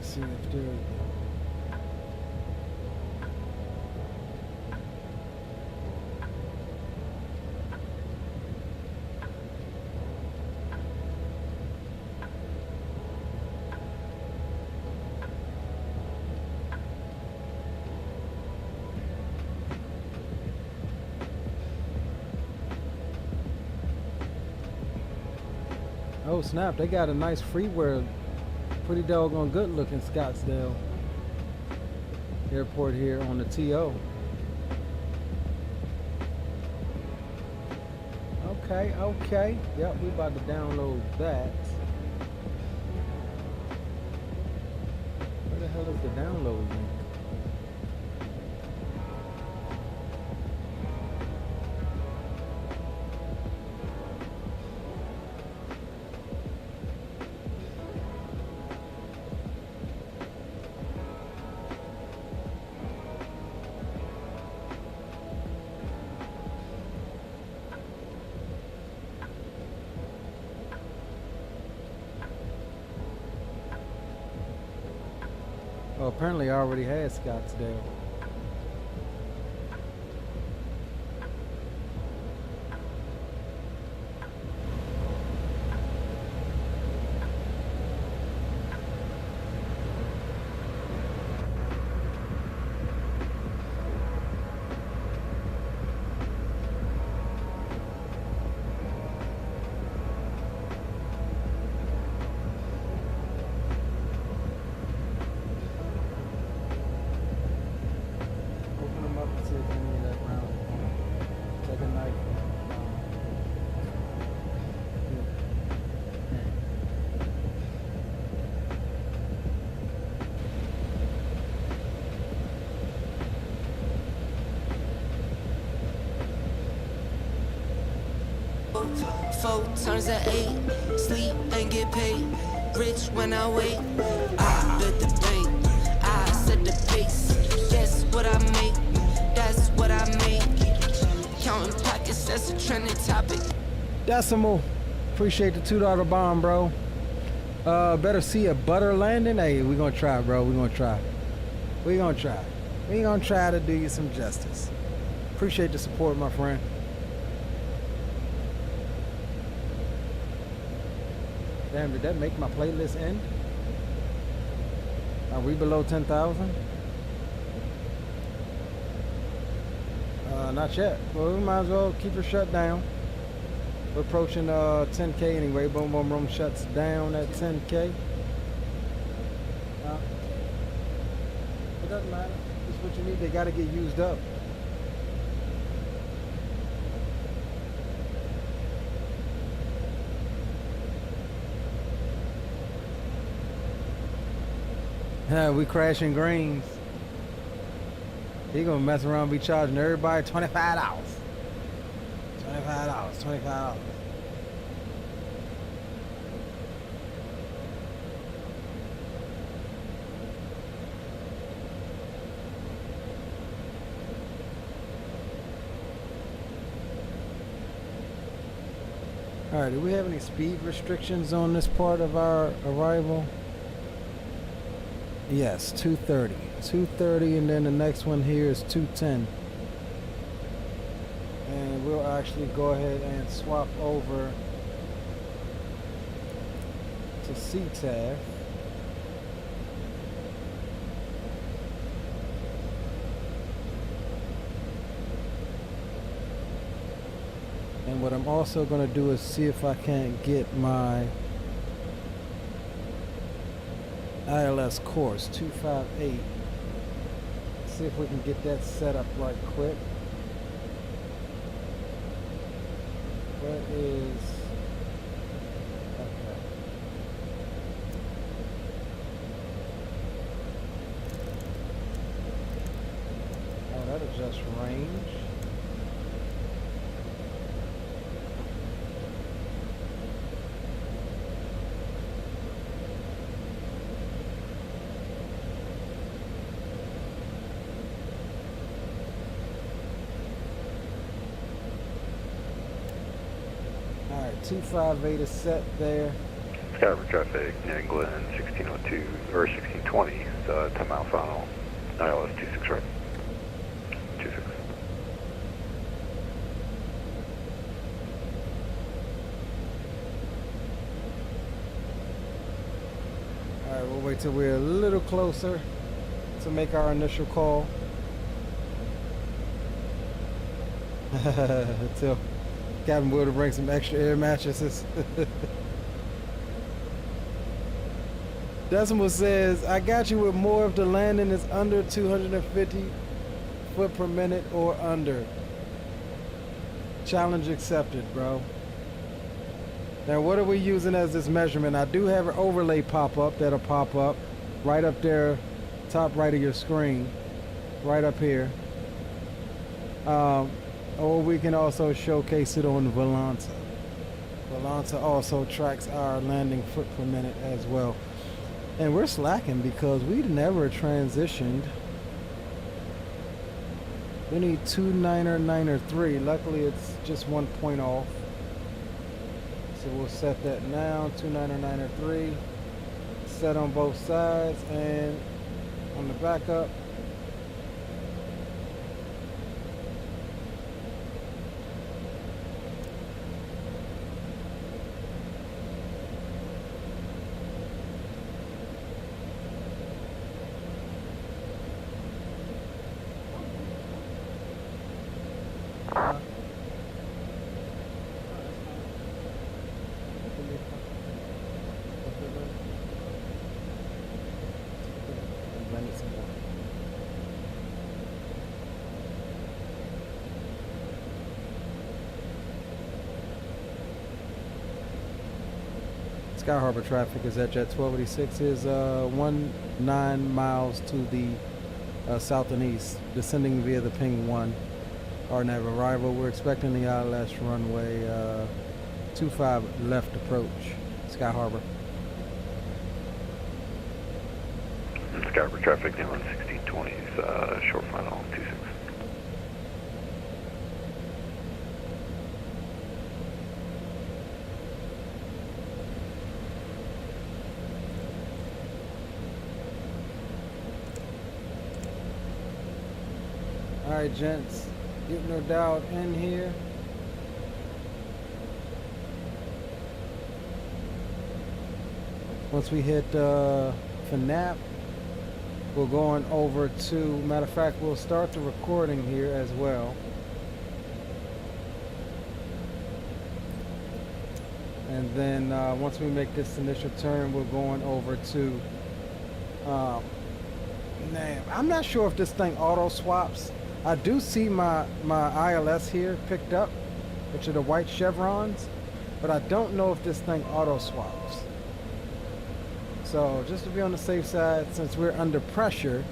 See if there. Oh snap! They got a nice freeware. Pretty doggone good looking Scottsdale airport here on the TO. Okay, okay. Yep, we about to download that. Where the hell is the download link? Oh, apparently I already had Scottsdale. Four turns at 8, sleep and get paid. Rich when I wait, I bet the bank. I set the pace. Guess what I make? That's what I make. Counting pockets, that's a trending topic. Decimal, appreciate the $2 bomb, bro. Better see a butter landing. Hey, we gonna try, bro. We gonna try. We gonna try. We gonna try to do you some justice. Appreciate the support, my friend. Damn, did that make my playlist end? Are we below 10,000? Not yet. Well, we might as well keep it shut down. We're approaching 10K anyway. Boom Boom Room shuts down at 10K. It doesn't matter. It's what you need. They got to get used up. We crashing greens. He gonna mess around and be charging everybody $25. $25. All right, do we have any speed restrictions on this part of our arrival? Yes, 230. 230, and then the next one here is 210. And we'll actually go ahead and swap over to CTAF. And what I'm also going to do is see if I can't get my ILS course 258. See if we can get that set up right quick. Where is... okay. Oh, that adjusts range. Alright, 258 is set there. Skyrim traffic, New England 1602 or 1620, 10 mile final, ILS 26 right. 26. Alright, we'll wait till we're a little closer to make our initial call. Till Captain Will to bring some extra air mattresses. Decimal says, I got you with more if the landing is under 250 foot per minute or under. Challenge accepted, bro. Now, what are we using as this measurement? I do have an overlay pop-up that'll pop up right up there, top right of your screen, right up here. Or we can also showcase it on Volanta. Volanta also tracks our landing foot per minute as well. And we're slacking because we never transitioned. We need 29903. Luckily, it's just 1 point off. So we'll set that now. 29903. Set on both sides and on the backup. Sky Harbor traffic is at Jet 1286 is 19 miles to the south and east, descending via the Ping 1 RNAV arrival. We're expecting the ILS runway 25 left approach, Sky Harbor. Sky Harbor traffic, New England 1620s, short final 26. Alright, gents, getting her dialed in here. Once we hit FNAP, we're going over to, matter of fact, we'll start the recording here as well. And then once we make this initial turn, we're going over to, I'm not sure if this thing auto swaps. I do see my ILS here picked up, which are the white chevrons, but I don't know if this thing auto swaps. So just to be on the safe side, since we're under pressure,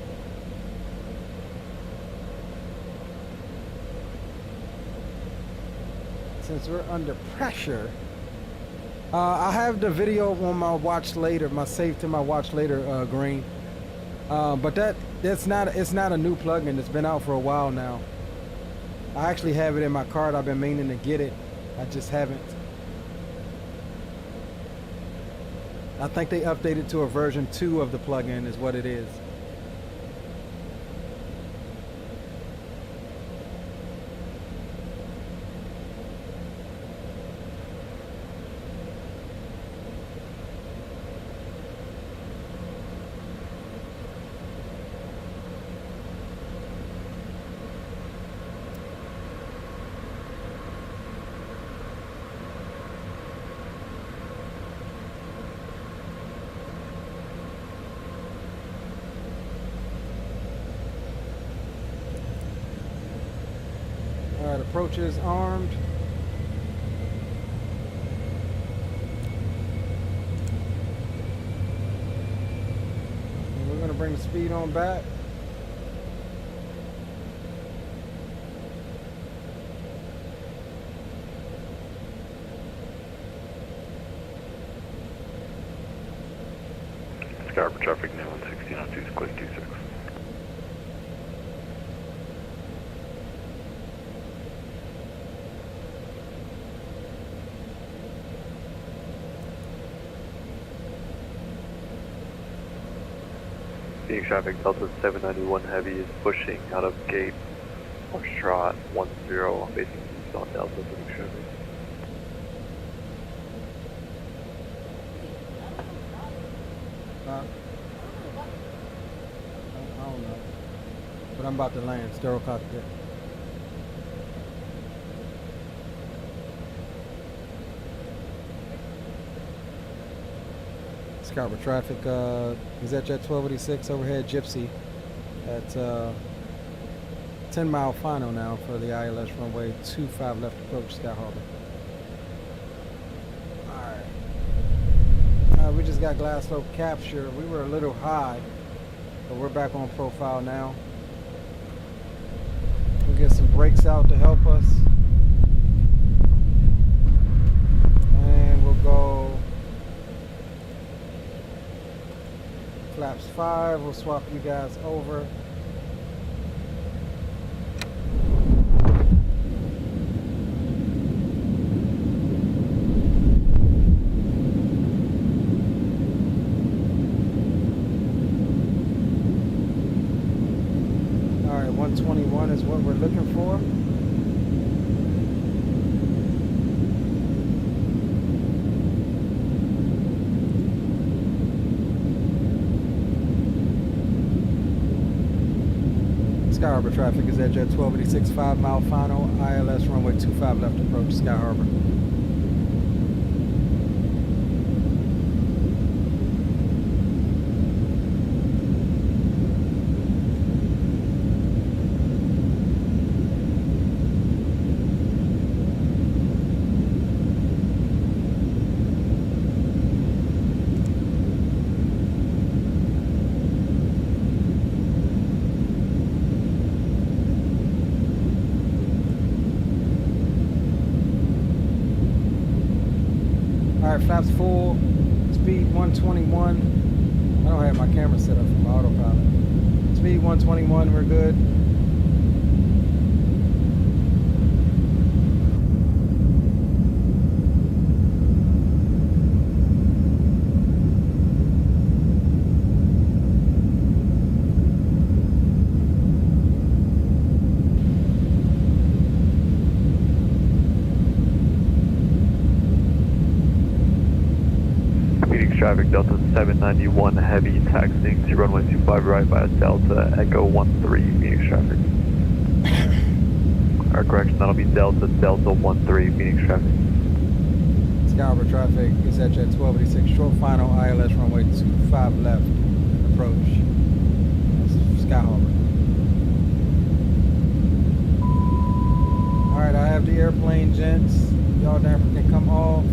I have the video on my watch later, my save to my watch later, Green. But it's not a new plugin. It's been out for a while now. I actually have it in my card. I've been meaning to get it. I just haven't. I think they updated to a version 2 of the plugin is what it is. Alright, approaches armed. And we're going to bring the speed on back. Sky for traffic now on 1602, click 26. Phoenix traffic, Delta 791 Heavy is pushing out of gate Foxtrot 10, facing east on Delta Phoenix traffic. I don't know. But I'm about to land, sterile cockpit. Scarborough traffic, is at Jet 1286 overhead Gypsy at 10 mile final now for the ILS runway 25 left approach Sky Harbor. Alright. We just got glass slope capture. We were a little high, but we're back on profile now. We'll get some brakes out to help us. And we'll go flaps 5, we'll swap you guys over. Alright, 121 is what we're looking for. Sky Harbor traffic is at Jet 1286 5 mile final, ILS runway 25 left approach Sky Harbor. Alright, flaps full, speed 121. I don't have my camera set up for my autopilot. Speed 121, we're good. Traffic Delta 791 Heavy taxiing to runway 25 right via Delta Echo 13 Phoenix traffic. Our correction, that'll be Delta 13 Phoenix traffic. Sky Harbor traffic is at Jet 1286 short final, ILS runway 25 left approach Sky Harbor. Alright, I have the airplane, gents. Y'all damper can come off.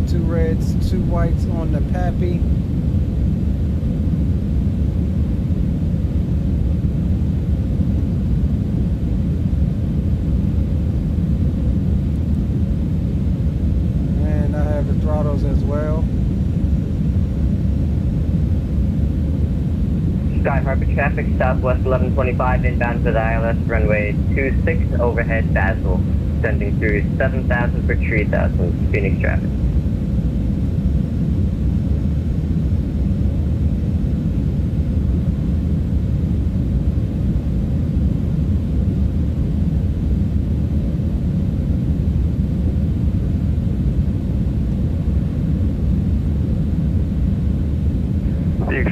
2 reds, 2 whites on the Pappy. And I have the throttles as well. Sky Harbor traffic, Southwest 1125 inbound to the ILS runway 26 overhead Basel, sending through 7,000 for 3,000 Phoenix traffic.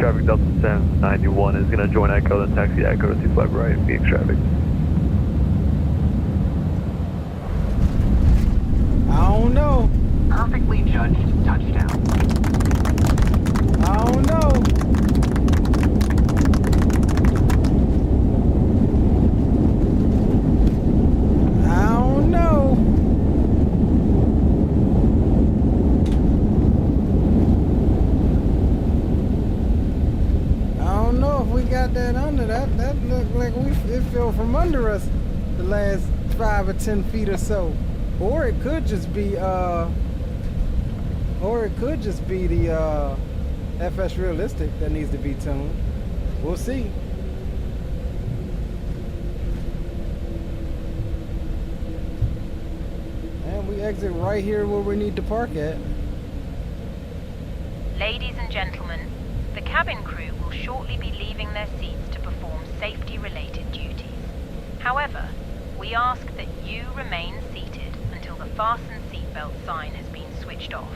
traffic Delta 791 is going to join Echo, then taxi Echo to 25 right, Phoenix traffic. I don't know. Perfectly judged touchdown. I don't know. I don't know. I don't know if we got that under. That looked like it fell from under us the last 5 or 10 feet or so. Or it could just be the FS Realistic that needs to be tuned. We'll see. And we exit right here where we need to park at. Ladies and gentlemen, the cabin crew will shortly be leaving their seats to perform safety-related duties. However, we ask that you remain seated until the fasten seatbelt sign has been switched off.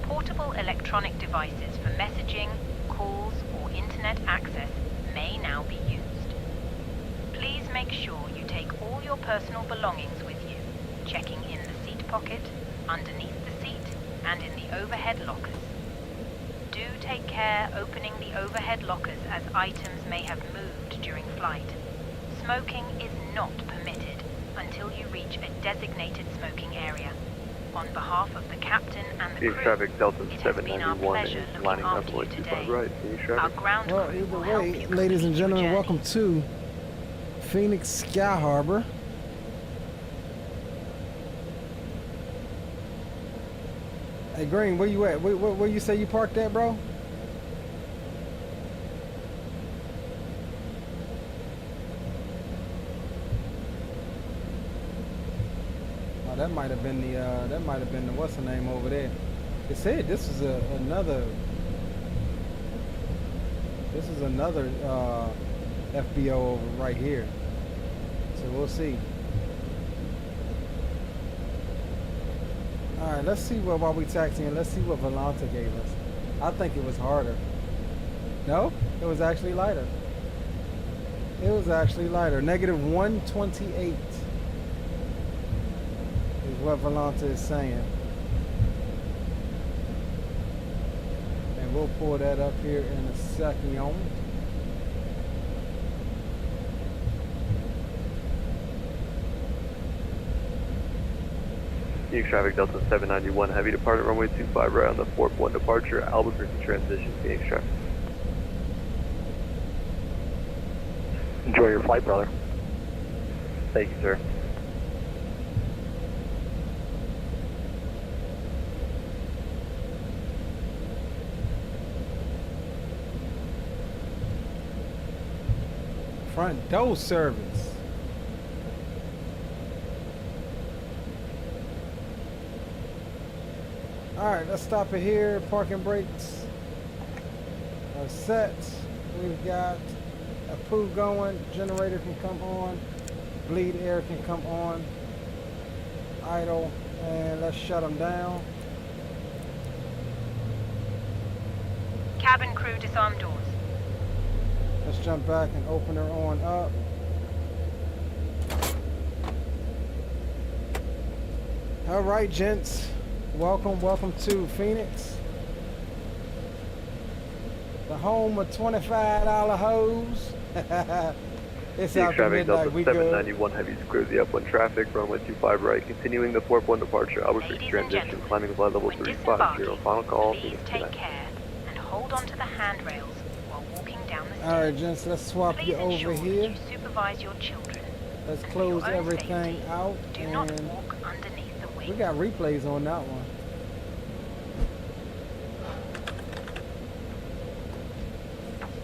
Portable electronic devices for messaging, calls, or internet access may now be used. Please make sure you take all your personal belongings with you, checking in the seat pocket, underneath the seat, and in the overhead lockers. Do take care opening the overhead lockers as items may have moved during flight. Smoking is not permitted until you reach a designated smoking area. On behalf of the captain and the Phoenix crew, traffic Delta it has been our 791 pleasure is looking lining up after you with 25 today. right, Phoenix Our traffic. ground Well, crew either will help way, you ladies and complete your gentlemen, journey. welcome to Phoenix Sky Harbor. Hey Green, where you at? Where you say you parked at, bro? Oh, that might have been the what's the name over there. It said this is another FBO over right here. So we'll see. All right, let's see while we taxiing, let's see what Volanta gave us. I think it was harder. No, it was actually lighter. It was actually lighter. Negative 128 is what Volanta is saying. And we'll pull that up here in a second. Phoenix traffic Delta 791 heavy departure runway 25 right on the 4-1 departure, Albuquerque transition, Phoenix traffic. Enjoy your flight, brother. Thank you, sir. Front door service. Alright, let's stop it here. Parking brakes are set. We've got a poo going. Generator can come on. Bleed air can come on. Idle. And let's shut them down. Cabin crew disarm doors. Let's jump back and open her on up. Alright, gents. Welcome to Phoenix. The home of $25 hoes. It's Phoenix after traffic midnight, Delta we good. 791 heavy to clear the F1 traffic, runway 25 right, continuing the 4-1 departure, Albuquerque Ladies and transition, gentlemen, climbing flight level when 35, zero, disembarking, final call, please Phoenix take Connect. care and hold on to the handrails while walking down the stairs. Alright, gents, let's swap Please you over ensure here. that you supervise your children. Let's For close your own everything safety, out. Do not And walk underneath the wing. we got replays on that one.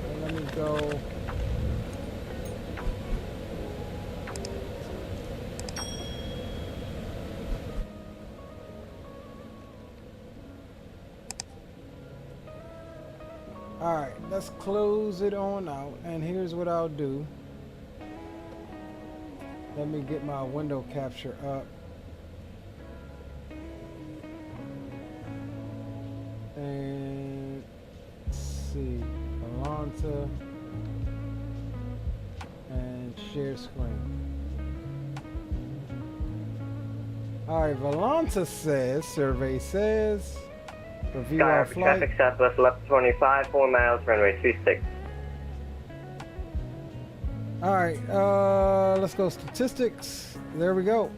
So let me go. Alright, let's close it on out. And here's what I'll do. Let me get my window capture up. And let's see. Volanta and share screen. All right, Volanta says, survey says, review our flight. Traffic Southwest 1125, 4 miles, runway 26. All right, let's go statistics. There we go.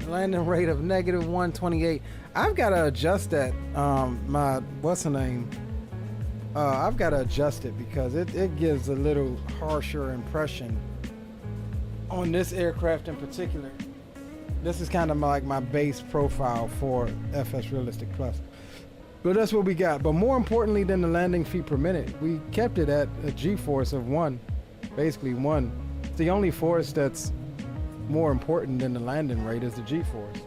Landing rate of -128. I've got to adjust that. My what's the name? I've got to adjust it because it gives a little harsher impression on this aircraft in particular. This is kind of like my base profile for FS Realistic Plus. But that's what we got. But more importantly than the landing feet per minute, we kept it at a G-force of 1. Basically 1. It's the only force that's more important than the landing rate is the G-force.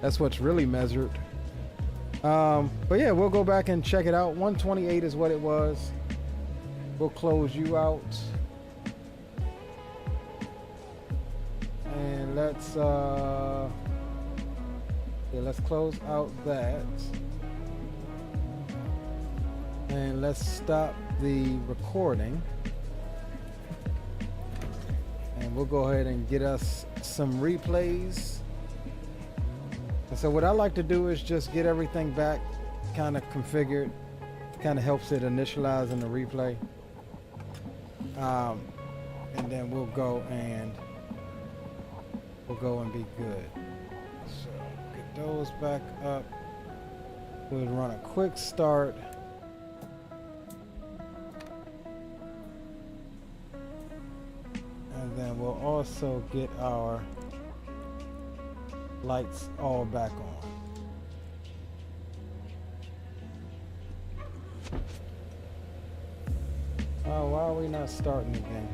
That's what's really measured. But yeah, we'll go back and check it out. 128 is what it was. We'll close you out. And let's close out that. And let's stop the recording. And we'll go ahead and get us some replays. And so what I like to do is just get everything back kind of configured. Kind of helps it initialize in the replay. And then we'll go and be good. So get those back up. We'll run a quick start. And then we'll also get our lights all back on. Oh, why are we not starting again?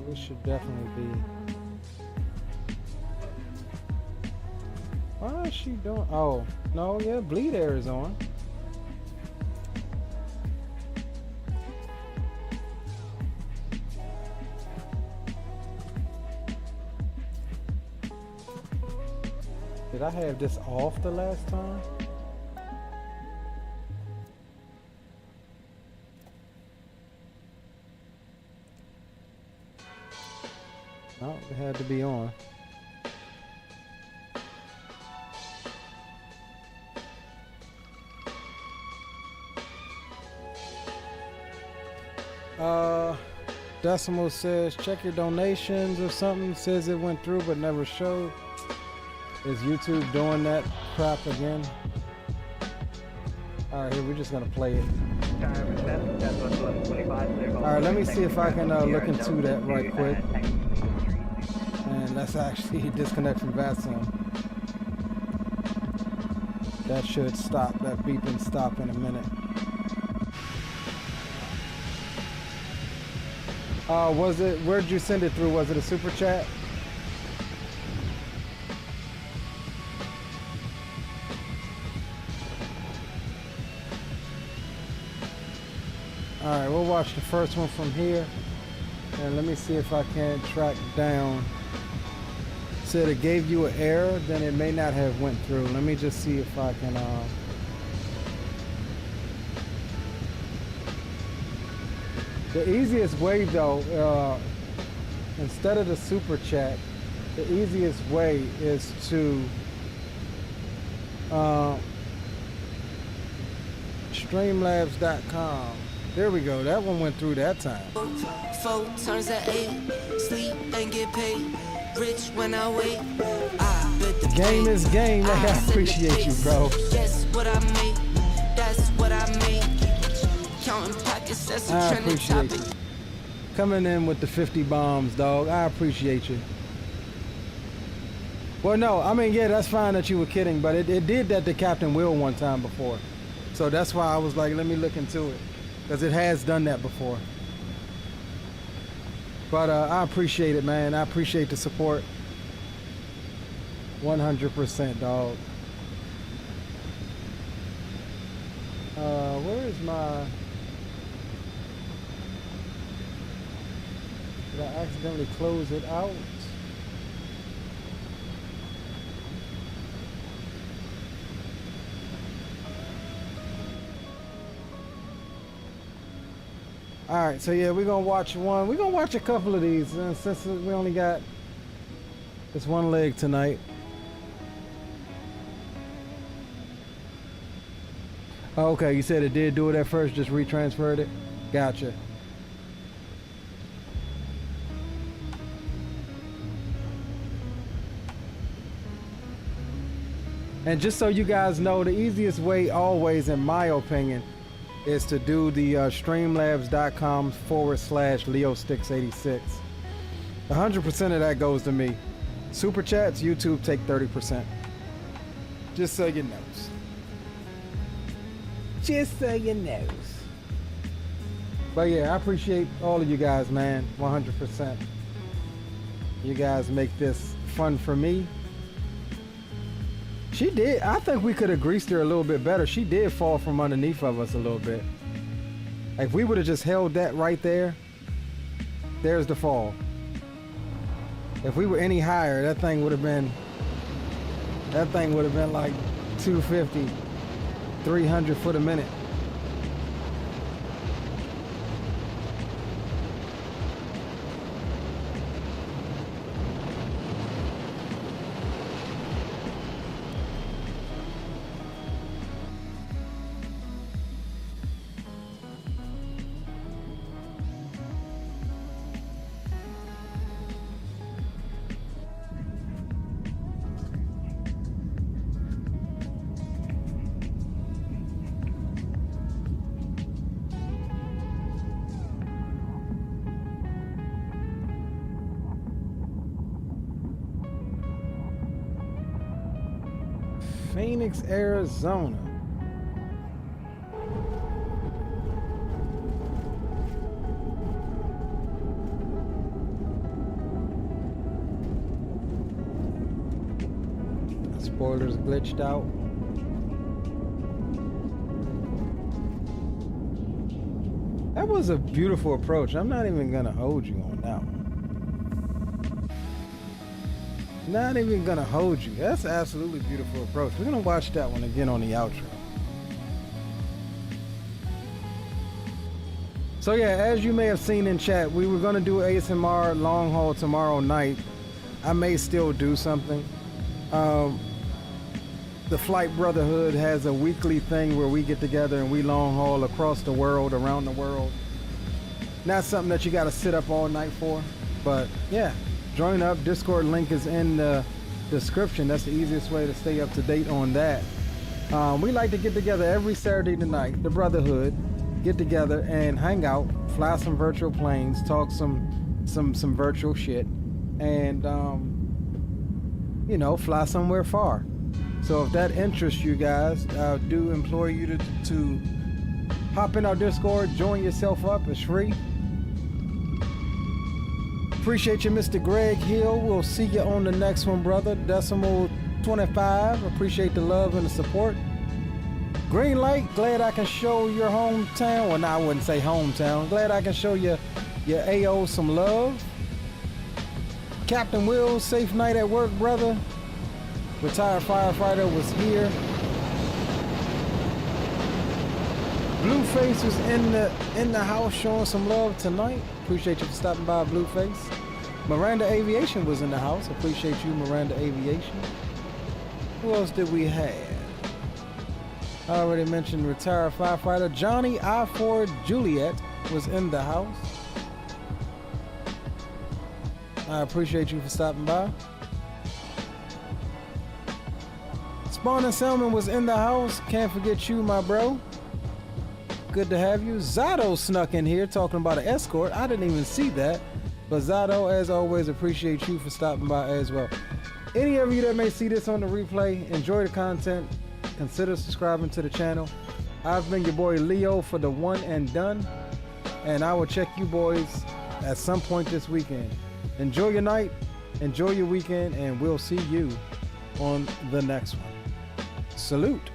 This should definitely be. Why is she doing? Oh, no, yeah, bleed air is on. Did I have this off the last time? No, it had to be on. Decimal says check your donations or something. Says it went through but never showed. Is YouTube doing that crap again? Alright, here we're just gonna play it. Alright, let me see if I can look into that right quick. And let's actually disconnect from VATSIM. That should stop, that beeping stop in a minute. Was it, where'd you send it through? Was it a super chat? Alright, we'll watch the first one from here. And let me see if I can track down. Said it gave you an error, then it may not have went through. Let me just see if I can the easiest way though, instead of the super chat, the easiest way is to streamlabs.com. There we go, that one went through that time. 4 turns at 8, sleep and get paid. Rich when I wait. I bet the game is game. I appreciate you, bro. Guess what I make? That's what I make. Counting pockets, that's a trending topic. Coming in with the 50 bombs, dog. I appreciate you. Well, no, I mean, yeah, that's fine that you were kidding, but it did that to Captain Will one time before. So that's why I was like, let me look into it. Because it has done that before. But I appreciate it, man. I appreciate the support. 100%, dog. Where is my... Did I accidentally close it out? Alright, so yeah, we're gonna watch one. We're gonna watch a couple of these since we only got this one leg tonight. Oh, okay, you said it did do it at first, just retransferred it? Gotcha. And just so you guys know, the easiest way always, in my opinion, is to do the streamlabs.com/LeoSticks86. 100% of that goes to me. Super chats, YouTube take 30%. Just so you know. Just so you know. But yeah, I appreciate all of you guys, man. 100%. You guys make this fun for me. She did. I think we could have greased her a little bit better. She did fall from underneath of us a little bit. Like, if we would have just held that right there, there's the fall. If we were any higher, that thing would have been like 250, 300 foot a minute. Phoenix, Arizona. Spoilers glitched out. That was a beautiful approach. I'm not even gonna hold you on that one. Not even gonna hold you. That's an absolutely beautiful approach. We're gonna watch that one again on the outro. So yeah, as you may have seen in chat, we were gonna do ASMR long haul tomorrow night. I may still do something. The Flight Brotherhood has a weekly thing where we get together and we long haul across the world, around the world. Not something that you gotta sit up all night for, but yeah. Join up. Discord link is in the description. That's the easiest way to stay up to date on that. We like to get together every Saturday night, the Brotherhood, get together and hang out, fly some virtual planes, talk some virtual shit, and you know, fly somewhere far. So if that interests you guys, I do implore you to hop in our Discord, join yourself up. It's free. Appreciate you, Mr. Greg Hill. We'll see you on the next one, brother. Decimal 25. Appreciate the love and the support. Green light. Glad I can show your hometown. Well, no, I wouldn't say hometown. Glad I can show your AO some love. Captain Will, safe night at work, brother. Retired firefighter was here. Blueface was in the house showing some love tonight. Appreciate you for stopping by, Blueface. Miranda Aviation was in the house. Appreciate you, Miranda Aviation. Who else did we have? I already mentioned retired firefighter Johnny I-4 Juliet was in the house. I appreciate you for stopping by. Spawn and Selman was in the house. Can't forget you, my bro. Good to have you. Zato snuck in here talking about an escort. I didn't even see that. But Zato, as always, appreciate you for stopping by as well. Any of you that may see this on the replay, enjoy the content. Consider subscribing to the channel. I've been your boy Leo for the one and done. And I will check you boys at some point this weekend. Enjoy your night. Enjoy your weekend. And we'll see you on the next one. Salute.